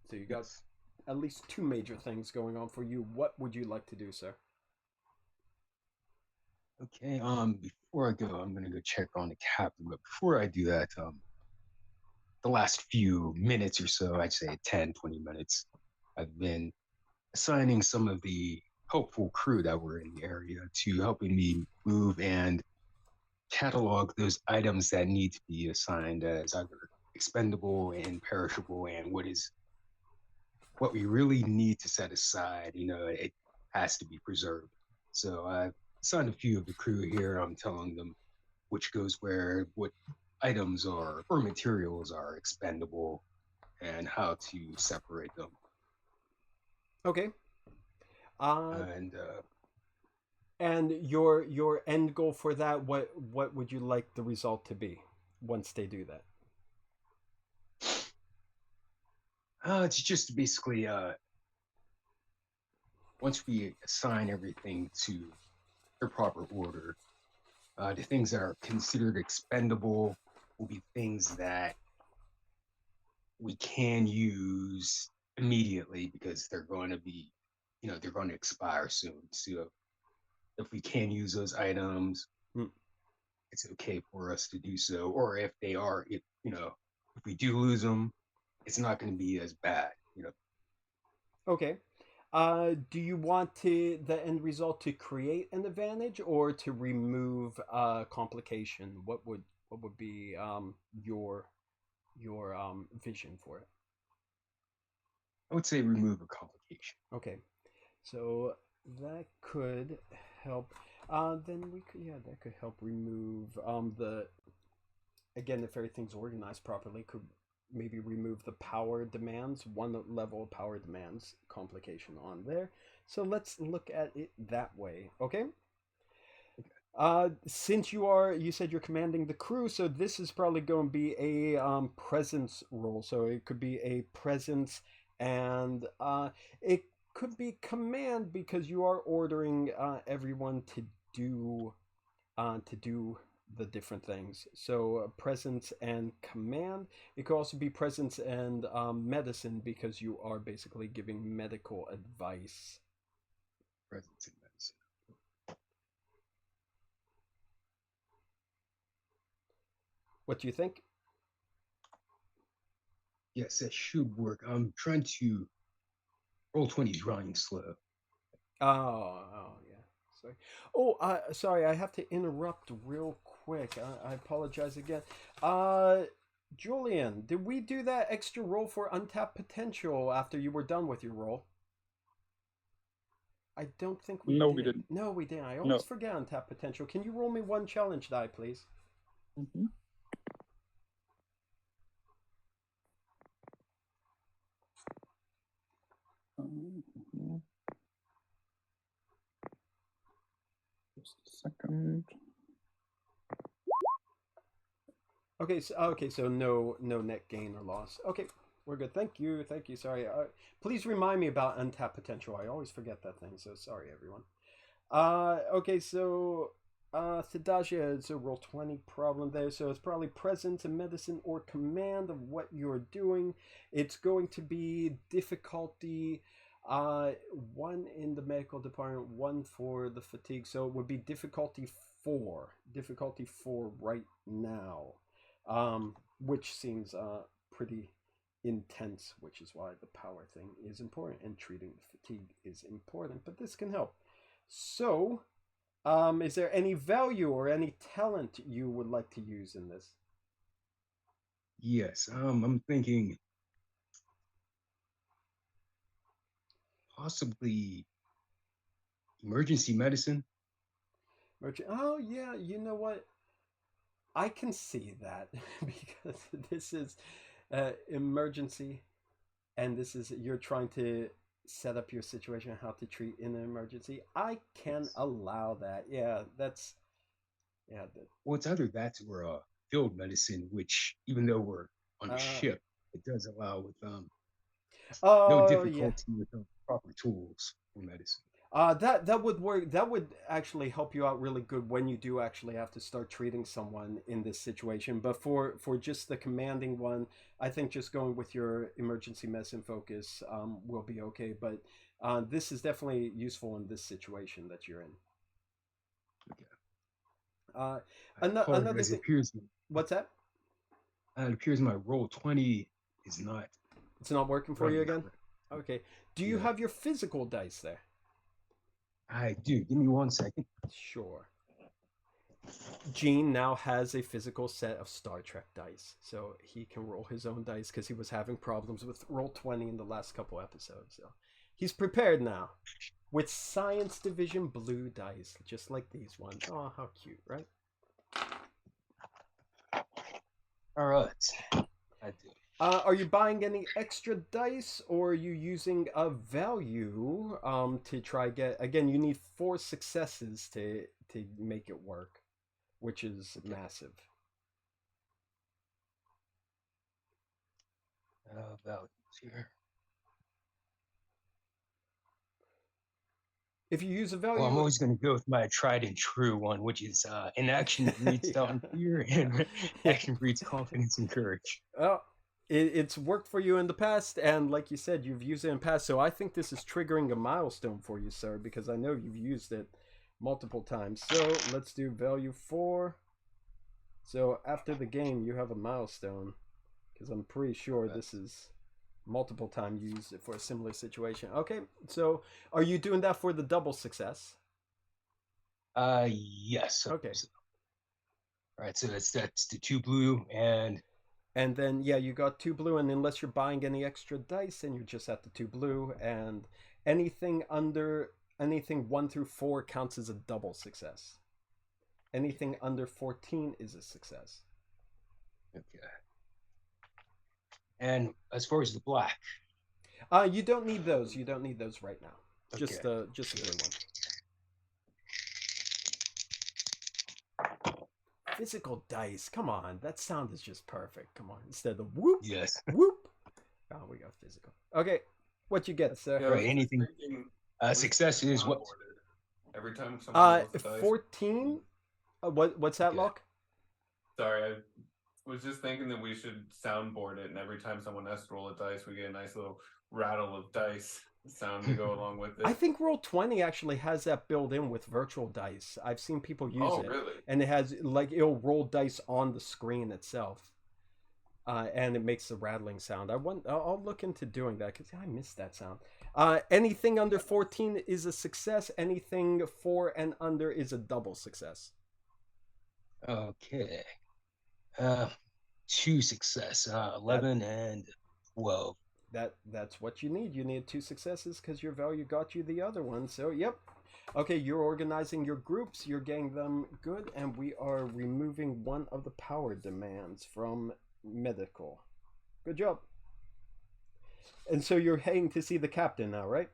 So you got at least two major things going on for you. What would you like to do, sir? Okay, before I go, I'm gonna go check on the captain. But before I do that, the last few minutes or so, I'd say 10, 20 minutes, I've been assigning some of the helpful crew that were in the area to helping me move and catalog those items that need to be assigned as either expendable and perishable, and what we really need to set aside. It has to be preserved. So I've assigned a few of the crew here. I'm telling them which goes where, what items or materials are expendable, and how to separate them. Okay. And your end goal for that, what would you like the result to be once they do that? It's just basically once we assign everything to their proper order, the things that are considered expendable will be things that we can use immediately because they're going to be, they're going to expire soon. So if we can use those items, it's okay for us to do so. Or if we do lose them, it's not going to be as bad. Okay. Do you want the end result to create an advantage or to remove a complication? What would be your vision for it? I would say remove a complication. Okay, so that could help. Then that could help remove again, if everything's organized properly, could maybe remove the power demands, one level of power demands complication on there. So let's look at it that way, okay? Since you said you're commanding the crew, so this is probably going to be a presence role. So it could be a presence, and it could be command because you are ordering everyone to do the different things. So presence and command. It could also be presence and medicine because you are basically giving medical advice. Presence and medicine. What do you think? Yes, that should work. I'm trying to roll 20's running slow. Oh yeah. Sorry. Sorry. I have to interrupt real quick. I apologize again. Julian, did we do that extra roll for untapped potential after you were done with your roll? I don't think we did. We didn't. No, we didn't. I always forget untapped potential. Can you roll me one challenge die, please? Mm-hmm. Just a second. Okay, so no net gain or loss. Okay, we're good. Thank you. Sorry. Please remind me about untapped potential. I always forget that thing. So sorry, everyone. Okay, so Thadasia, it's a roll 20 problem there. So it's probably presence in medicine or command of what you're doing. It's going to be difficulty. 1 in the medical department, 1 for the fatigue. So it would be difficulty 4. Difficulty 4 right now. Which seems pretty intense, which is why the power thing is important and treating the fatigue is important, but this can help. So, is there any value or any talent you would like to use in this? Yes, I'm thinking possibly emergency medicine. Oh, yeah, you know what? I can see that because this is emergency, and this is you're trying to set up your situation, how to treat in an emergency. I can allow that. Yeah, that's Well, it's either that or field medicine, which even though we're on a ship, it does allow with no difficulty with the proper tools for medicine. That would work. That would actually help you out really good when you do actually have to start treating someone in this situation. But for just the commanding one, I think just going with your emergency medicine focus will be okay. But this is definitely useful in this situation that you're in. Okay. Another thing. What's that? It appears my roll 20 is not. It's not working for you again? Okay. Do you have your physical dice there? I do. Give me 1 second. Sure. Gene now has a physical set of Star Trek dice, so he can roll his own dice because he was having problems with roll 20 in the last couple episodes. So he's prepared now with Science Division blue dice, just like these ones. Oh, how cute, right? All right. I do. Are you buying any extra dice, or are you using a value to try get? Again, you need 4 successes to make it work, which is massive. Values here. If you use a value, well, I'm always going to go with my tried and true one, which is inaction breeds doubt and fear, and action breeds confidence and courage. Oh. It's worked for you in the past, and like you said, you've used it in the past, so I think this is triggering a milestone for you, sir, because I know you've used it multiple times. So let's do value 4. So after the game, you have a milestone, because I'm pretty sure this is multiple time used for a similar situation. Okay, so are you doing that for the double success? Yes. Okay. All right, so that's the 2 blue and then, yeah, you got 2 blue, and unless you're buying any extra dice, and you're just at the 2 blue, and anything 1 through 4 counts as a double success. Anything under 14 is a success. Okay. And as far as the black? You don't need those. You don't need those right now. Okay. Just the blue one. Physical dice. Come on. That sound is just perfect. Come on. Instead of whoop. Yes. Whoop. Oh, we got physical. Okay. What you get, sir? Yeah, right. Anything. Success is what? Every time someone rolls the dice. 14. What's that, Locke? Sorry, I was just thinking that we should soundboard it, and every time someone has to roll a dice, we get a nice little rattle of dice sound to go along with it. I think Roll20 actually has that built in with virtual dice. I've seen people use it. Really? And it has, like, it'll roll dice on the screen itself. And it makes the rattling sound. I'll look into doing that because I missed that sound. Anything under 14 is a success. Anything 4 and under is a double success. Okay. 2 success. 11 and 12. That's what you need. You need 2 successes because your value got you the other one. So, yep. Okay, you're organizing your groups. You're getting them good. And we are removing one of the power demands from medical. Good job. And so you're heading to see the captain now, right?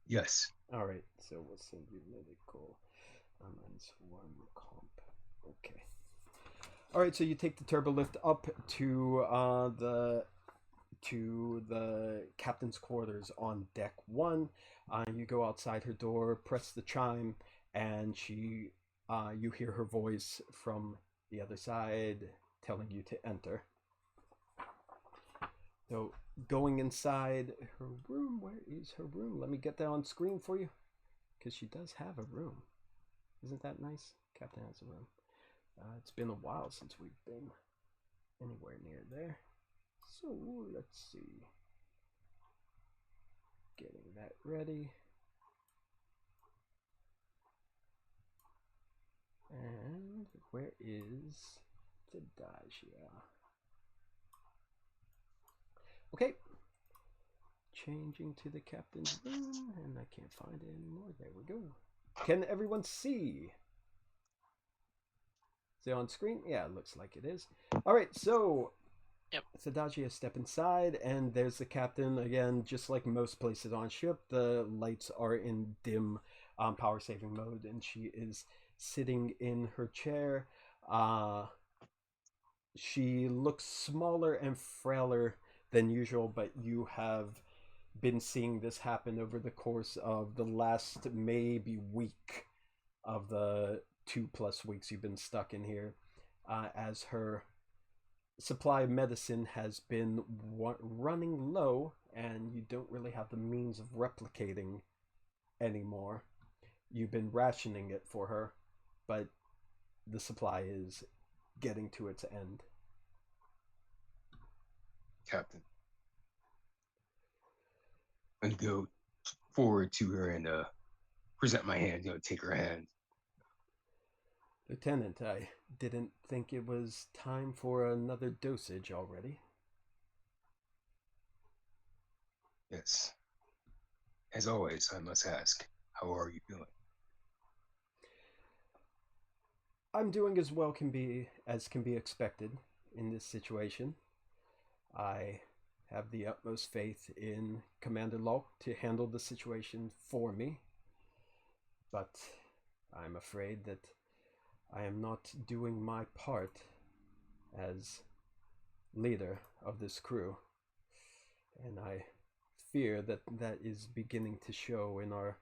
Yes. All right. So we'll send you medical. One comp. Okay. All right, so you take the turbo lift up to the captain's quarters on deck 1. You go outside her door, press the chime, and you hear her voice from the other side telling you to enter. So going inside her room, where is her room? Let me get that on screen for you, because she does have a room. Isn't that nice? Captain has a room. It's been a while since we've been anywhere near there. So let's see. Getting that ready. And where is Tadagia? Okay. Changing to the captain's room, and I can't find it anymore. There we go. Can everyone see? Is it on screen? Yeah, it looks like it is. All right, so Yep. Tadagia step inside, and there's the captain again. Just like most places on ship, the lights are in dim power saving mode, and she is sitting in her chair. She looks smaller and frailer than usual, but you have been seeing this happen over the course of the last maybe week of the 2+ weeks you've been stuck in here, as her supply of medicine has been running low, and you don't really have the means of replicating anymore. You've been rationing it for her, but the supply is getting to its end. Captain, I'm gonna go forward to her and present my hand, take her hand. Lieutenant, I didn't think it was time for another dosage already. Yes. As always, I must ask, how are you doing? I'm doing as well as can be expected in this situation. I have the utmost faith in Commander Locke to handle the situation for me, but I'm afraid that I am not doing my part as leader of this crew, and I fear that that is beginning to show in our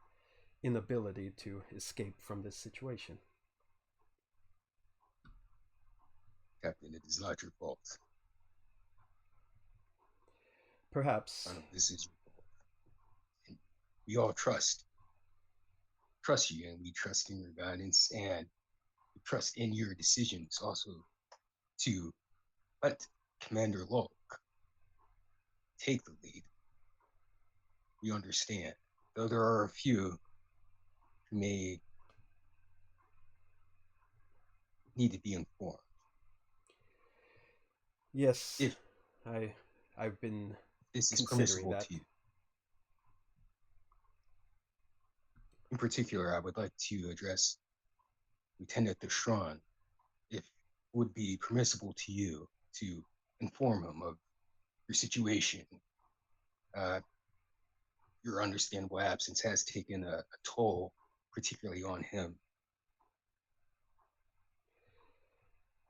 inability to escape from this situation. Captain, it is not your fault. Perhaps. This is your fault. And we all trust you, and we trust in your guidance, and we trust in your decisions also to let Commander Locke take the lead. We understand, though there are a few who may need to be informed. Yes, if I've been this is considering permissible that. to you. In particular, I would like to address Lieutenant Destron, if it would be permissible to you to inform him of your situation. Your understandable absence has taken a toll, particularly on him.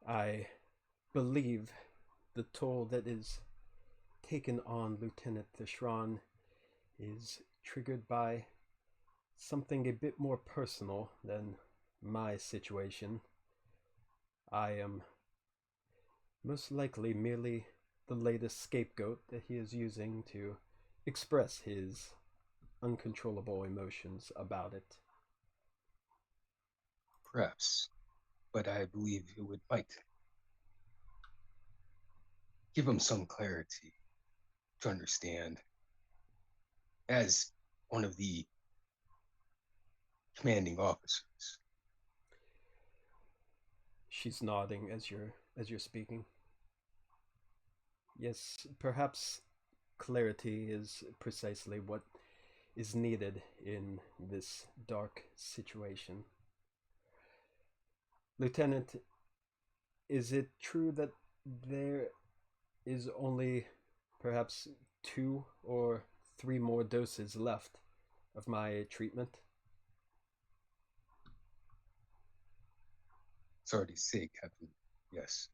I believe the toll that is taken on Lieutenant Destron is triggered by something a bit more personal than my situation. I am most likely merely the latest scapegoat that he is using to express his uncontrollable emotions about it. Perhaps, but I believe it might give him some clarity to understand, as one of the commanding officers. She's nodding as you're speaking. Yes, perhaps clarity is precisely what is needed in this dark situation. Lieutenant, is it true that there is only perhaps 2 or 3 more doses left of my treatment? Sorry to say, Captain. Yes.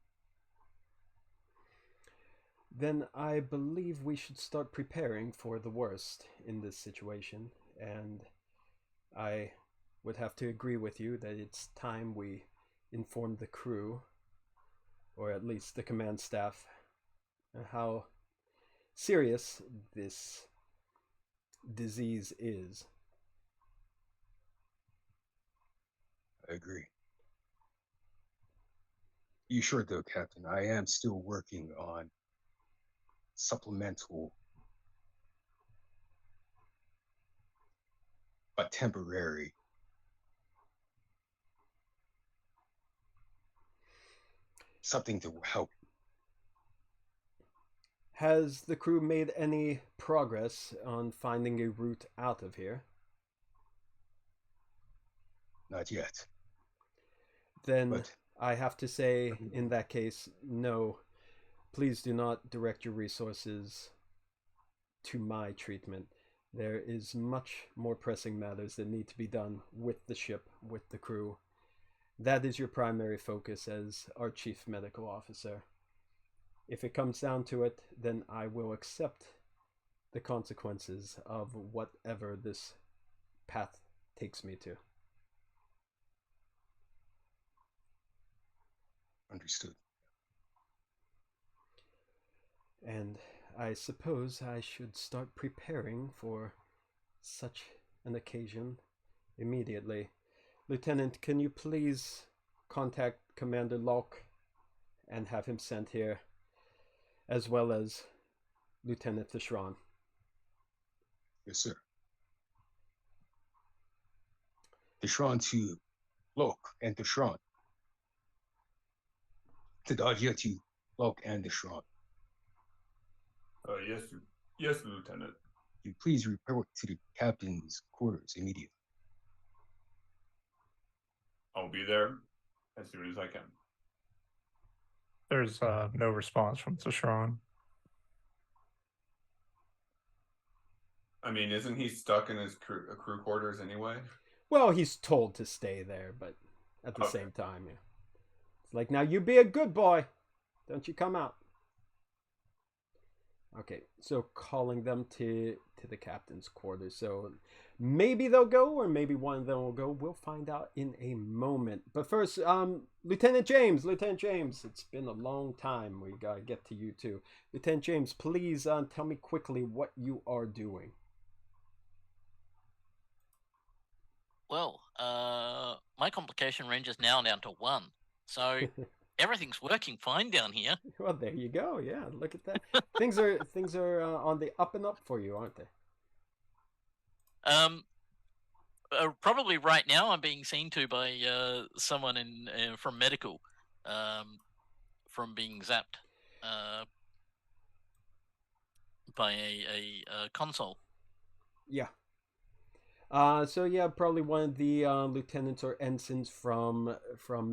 Then I believe we should start preparing for the worst in this situation, and I would have to agree with you that it's time we inform the crew, or at least the command staff, how serious this disease is. I agree. You sure though, Captain, I am still working on supplemental, but temporary something to help. Has the crew made any progress on finding a route out of here? Not yet. Then But I have to say, in that case, no. Please do not direct your resources to my treatment. There is much more pressing matters that need to be done with the ship, with the crew. That is your primary focus as our chief medical officer. If it comes down to it, then I will accept the consequences of whatever this path takes me to. understood. And I suppose I should start preparing for such an occasion immediately. Lieutenant, can you please contact Commander Locke and have him sent here, as well as Lieutenant Thishran? Yes, sir. Thishran to Locke and Thishran. To Dajia to Locke and Thishran. Yes, Lieutenant. You please report to the captain's quarters immediately. I'll be there as soon as I can. There's no response from Thishran. I mean, isn't he stuck in his crew quarters anyway? Well, he's told to stay there, but at the Okay. same time, yeah. It's like, now you be a good boy. Don't you come out. Okay, so calling them to the captain's quarters. So maybe they'll go, or maybe one of them will go. We'll find out in a moment. But first, Lieutenant James, it's been a long time. We gotta get to you too. Lieutenant James, please tell me quickly what you are doing. Well, my complication range is now down to 1. So everything's working fine down here. Well, there you go. Yeah, look at that. things are on the up and up for you, aren't they? Probably right now I'm being seen to by someone in from medical, from being zapped by a console. Yeah. So yeah, probably one of the lieutenants or ensigns from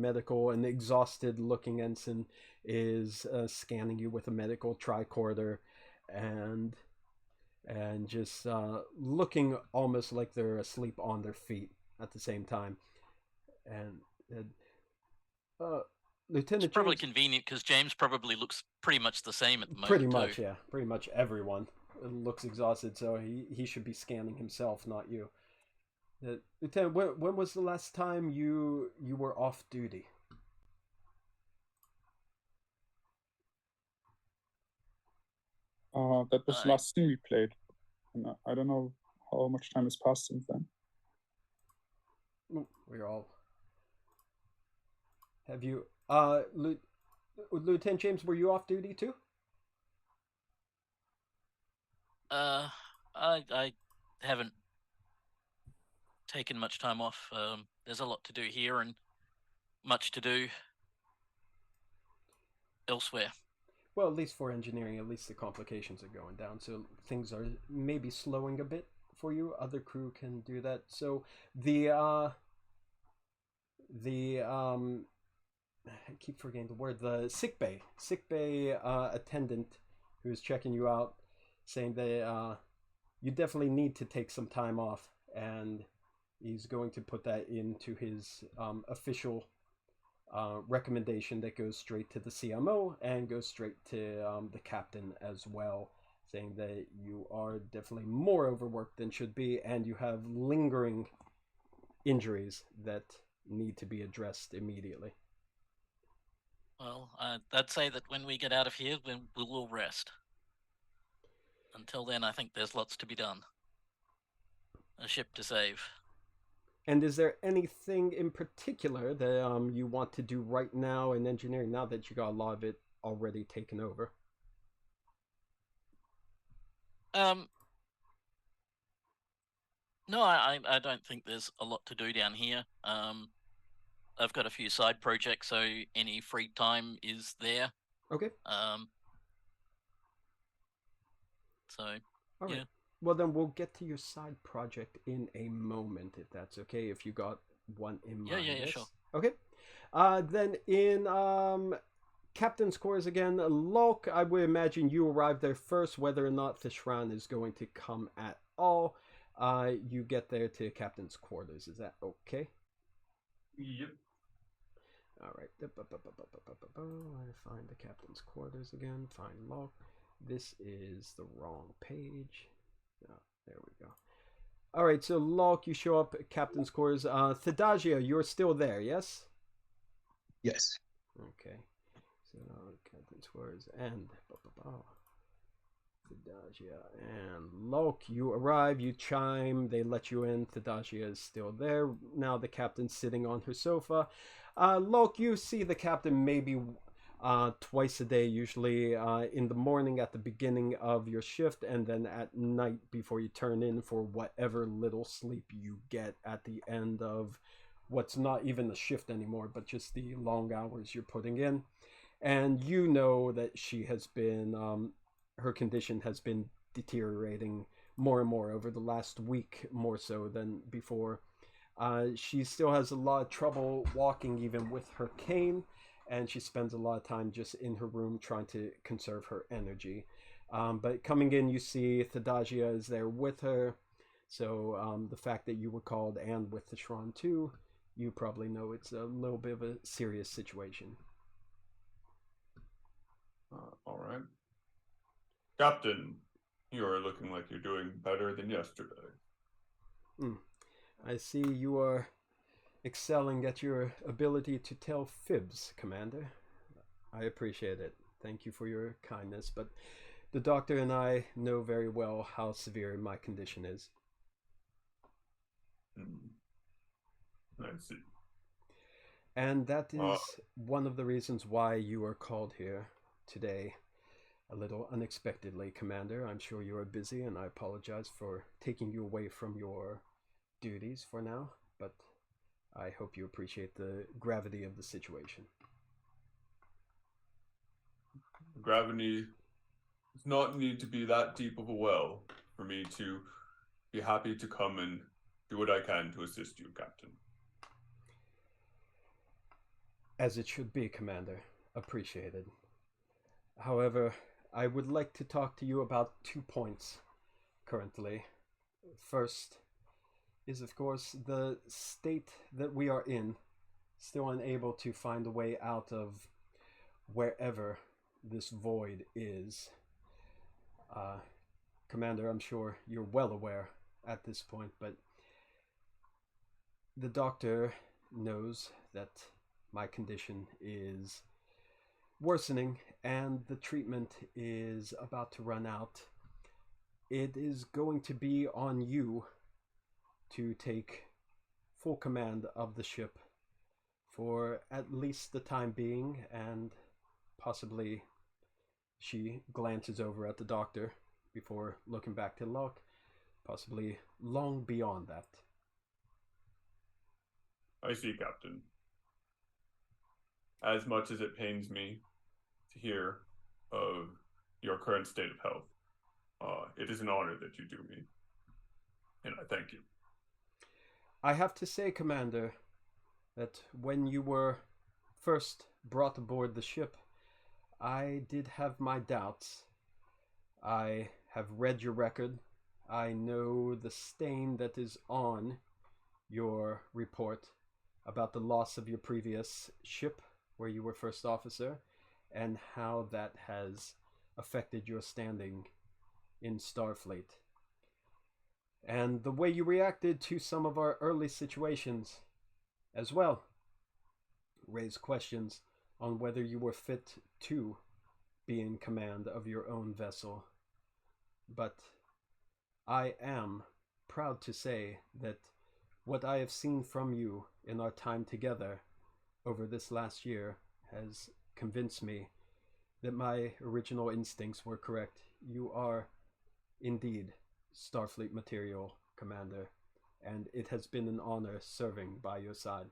medical, an exhausted-looking ensign, is scanning you with a medical tricorder, and just looking almost like they're asleep on their feet at the same time. And Lieutenant It's probably James, convenient because James probably looks pretty much the same at the moment. pretty much, too. yeah, pretty much everyone looks exhausted, so he should be scanning himself, not you. Lieutenant, when was the last time you were off duty? That was the last thing we played. And I don't know how much time has passed since then. We're all. Have you, Lieutenant James? Were you off duty too? I haven't taken much time off. There's a lot to do here and much to do elsewhere. Well, at least for engineering, at least the complications are going down, so things are maybe slowing a bit for you. Other crew can do that. So the I keep forgetting the word. The sick bay attendant who's checking you out, saying that you definitely need to take some time off, and he's going to put that into his official recommendation that goes straight to the CMO and goes straight to the captain as well, saying that you are definitely more overworked than should be, and you have lingering injuries that need to be addressed immediately. Well, I'd say that when we get out of here, we'll all rest. Until then, I think there's lots to be done. A ship to save. And is there anything in particular that you want to do right now in engineering, now that you got a lot of it already taken over? No, I don't think there's a lot to do down here. I've got a few side projects, so any free time is there. Okay. So, all right. Yeah. Well, then we'll get to your side project in a moment, if that's okay, if you got one in mind. Yeah, sure. Okay. Then in Captain's Quarters again, Locke, I would imagine you arrive there first, whether or not Thishran is going to come at all. You get there to Captain's Quarters. Is that okay? Yep. All right. I find the Captain's Quarters again. Find Locke. This is the wrong page. Oh, there we go. All right, so Locke, you show up at Captain's Quarters. Thadagia, you're still there, yes? Yes. Okay. So Captain's Quarters and Thadagia and Locke, you arrive, you chime, they let you in. Thadagia is still there. Now the captain's sitting on her sofa. Locke, you see the captain maybe twice a day, usually in the morning at the beginning of your shift, and then at night before you turn in for whatever little sleep you get at the end of what's not even a shift anymore, but just the long hours you're putting in. And you know that she has been, her condition has been deteriorating more and more over the last week, more so than before. She still has a lot of trouble walking even with her cane, and she spends a lot of time just in her room trying to conserve her energy. But coming in, you see Thadagia is there with her. So the fact that you were called and with the Shran too, you probably know it's a little bit of a serious situation. All right. Captain, you're looking like you're doing better than yesterday. I see you are excelling at your ability to tell fibs, Commander. I appreciate it. Thank you for your kindness, but the doctor and I know very well how severe my condition is. I see. And that is one of the reasons why you are called here today. A little unexpectedly, Commander. I'm sure you are busy, and I apologize for taking you away from your duties for now, but I hope you appreciate the gravity of the situation. Gravity does not need to be that deep of a well for me to be happy to come and do what I can to assist you, Captain. As it should be, Commander. Appreciated. However, I would like to talk to you about 2 points currently. First is, of course, the state that we are in, still unable to find a way out of wherever this void is. Commander, I'm sure you're well aware at this point, but the doctor knows that my condition is worsening and the treatment is about to run out. It is going to be on you to take full command of the ship for at least the time being, and possibly, she glances over at the doctor before looking back to Locke, possibly long beyond that. I see, Captain. As much as it pains me to hear of your current state of health, it is an honor that you do me, and I thank you. I have to say, Commander, that when you were first brought aboard the ship, I did have my doubts. I have read your record. I know the stain that is on your report, about the loss of your previous ship where you were first officer and how that has affected your standing in Starfleet. And the way you reacted to some of our early situations as well raised questions on whether you were fit to be in command of your own vessel. But I am proud to say that what I have seen from you in our time together over this last year has convinced me that my original instincts were correct. You are indeed Starfleet material, Commander, and it has been an honor serving by your side.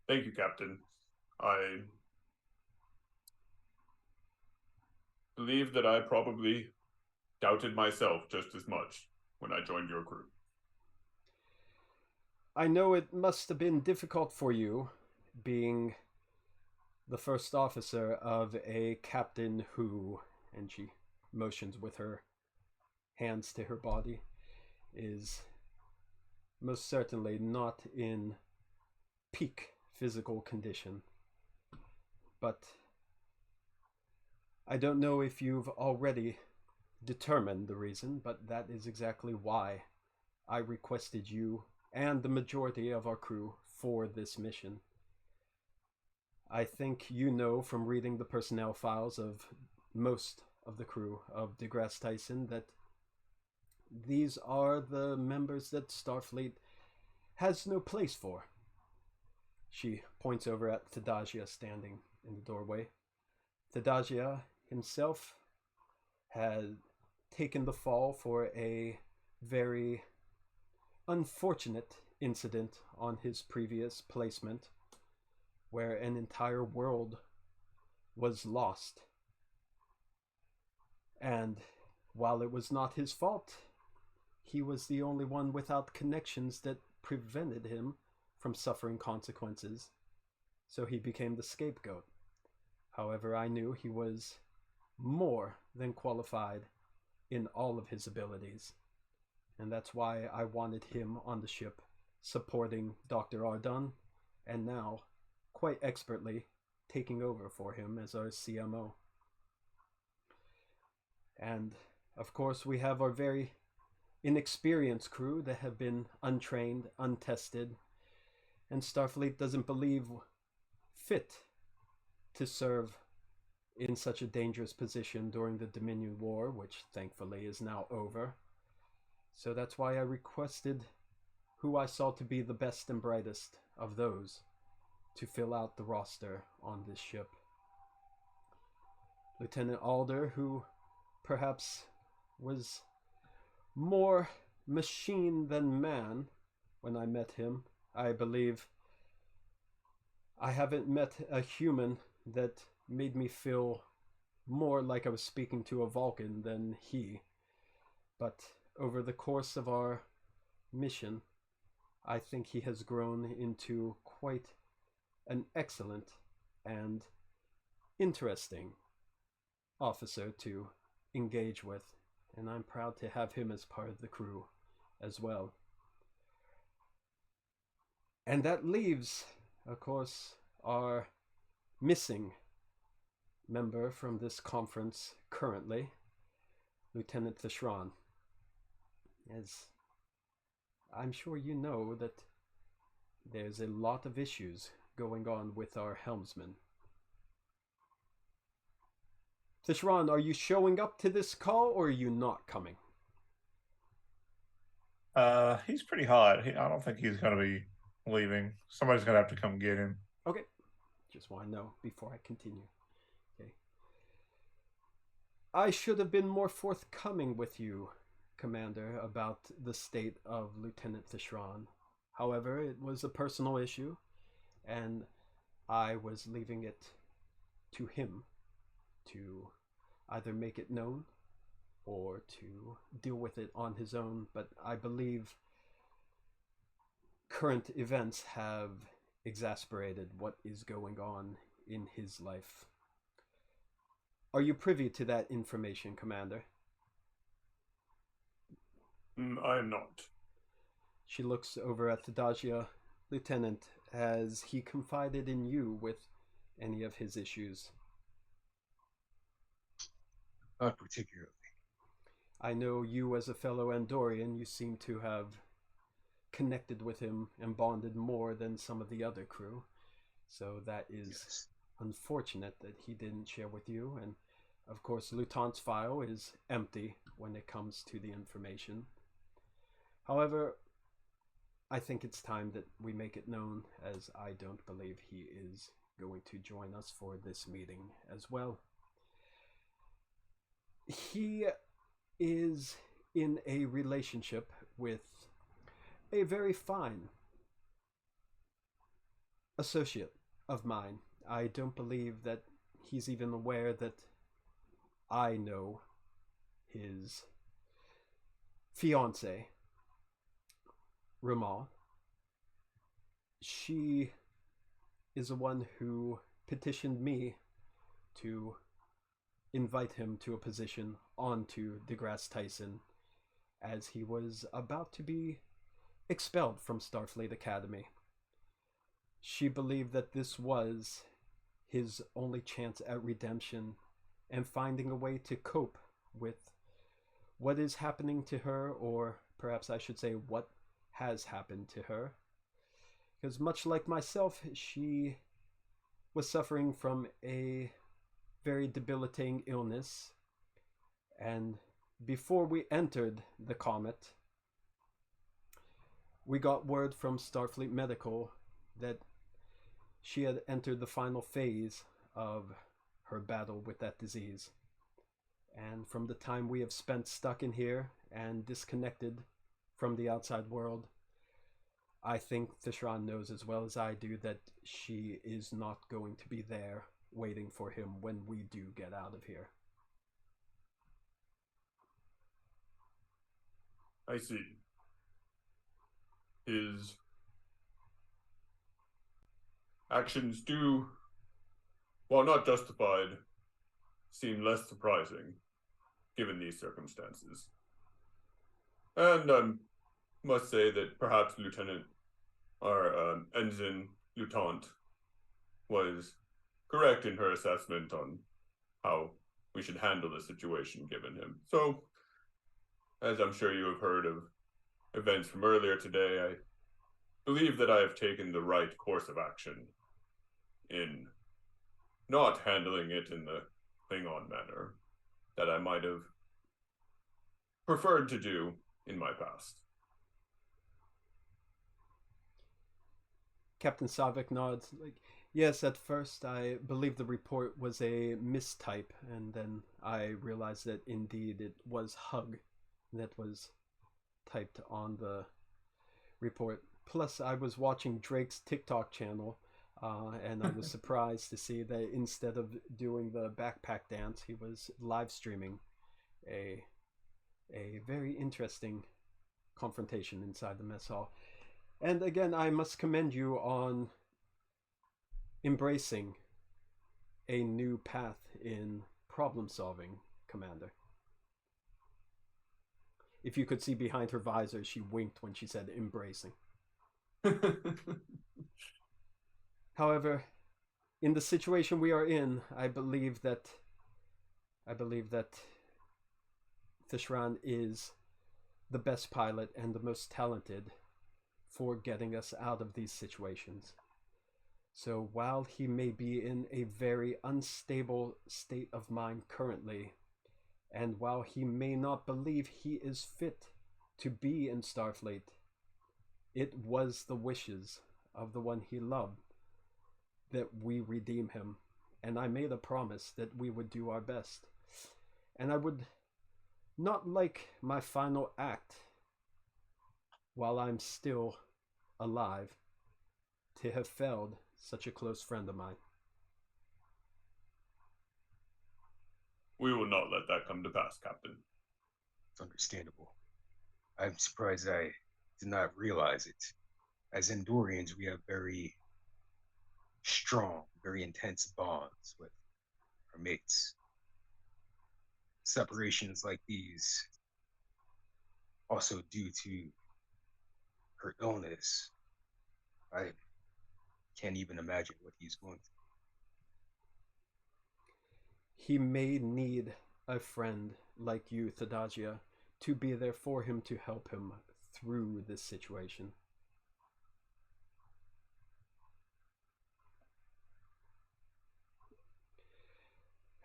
Thank you, Captain. I believe that I probably doubted myself just as much when I joined your crew. I know it must have been difficult for you being the first officer of a captain who, and she motions with her hands to her body, is most certainly not in peak physical condition. But I don't know if you've already determined the reason, but that is exactly why I requested you and the majority of our crew for this mission. I think you know from reading the personnel files of most of the crew of DeGrasse Tyson that these are the members that Starfleet has no place for. She points over at Thadagia standing in the doorway. Thadagia himself had taken the fall for a very unfortunate incident on his previous placement where an entire world was lost. And while it was not his fault, he was the only one without connections that prevented him from suffering consequences. So he became the scapegoat. However, I knew he was more than qualified in all of his abilities. And that's why I wanted him on the ship, supporting Dr. Ardun, and now, quite expertly, taking over for him as our CMO. And, of course, we have our very inexperienced crew that have been untrained, untested, and Starfleet doesn't believe fit to serve in such a dangerous position during the Dominion War, which thankfully is now over. So that's why I requested who I saw to be the best and brightest of those to fill out the roster on this ship. Lieutenant Alder, who perhaps was more machine than man when I met him. I believe I haven't met a human that made me feel more like I was speaking to a Vulcan than he. But over the course of our mission, I think he has grown into quite an excellent and interesting officer to engage with, and I'm proud to have him as part of the crew as well. And that leaves, of course, our missing member from this conference currently, Lieutenant Thishran. As I'm sure you know that there's a lot of issues going on with our helmsman. Thishran, are you showing up to this call or are you not coming? He's pretty hot. I don't think he's going to be leaving. Somebody's going to have to come get him. Okay. Just want to know before I continue. Okay. I should have been more forthcoming with you, Commander, about the state of Lieutenant Thishran. However, it was a personal issue, and I was leaving it to him to either make it known or to deal with it on his own. But I believe current events have exasperated what is going on in his life. Are you privy to that information, Commander? I am not. She looks over at Thadagia. Lieutenant, has he confided in you with any of his issues? Not particularly. I know you as a fellow Andorian, you seem to have connected with him and bonded more than some of the other crew. So that is Yes. unfortunate that he didn't share with you. And of course, Lieutenant's file is empty when it comes to the information. However, I think it's time that we make it known, as I don't believe he is going to join us for this meeting as well. He is in a relationship with a very fine associate of mine. I don't believe that he's even aware that I know his fiancée, Ramal. She is the one who petitioned me to invite him to a position onto DeGrasse Tyson, as he was about to be expelled from Starfleet Academy. She believed that this was his only chance at redemption and finding a way to cope with what is happening to her, or perhaps I should say what has happened to her. Because much like myself, she was suffering from a very debilitating illness, and before we entered the comet, we got word from Starfleet Medical that she had entered the final phase of her battle with that disease. And from the time we have spent stuck in here and disconnected from the outside world, I think Thishran knows as well as I do that she is not going to be there waiting for him when we do get out of here. I see. His actions do, while not justified, seem less surprising given these circumstances. And I must say that perhaps Lieutenant, or Ensign Lieutenant, was correct in her assessment on how we should handle the situation given him. So, as I'm sure you have heard of events from earlier today, I believe that I have taken the right course of action in not handling it in the Klingon manner that I might have preferred to do in my past. Captain Savik nods, like, yes, at first I believed the report was a mistype, and then I realized that indeed it was Hug that was typed on the report. Plus, I was watching Drake's TikTok channel, and I was surprised to see that instead of doing the backpack dance, he was live streaming a very interesting confrontation inside the mess hall. And again, I must commend you on embracing a new path in problem solving, Commander. If you could see behind her visor, she winked when she said embracing. However, in the situation we are in, I believe that Thishran is the best pilot and the most talented for getting us out of these situations. So while he may be in a very unstable state of mind currently, and while he may not believe he is fit to be in Starfleet, it was the wishes of the one he loved that we redeem him. And I made a promise that we would do our best. And I would not like my final act, while I'm still alive, to have failed such a close friend of mine. We will not let that come to pass, Captain. It's understandable. I'm surprised I did not realize it. As Andorians, we have very strong, very intense bonds with our mates. Separations like these, also due to her illness. I can't even imagine what he's going through. He may need a friend like you, Thadagia, to be there for him to help him through this situation.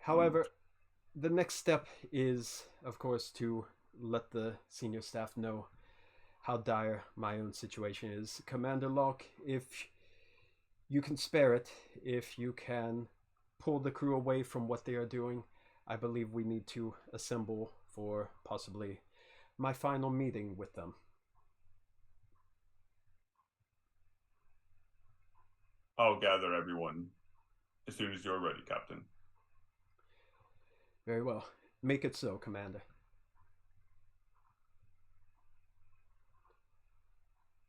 However, the next step is, of course, to let the senior staff know how dire my own situation is. Commander Locke, if you can spare it, if you can pull the crew away from what they are doing, I believe we need to assemble for possibly my final meeting with them. I'll gather everyone as soon as you're ready, Captain. Very well. Make it so, Commander.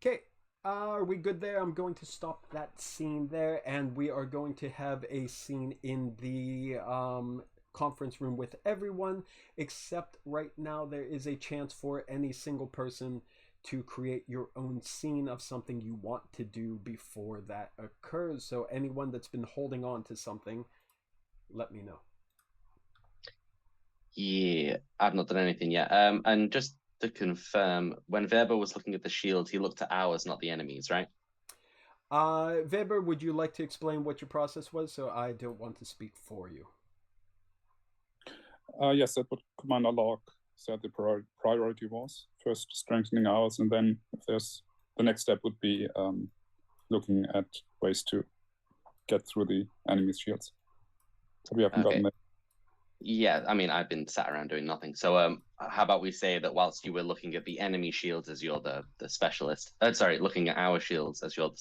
Okay, are we good there? I'm going to stop that scene there, and we are going to have a scene in the conference room with everyone, except right now there is a chance for any single person to create your own scene of something you want to do before that occurs. So anyone that's been holding on to something, let me know. Yeah, I've not done anything yet. And just to confirm, when Weber was looking at the shield, he looked at ours, not the enemies, right? Weber, would you like to explain what your process was? So I don't want to speak for you. Yes, that's what Commander Locke said the priority was. First strengthening ours, and then if there's the next step would be looking at ways to get through the enemy's shields. So we haven't gotten that. Yeah, I mean, I've been sat around doing nothing. So how about we say that whilst you were looking at the enemy shields as you're the specialist, looking at our shields as you're the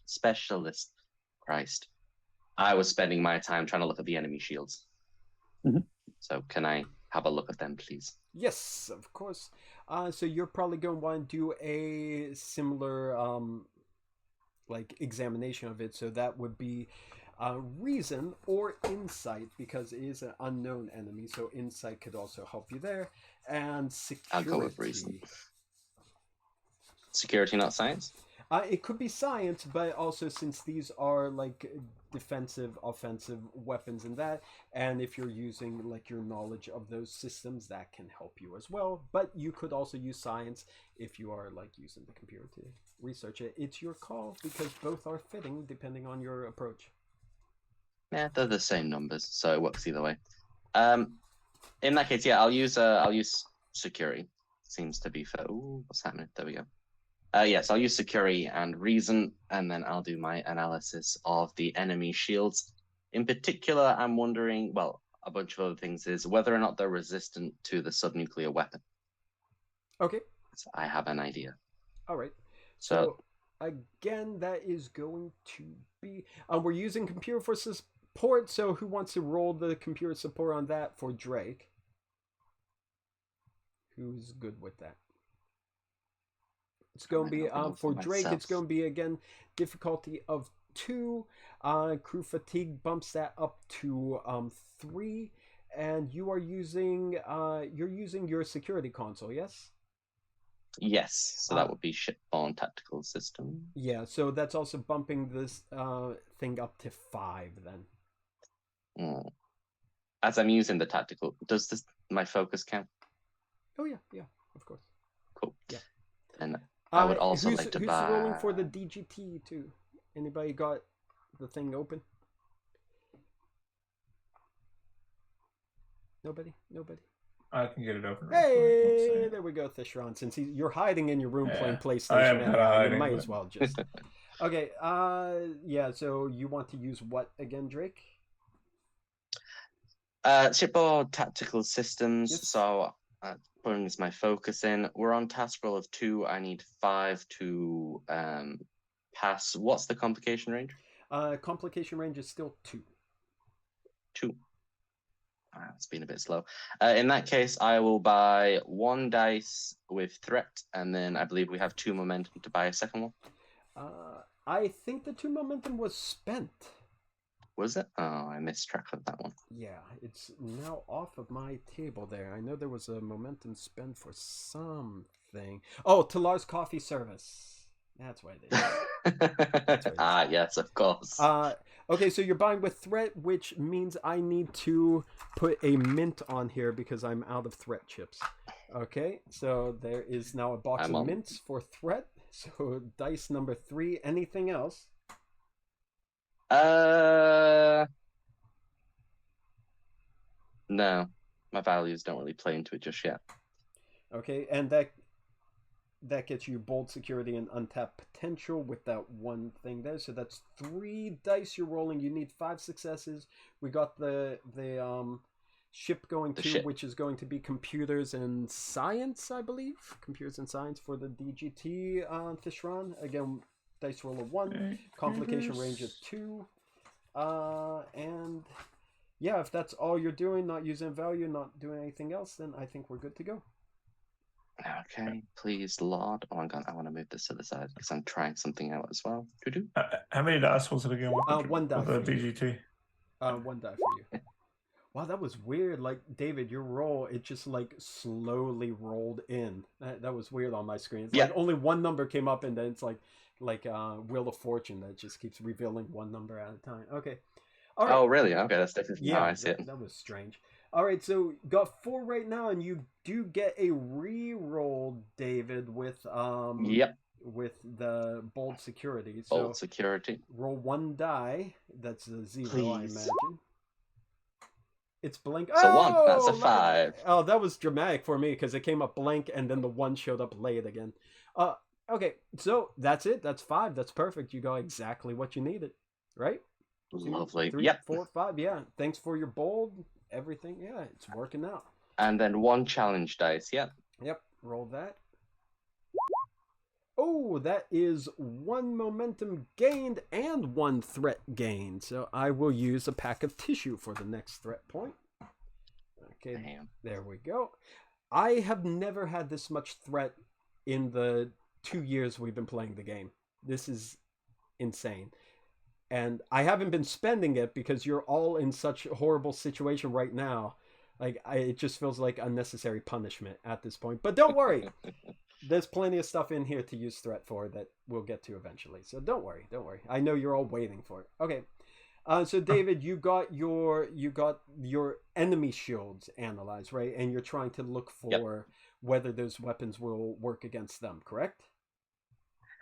specialist, Christ, I was spending my time trying to look at the enemy shields. Mm-hmm. So can I have a look at them, please? Yes, of course. So you're probably going to want to do a similar like examination of it. So that would be reason or insight, because it is an unknown enemy. So insight could also help you there. And security. I'll go with reason. Security, not science? It could be science, but also since these are like defensive, offensive weapons and that, and if you're using like your knowledge of those systems, that can help you as well. But you could also use science if you are like using the computer to research it. It's your call, because both are fitting depending on your approach. Yeah, they're the same numbers, so it works either way. In that case, yeah, I'll use security. Seems to be fair. Ooh, what's happening? There we go. Yes, I'll use security and reason, and then I'll do my analysis of the enemy shields. In particular, I'm wondering, well, a bunch of other things, is whether or not they're resistant to the subnuclear weapon. Okay. So I have an idea. All right. So again, that is going to be... we're using computer for support, so who wants to roll the computer support on that for Drake? Who's good with that? It's going to be, for Drake, it's going to be, again, difficulty of 2. Crew fatigue bumps that up to 3. And you are using, you're using your security console, yes? Yes, so that would be shipborne tactical system. Yeah, so that's also bumping this thing up to 5 then. As I'm using the tactical, does my focus count? Oh yeah, of course. Cool. Yeah. And I would also like to buy... Who's rolling for the DGT too? Anybody got the thing open? Nobody? I can get it open. Hey, there we go, Thishron. Since you're hiding in your room playing PlayStation, you might as well just... Okay, yeah, so you want to use what again, Drake? Shipboard tactical systems, yes. So brings my focus in. We're on task roll of 2. I need 5 to pass. What's the complication range? Complication range is still 2. 2. It's been a bit slow. In that case, I will buy 1 dice with threat, and then I believe we have 2 momentum to buy a second one. I think the 2 momentum was spent. Was it? Oh, I missed track of that one. Yeah, it's now off of my table there. I know there was a momentum spent for something. thing. Oh, Talar's coffee service. That's what it is. Yes, of course. Okay, so you're buying with threat, which means I need to put a mint on here because I'm out of threat chips. Okay, so there is now a box of mints for threat. So dice number 3. Anything else? No, my values don't really play into it just yet. Okay, and that gets you bold security and untapped potential with that one thing there. So that's 3 dice you're rolling. You need 5 successes. We got the ship going to, which is going to be computers and science, I believe. Computers and science for the DGT Thishran. Again, dice roll of 1, complication range of 2. And yeah, if that's all you're doing, not using value, not doing anything else, then I think we're good to go. Okay, please, Lord. Oh my God, I want to move this to the side because I'm trying something out as well. How many dice was it again? 1 die for for you. DGT. 1 die for you. Wow, that was weird. Like, David, your roll, it just like slowly rolled in. That was weird on my screen. It's like only 1 number came up, and then it's like Wheel of Fortune that just keeps revealing 1 number at a time. Okay. All right. Oh, really? Okay, that's different. Yeah, I see it. That was strange. All right, so got 4 right now, and you do get a re-roll, David, with with the bold security. So bold security. Roll 1 die. That's a 0, Please. I imagine. It's blank. So 1. That's a 5. Oh, that was dramatic for me because it came up blank, and then the 1 showed up late again. Okay, so that's it. That's 5. That's perfect. You got exactly what you needed, right? Lovely. 2, 3, 4, 5. Yeah. Thanks for your bold. Everything. Yeah, it's working out. And then 1 challenge dice. Yep. Roll that. Oh, that is 1 momentum gained and 1 threat gained. So I will use a pack of tissue for the next threat point. Okay, Damn. There we go. I have never had this much threat in the 2 years we've been playing the game. This is insane. And I haven't been spending it because you're all in such a horrible situation right now. Like, it just feels like unnecessary punishment at this point. But don't worry. There's plenty of stuff in here to use threat for that we'll get to eventually. So don't worry. I know you're all waiting for it. Okay. So David, you got your enemy shields analyzed, right? And you're trying to look for whether those weapons will work against them, correct?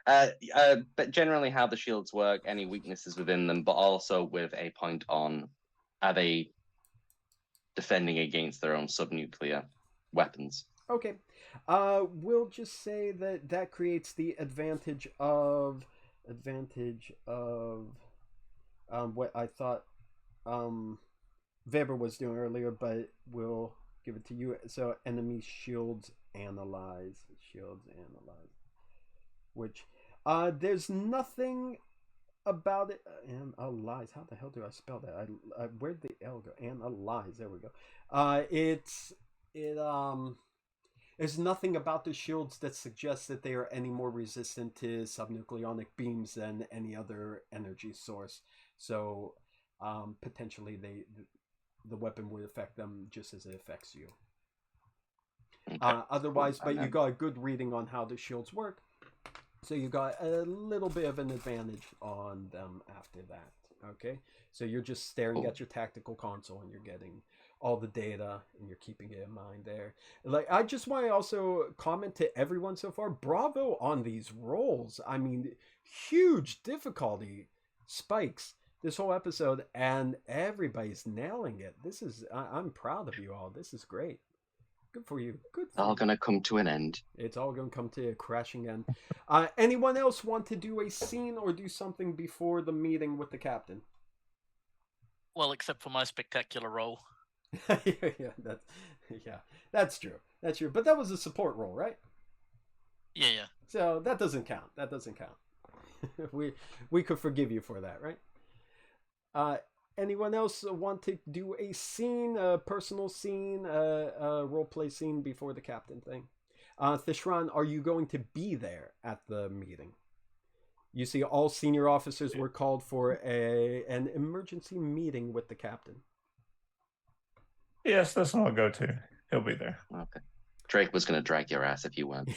But generally how the shields work, any weaknesses within them, but also with a point on, are they defending against their own subnuclear weapons? Okay. We'll just say that creates the advantage of what I thought Weber was doing earlier, but we'll give it to you. So enemy shields analyze, which there's nothing about it. Analyze. How the hell do I spell that? Where'd the L go? Analyze. There we go. There's nothing about the shields that suggests that they are any more resistant to subnucleonic beams than any other energy source. So potentially the weapon would affect them just as it affects you. Okay. Otherwise, but you got a good reading on how the shields work. So you got a little bit of an advantage on them after that. Okay, so you're just staring at your tactical console and you're getting all the data and you're keeping it in mind there. Like, I just want to also comment to everyone so far, bravo on these rolls. I mean, huge difficulty spikes this whole episode, and everybody's nailing it. I'm proud of you all. This is great. Good for you. Good for all you. Gonna come to an end. It's all gonna come to a crashing end. Anyone else want to do a scene or do something before the meeting with the captain? Well, except for my spectacular role. That's true. But that was a support role, right? Yeah. So that doesn't count. we could forgive you for that, right? Anyone else want to do a scene, a personal scene, a role play scene before the captain thing? Thishran, are you going to be there at the meeting? You see, all senior officers were called for an emergency meeting with the captain. Yes, that's what I'll go to. He'll be there. Okay. Drake was going to drag your ass if you went.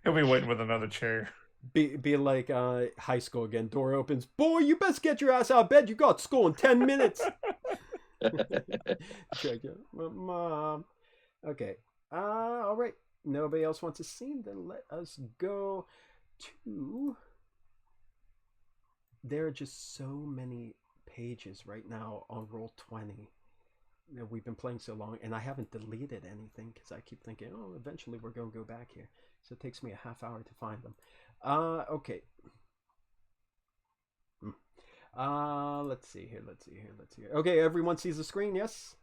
He'll be waiting with another chair. Be like high school again. Door opens. Boy, you best get your ass out of bed. You got school in 10 minutes. Mom. Okay. All right. Nobody else wants a scene. Then let us go to. There are just so many pages right now on Roll20. We've been playing so long, and I haven't deleted anything because I keep thinking, oh, eventually we're going to go back here. So it takes me a half hour to find them. Okay. Let's see here. Okay, everyone sees the screen, yes?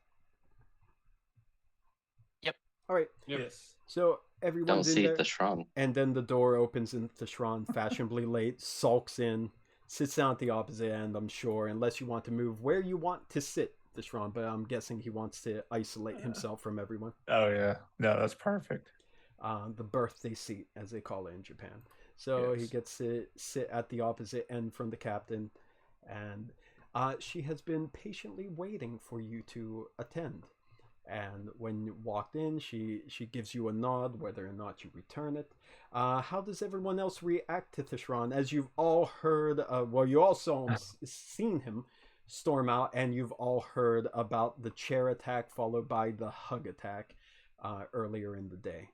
Yep. All right. Yes. So everyone's Don't in see there, the Shron. and then the door opens, and Thashron, fashionably late, sulks in, sits down at the opposite end, I'm sure, unless you want to move where you want to sit, Thashron, but I'm guessing he wants to isolate himself from everyone. Oh, yeah. No, that's perfect. The birthday seat, as they call it in Japan. So Yes. he gets to sit at the opposite end from the captain, and she has been patiently waiting for you to attend. And when you walked in, she gives you a nod, whether or not you return it. How does everyone else react to Thashron? As you've all heard, well, you all seen him storm out, and you've all heard about the chair attack followed by the hug attack earlier in the day.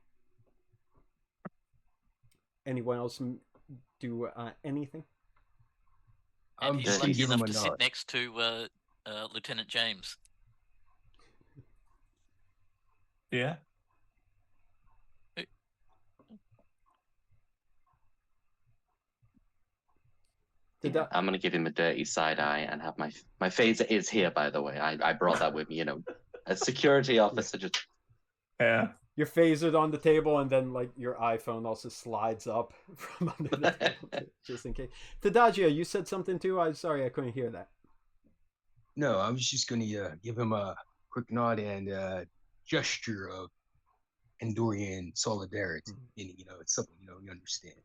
Anyone else do anything? And I'm he's just gonna lucky give him enough a to nod. sit next to Lieutenant James. Yeah. I'm going to give him a dirty side eye and have my phaser is here, by the way. I brought that with me, a security officer just... Yeah. You're phasered on the table, and then like your iPhone also slides up from under the table, just in case. Tadajia, you said something too. I'm sorry, I couldn't hear that. No, I was just gonna give him a quick nod and gesture of Endorian solidarity. And, it's something you understand.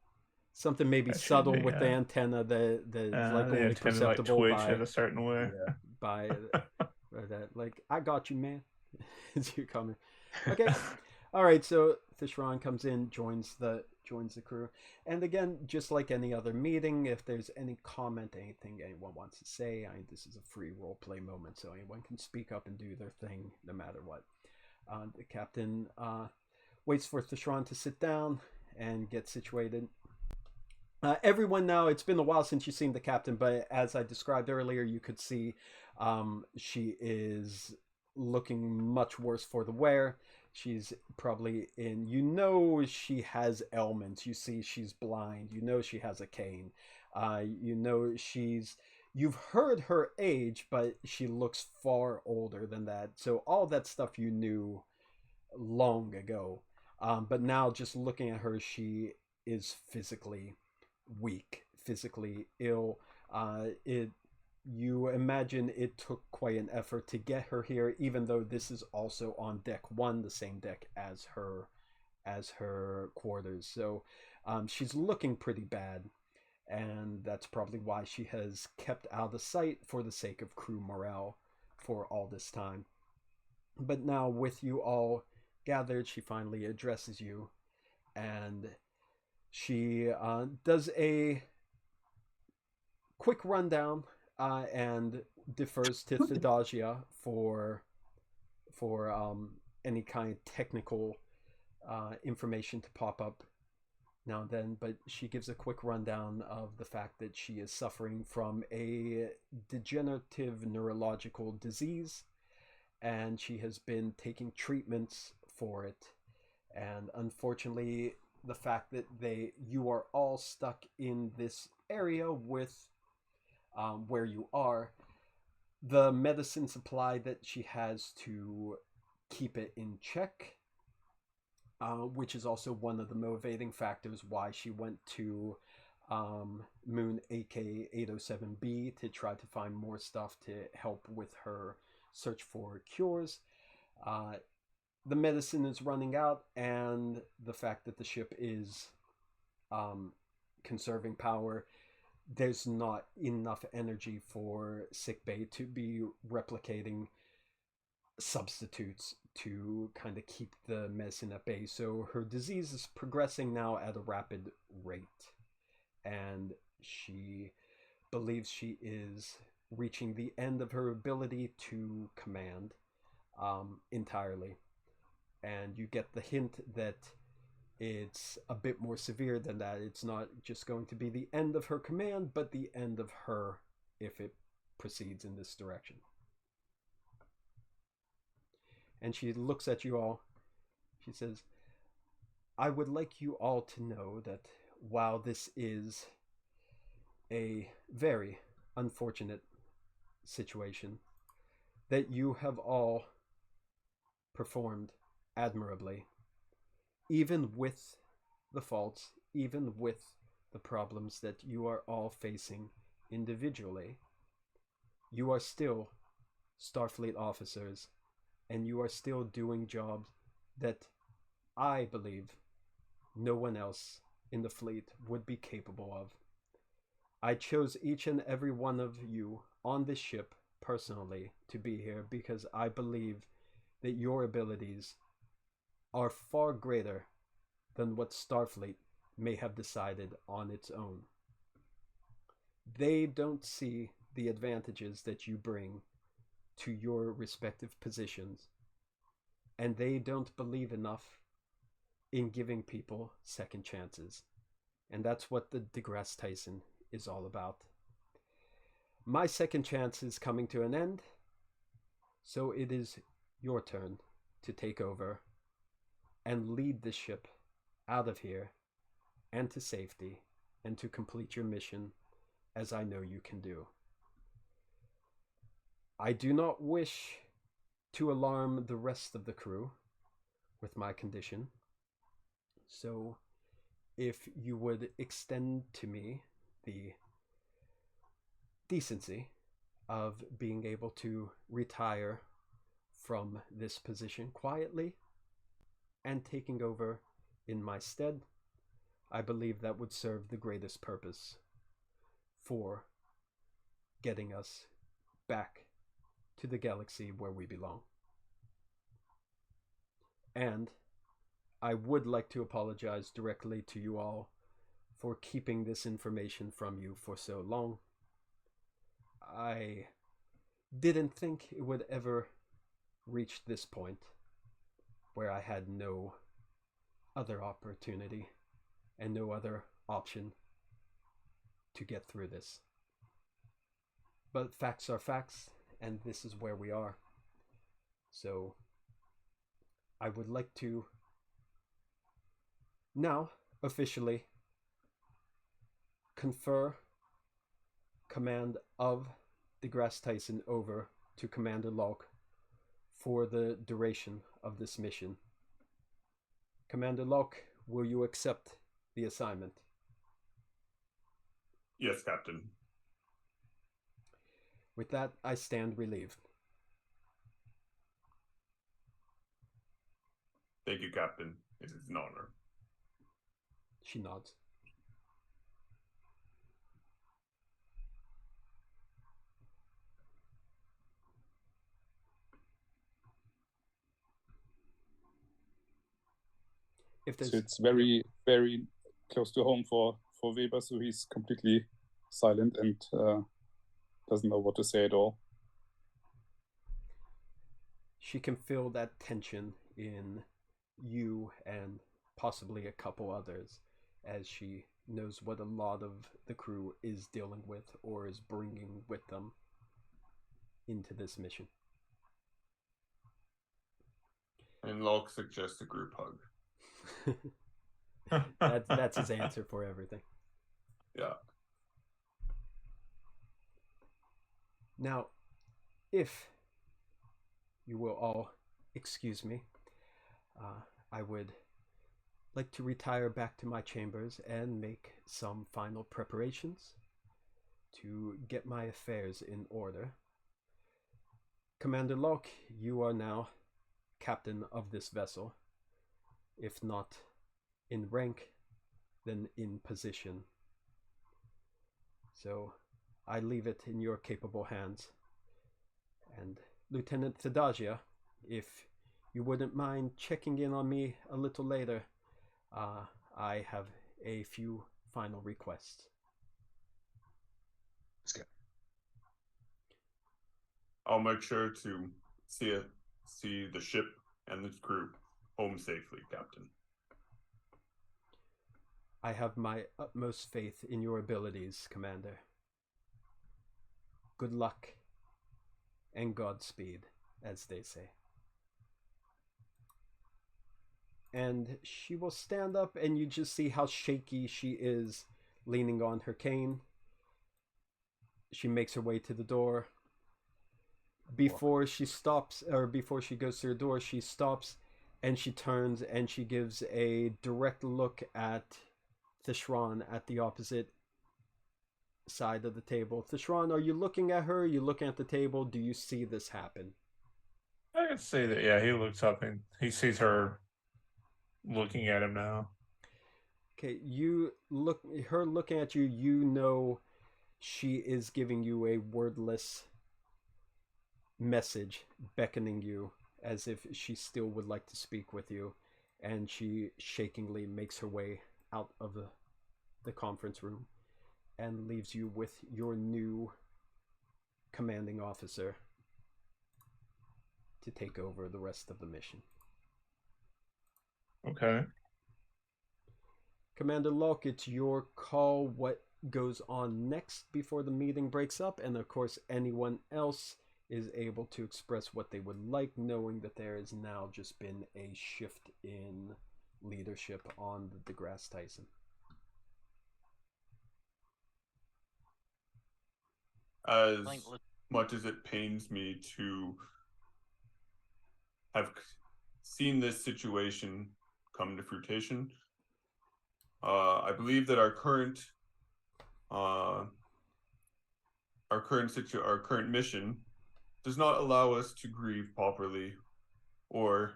Something maybe That should subtle be, with the antenna that is like the only antenna, perceptible twitch by in a certain way. by that. Like, I got you, man. As you're coming. Okay. All right. So Thashron comes in, joins the crew, and again, just like any other meeting, if there's any comment, anything anyone wants to say, this is a free role play moment, so anyone can speak up and do their thing, no matter what. The captain waits for Thashron to sit down and get situated. Everyone now, it's been a while since you've seen the captain, but as I described earlier, you could see she is looking much worse for the wear. She's probably in, she has ailments. You see she's blind. She has a cane. You've heard her age, but she looks far older than that. So all that stuff you knew long ago. But now just looking at her, she is physically weak, physically ill. You imagine it took quite an effort to get her here, even though this is also on deck 1, the same deck as her quarters. So she's looking pretty bad, and that's probably why she has kept out of sight for the sake of crew morale for all this time. But now with you all gathered, she finally addresses you, and she does a quick rundown and defers to Thadajia for any kind of technical information to pop up now and then, but she gives a quick rundown of the fact that she is suffering from a degenerative neurological disease, and she has been taking treatments for it, and unfortunately the fact that you are all stuck in this area with where you are, the medicine supply that she has to keep it in check, which is also one of the motivating factors why she went to Moon AK-807B to try to find more stuff to help with her search for cures. The medicine is running out, and the fact that the ship is conserving power, there's not enough energy for sickbay to be replicating substitutes to kind of keep the medicine at bay. So her disease is progressing now at a rapid rate, and she believes she is reaching the end of her ability to command entirely. And you get the hint that it's a bit more severe than that. It's not just going to be the end of her command, but the end of her if it proceeds in this direction. And she looks at you all. She says, I would like you all to know that while this is a very unfortunate situation, that you have all performed admirably, even with the faults, even with the problems that you are all facing individually. You are still Starfleet officers, and you are still doing jobs that I believe no one else in the fleet would be capable of. I chose each and every one of you on this ship personally to be here because I believe that your abilities are far greater than what Starfleet may have decided on its own. They don't see the advantages that you bring to your respective positions, and they don't believe enough in giving people second chances. And that's what the DeGrasse Tyson is all about. My second chance is coming to an end, so it is your turn to take over and lead the ship out of here and to safety and to complete your mission as I know you can do. I do not wish to alarm the rest of the crew with my condition, so if you would extend to me the decency of being able to retire from this position quietly and taking over in my stead, I believe that would serve the greatest purpose for getting us back to the galaxy where we belong. And I would like to apologize directly to you all for keeping this information from you for so long. I didn't think it would ever reach this point where I had no other opportunity and no other option to get through this. But facts are facts, and this is where we are. So I would like to now officially confer command of DeGrasse Tyson over to Commander Locke for the duration of this mission. Commander Locke, will you accept the assignment? Yes, Captain. With that, I stand relieved. Thank you, Captain. It is an honor. She nods. If So there's, it's very, very close to home for Weber, so he's completely silent and doesn't know what to say at all. she can feel that tension in you and possibly a couple others, as she knows what a lot of the crew is dealing with or is bringing with them into this mission. And Locke suggests a group hug. That's his answer for everything. Yeah. Now, if you will all excuse me, I would like to retire back to my chambers and make some final preparations to get my affairs in order. Commander Locke, you are now captain of this vessel, if not in rank, then in position. So I leave it in your capable hands. And Lieutenant Thadagia, if you wouldn't mind checking in on me a little later, I have a few final requests. Let's go. I'll make sure to see the ship and its crew home safely, Captain. I have my utmost faith in your abilities, Commander. Good luck and Godspeed, as they say. And she will stand up, and you just see how shaky she is, leaning on her cane. She makes her way to the door. Before she stops, or before she goes to the door, she stops, and she turns, and she gives a direct look at Thishran at the opposite side of the table. Thishran, are you looking at her? Are you looking at the table? Do you see this happen? I can see that. Yeah, he looks up and he sees her looking at him now. Okay, you look, her looking at you, you know she is giving you a wordless message, beckoning you as if she still would like to speak with you, and she shakingly makes her way out of the conference room and leaves you with your new commanding officer to take over the rest of the mission. Okay. Commander Locke, it's your call what goes on next before the meeting breaks up, and of course anyone else is able to express what they would like, knowing that there has now just been a shift in leadership on the DeGrasse Tyson. As much as it pains me to have seen this situation come to fruition, I believe that our current mission does not allow us to grieve properly or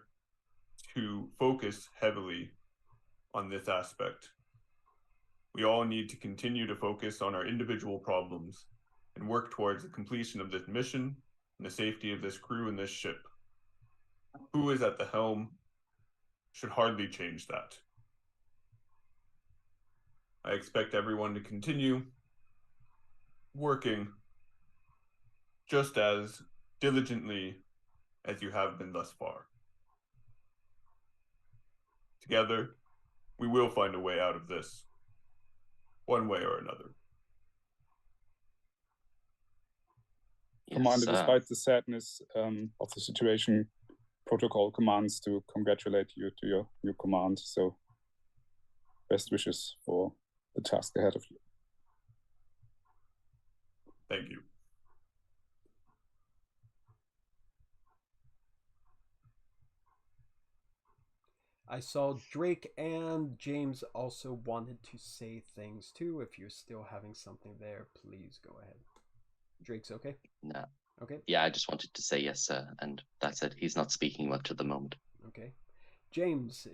to focus heavily on this aspect. We all need to continue to focus on our individual problems and work towards the completion of this mission and the safety of this crew and this ship. Who is at the helm should hardly change that. I expect everyone to continue working just as diligently as you have been thus far. Together, we will find a way out of this, one way or another. Yes, Commander, despite the sadness of the situation, protocol commands to congratulate you to your new command. So, best wishes for the task ahead of you. Thank you. I saw Drake and James also wanted to say things too. If you're still having something there, please go ahead. Drake's okay? No. Okay. Yeah, I just wanted to say yes, sir, and that's it. He's not speaking much at the moment. Okay. James,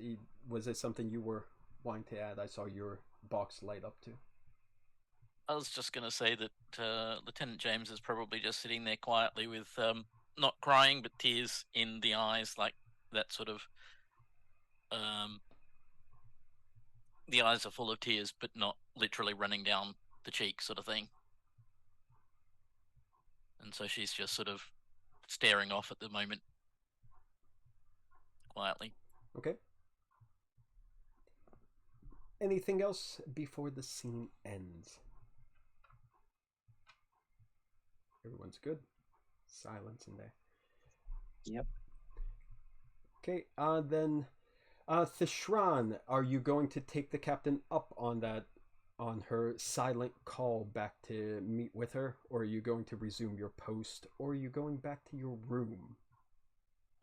was there something you were wanting to add? I saw your box light up too. I was just going to say that Lieutenant James is probably just sitting there quietly with not crying, but tears in the eyes, like that sort of. The eyes are full of tears, but not literally running down the cheek, sort of thing. And so she's just sort of staring off at the moment, quietly. Okay. Anything else before the scene ends? Everyone's good. Silence in there. Yep. Okay, then Thishran, are you going to take the captain up on her silent call back to meet with her, or are you going to resume your post, or are you going back to your room?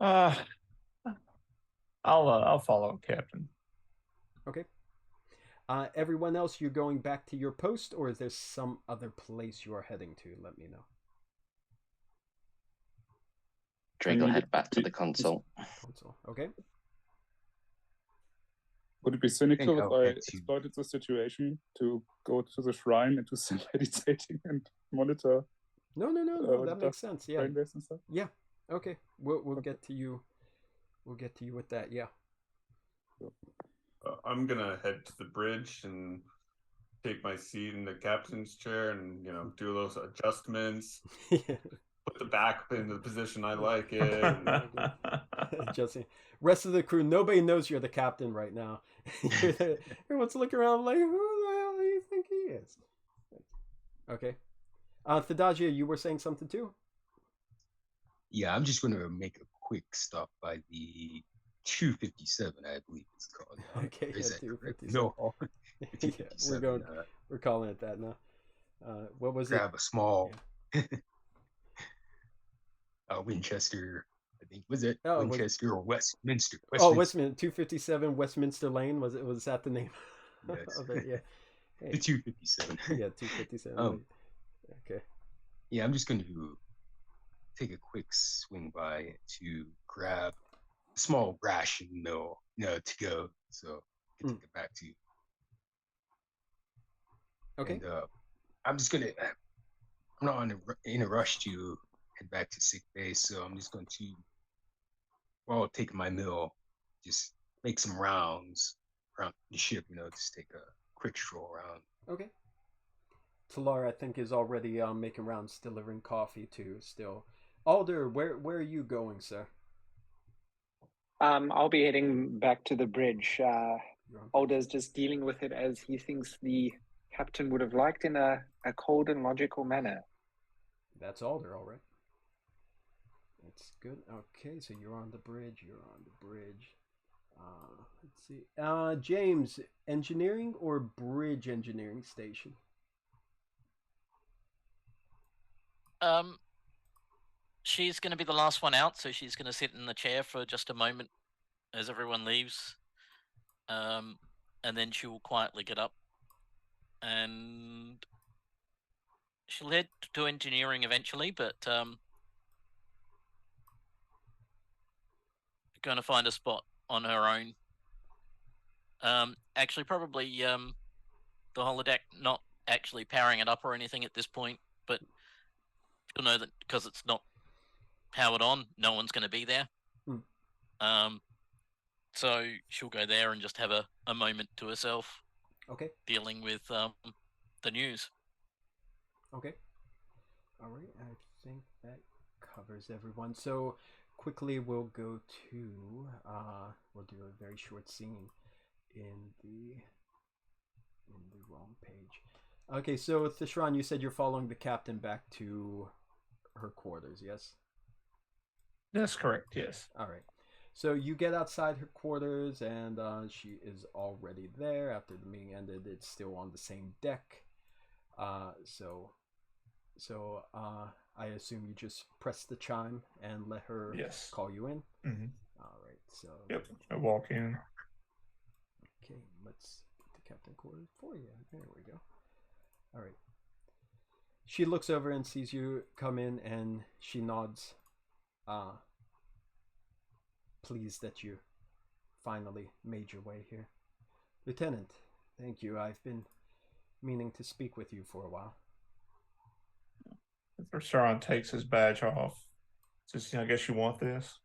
I'll follow Captain. Okay. Everyone else, you're going back to your post, or is there some other place you are heading to? Let me know. Drake will head back to the console. Okay. Would it be cynical if I exploited the situation to go to the shrine and do some meditating and monitor? No, that makes sense. Yeah. And stuff? Yeah. Okay. We'll get to you. We'll get to you with that. Yeah. I'm gonna head to the bridge and take my seat in the captain's chair, and do those adjustments. Yeah. Put the back in the position I like it. Jesse, rest of the crew, nobody knows you're the captain right now. Everyone's looking around like, who the hell do you think he is? Okay. Thadagia, you were saying something too? Yeah, I'm just going to make a quick stop by the 257, I believe it's called. Okay, Is yeah, that correct? 257. No, Yeah, we're calling it that now. What was grab it? a small Winchester, I think. Was it Winchester or Westminster? Westminster, 257 Westminster Lane. Was that the name Yes. of it? Yeah. Hey. The 257. Yeah, 257. Okay. Yeah, I'm just going to take a quick swing by to grab a small ration meal, to go. So I can take it back to you. Okay. And I'm not in a rush to head back to sick bay, so I'm just going to, while taking my meal, just make some rounds around the ship, just take a quick stroll around. Okay. Talar, I think, is already making rounds, delivering coffee too. Still, Alder, where are you going, sir? I'll be heading back to the bridge. Alder's just dealing with it as he thinks the captain would have liked, in a cold and logical manner. That's Alder, all right. That's good. Okay, so you're on the bridge. Let's see. James, engineering or bridge engineering station? She's going to be the last one out, so she's going to sit in the chair for just a moment as everyone leaves. And then she will quietly get up and she'll head to engineering eventually, but going to find a spot on her own. Actually, probably the holodeck not actually powering it up or anything at this point, but she'll know that because it's not powered on, no one's going to be there. So she'll go there and just have a moment to herself. Okay. Dealing with the news. Okay. All right. I think that covers everyone. So quickly we'll go to we'll do a very short scene in the wrong page. Okay, so Thishran, you said you're following the captain back to her quarters, yes? That's correct, yes. All right. So you get outside her quarters, and she is already there. After the meeting ended, it's still on the same deck. So I assume you just press the chime and let her call you in? Mm-hmm. All right, so... Yep, I walk in. Okay, let's get the captain quarters for you. There we go. All right. She looks over and sees you come in, and she nods. Pleased that you finally made your way here. Lieutenant, thank you. I've been meaning to speak with you for a while. Thishran takes his badge off. Says, I guess you want this?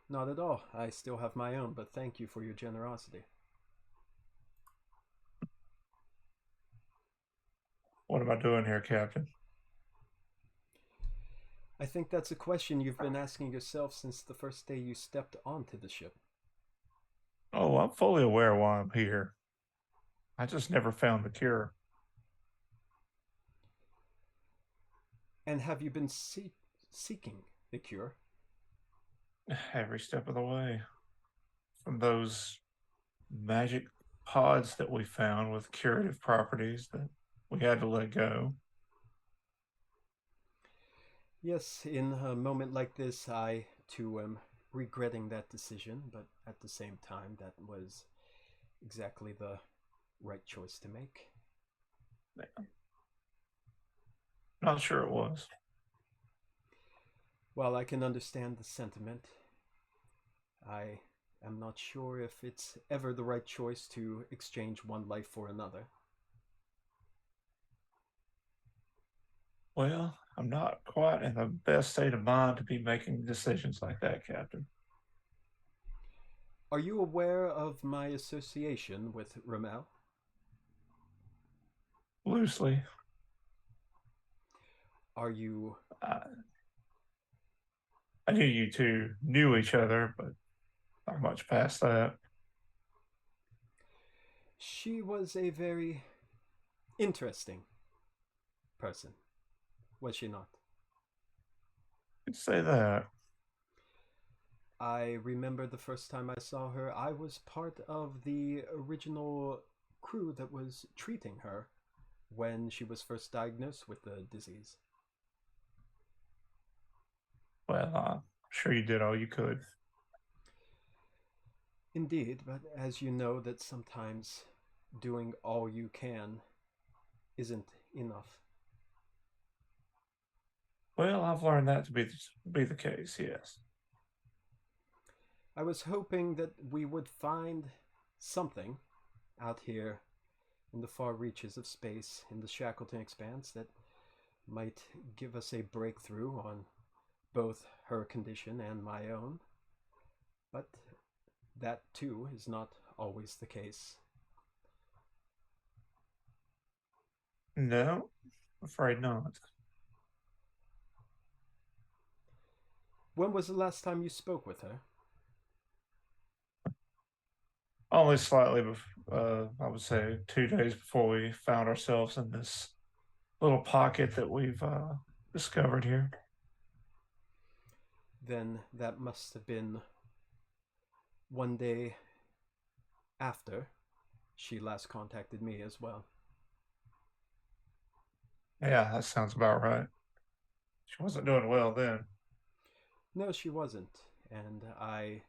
Not at all. I still have my own, but thank you for your generosity. What am I doing here, Captain? I think that's a question you've been asking yourself since the first day you stepped onto the ship. Oh, I'm fully aware why I'm here. I just never found the cure. And have you been seeking the cure? Every step of the way. From those magic pods that we found with curative properties that we had to let go. Yes, in a moment like this, I too am regretting that decision, but at the same time, that was exactly the right choice to make. Not sure it was. Well, I can understand the sentiment. I am not sure if it's ever the right choice to exchange one life for another. Well, I'm not quite in the best state of mind to be making decisions like that, Captain. Are you aware of my association with Ramel? Loosely. Are you... I knew you two knew each other, but not much past that. She was a very interesting person, was she not? You'd say that. I remember the first time I saw her, I was part of the original crew that was treating her when she was first diagnosed with the disease. Well, I'm sure you did all you could. Indeed, but as you know, that sometimes doing all you can isn't enough. Well, I've learned that to be the case, yes. I was hoping that we would find something out here in the far reaches of space, in the Shackleton Expanse, that might give us a breakthrough on both her condition and my own. But that, too, is not always the case. No, afraid not. When was the last time you spoke with her? Only slightly, I would say 2 days before we found ourselves in this little pocket that we've discovered here. Then that must have been one day after she last contacted me as well. Yeah, that sounds about right. She wasn't doing well then. No, she wasn't. And I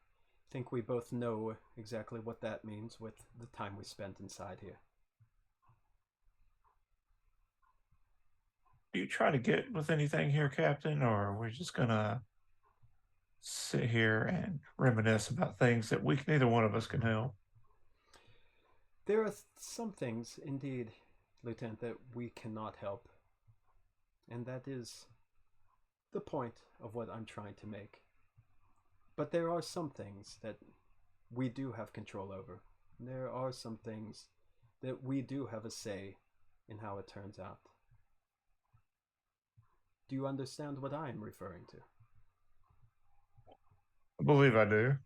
think we both know exactly what that means with the time we spent inside here. Are you trying to get with anything here, Captain, or are we just gonna sit here and reminisce about things that neither one of us can help? There are some things, indeed, Lieutenant, that we cannot help. And that is the point of what I'm trying to make. But there are some things that we do have control over. There are some things that we do have a say in how it turns out. Do you understand what I am referring to? I believe I do.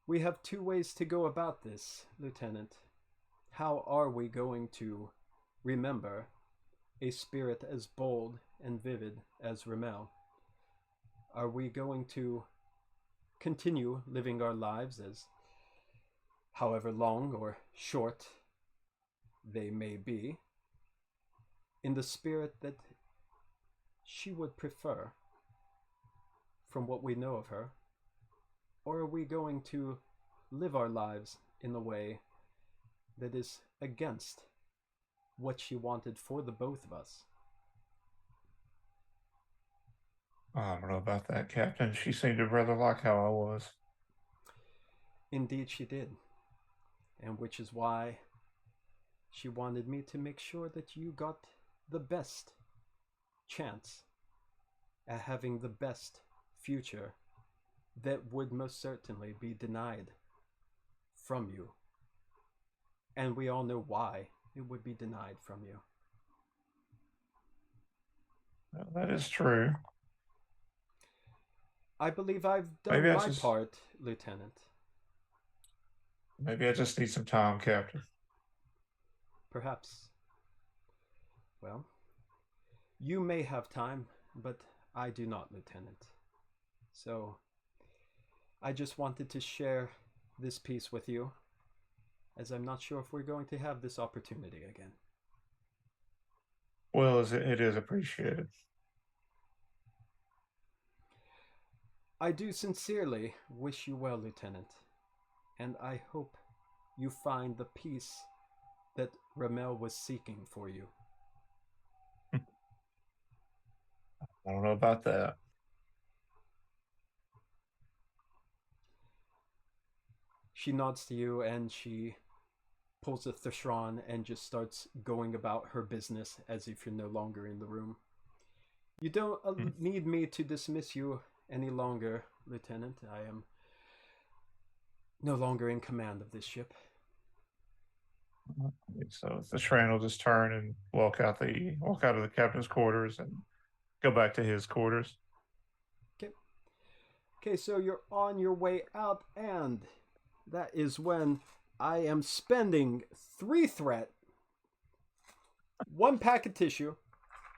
We have two ways to go about this, Lieutenant. How are we going to remember a spirit as bold and vivid as Ramel? Are we going to continue living our lives as however long or short they may be, in the spirit that she would prefer from what we know of her? Or are we going to live our lives in a way that is against what she wanted for the both of us? I don't know about that, Captain. She seemed to rather like how I was. Indeed she did. And which is why she wanted me to make sure that you got the best chance at having the best future that would most certainly be denied from you. And we all know why it would be denied from you. Well, that is true. I believe I've done my part, Lieutenant. Maybe I just need some time, Captain. Perhaps. Well, you may have time, but I do not, Lieutenant. So, I just wanted to share this piece with you, as I'm not sure if we're going to have this opportunity again. Well, it is appreciated. I do sincerely wish you well, Lieutenant, and I hope you find the peace that Ramel was seeking for you. I don't know about that. She nods to you and she pulls a Theshron and just starts going about her business as if you're no longer in the room. You don't need me to dismiss you any longer, Lieutenant. I am no longer in command of this ship. So the Shran will just turn and walk out of the captain's quarters and go back to his quarters. Okay, so you're on your way out, and that is when I am spending 3 threat, 1 pack of tissue,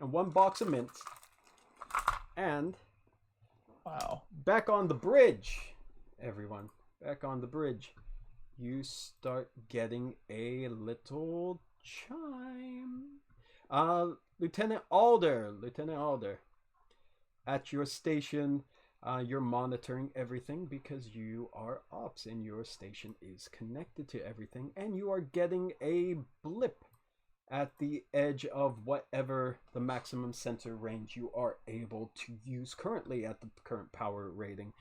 and 1 box of mints. And wow, back on the bridge, everyone. Back on the bridge. You start getting a little chime. Lieutenant Alder. At your station, you're monitoring everything because you are ops and your station is connected to everything, and you are getting a blip at the edge of whatever the maximum sensor range you are able to use currently at the current power rating.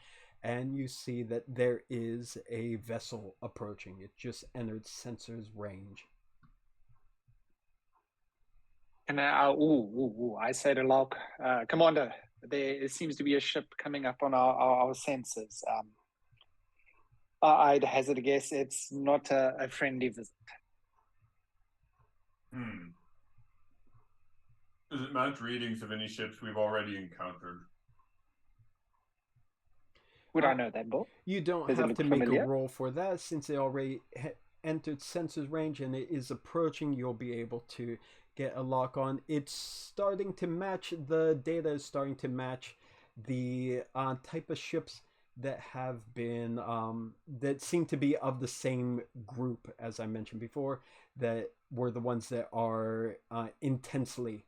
And you see that there is a vessel approaching. It just entered sensor's range. And I say to Locke, Commander, there seems to be a ship coming up on our sensors. I'd hazard a guess it's not a friendly visit. Does it match readings of any ships we've already encountered? Would I know that, Bill? You don't Does it have look to make familiar? a roll for that since it already entered sensor's range and it is approaching. You'll be able to get a lock on. It's starting to match, the data is starting to match the type of ships that have been that seem to be of the same group as I mentioned before, that were the ones that are intensely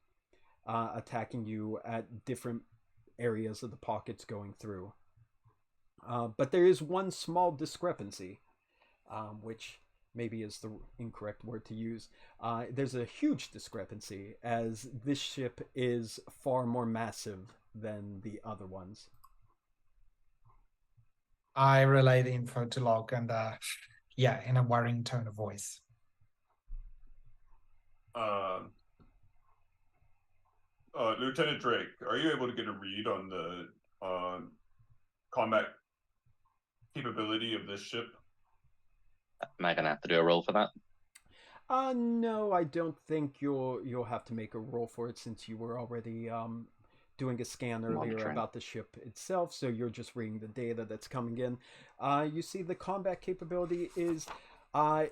attacking you at different areas of the pockets going through. But there is one small discrepancy, which maybe is the incorrect word to use. There's a huge discrepancy, as this ship is far more massive than the other ones. I relay the info to Locke and, in a worrying tone of voice. Lieutenant Drake, are you able to get a read on the combat capability of this ship? Am I gonna have to do a roll for that? No, I don't think you'll have to make a roll for it, since you were already doing a scan earlier about the ship itself, so you're just reading the data that's coming in. You see the combat capability is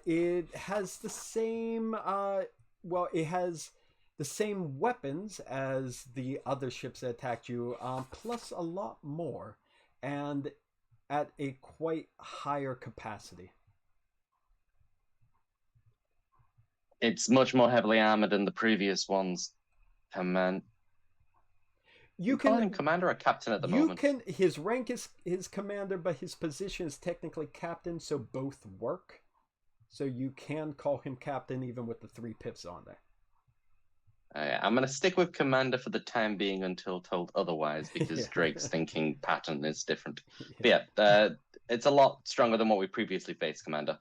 it has the same it has the same weapons as the other ships that attacked you, plus a lot more, and at a quite higher capacity. It's much more heavily armored than the previous ones. You call him commander or captain at the moment? His rank is his commander, but his position is technically captain, so both work. So you can call him captain even with the 3 pips on there. I'm going to stick with commander for the time being until told otherwise, because Yeah. Drake's thinking pattern is different. Yeah. But yeah, it's a lot stronger than what we previously faced, Commander.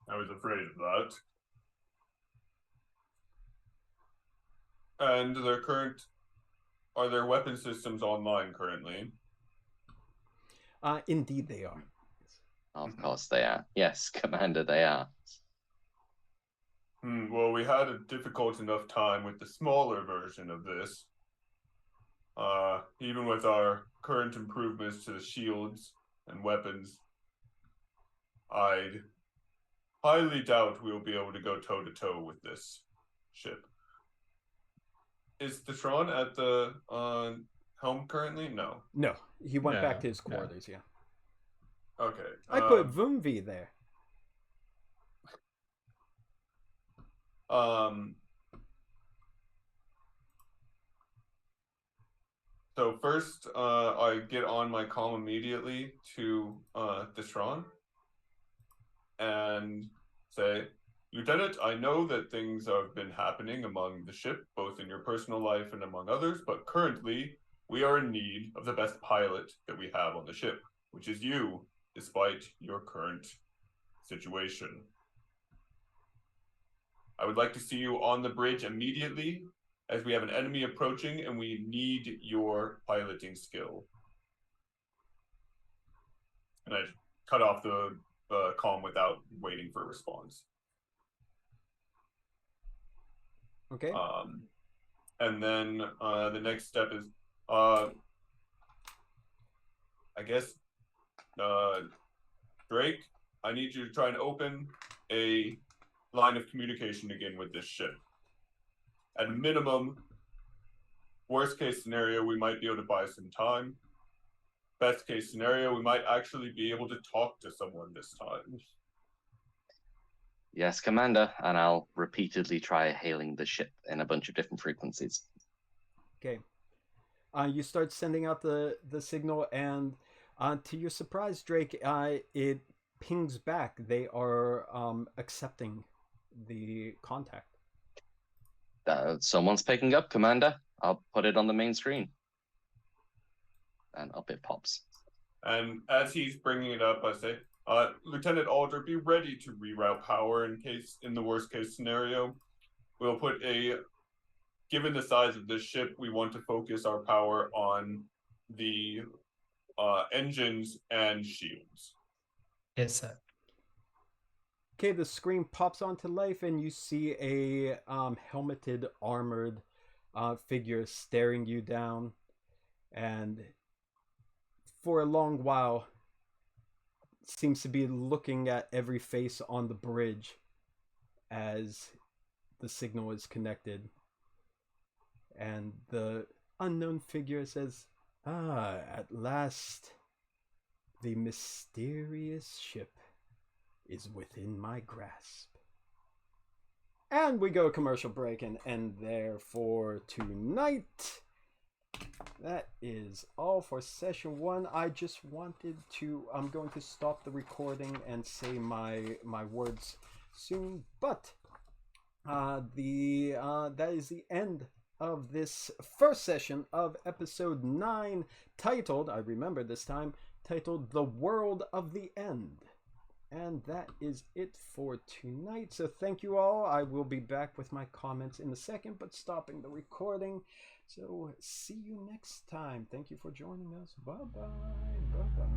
I was afraid of that. And are their weapon systems online currently? Indeed they are. Of course they are. Yes, Commander, they are. Well, we had a difficult enough time with the smaller version of this. Even with our current improvements to the shields and weapons, I'd highly doubt we'll be able to go toe-to-toe with this ship. Is Theshron at the helm currently? No. No, he went back to his quarters, yeah. Okay. I put Vumvi there. So first, I get on my call immediately to Theshron and say, Lieutenant, I know that things have been happening among the ship, both in your personal life and among others, but currently we are in need of the best pilot that we have on the ship, which is you, despite your current situation. I would like to see you on the bridge immediately, as we have an enemy approaching and we need your piloting skill. And I cut off the comm without waiting for a response. Okay. And then the next step is, I guess, Drake, I need you to try and open a line of communication again with this ship. At a minimum, worst case scenario, we might be able to buy some time. Best case scenario, we might actually be able to talk to someone this time. Yes, Commander, and I'll repeatedly try hailing the ship in a bunch of different frequencies. Okay. You start sending out the signal, and to your surprise, Drake, it pings back. They are accepting the contact. Someone's picking up, Commander. I'll put it on the main screen. And up it pops. And as he's bringing it up, I say, Lieutenant Alder, be ready to reroute power in the worst case scenario. We'll put given the size of this ship, we want to focus our power on the engines and shields. Yes, sir. Okay, the screen pops onto life, and you see a helmeted, armored figure staring you down. And for a long while, seems to be looking at every face on the bridge as the signal is connected. And the unknown figure says, at last, the mysterious ship is within my grasp. And we go commercial break and end there for tonight. That is all for session 1. I just wanted to, I'm going to stop the recording and say my words soon, but that is the end of this first session of episode 9, titled, I remember this time, titled The World of the End. And that is it for tonight. So thank you all. I will be back with my comments in a second, but stopping the recording. So see you next time. Thank you for joining us. Bye-bye. Bye-bye.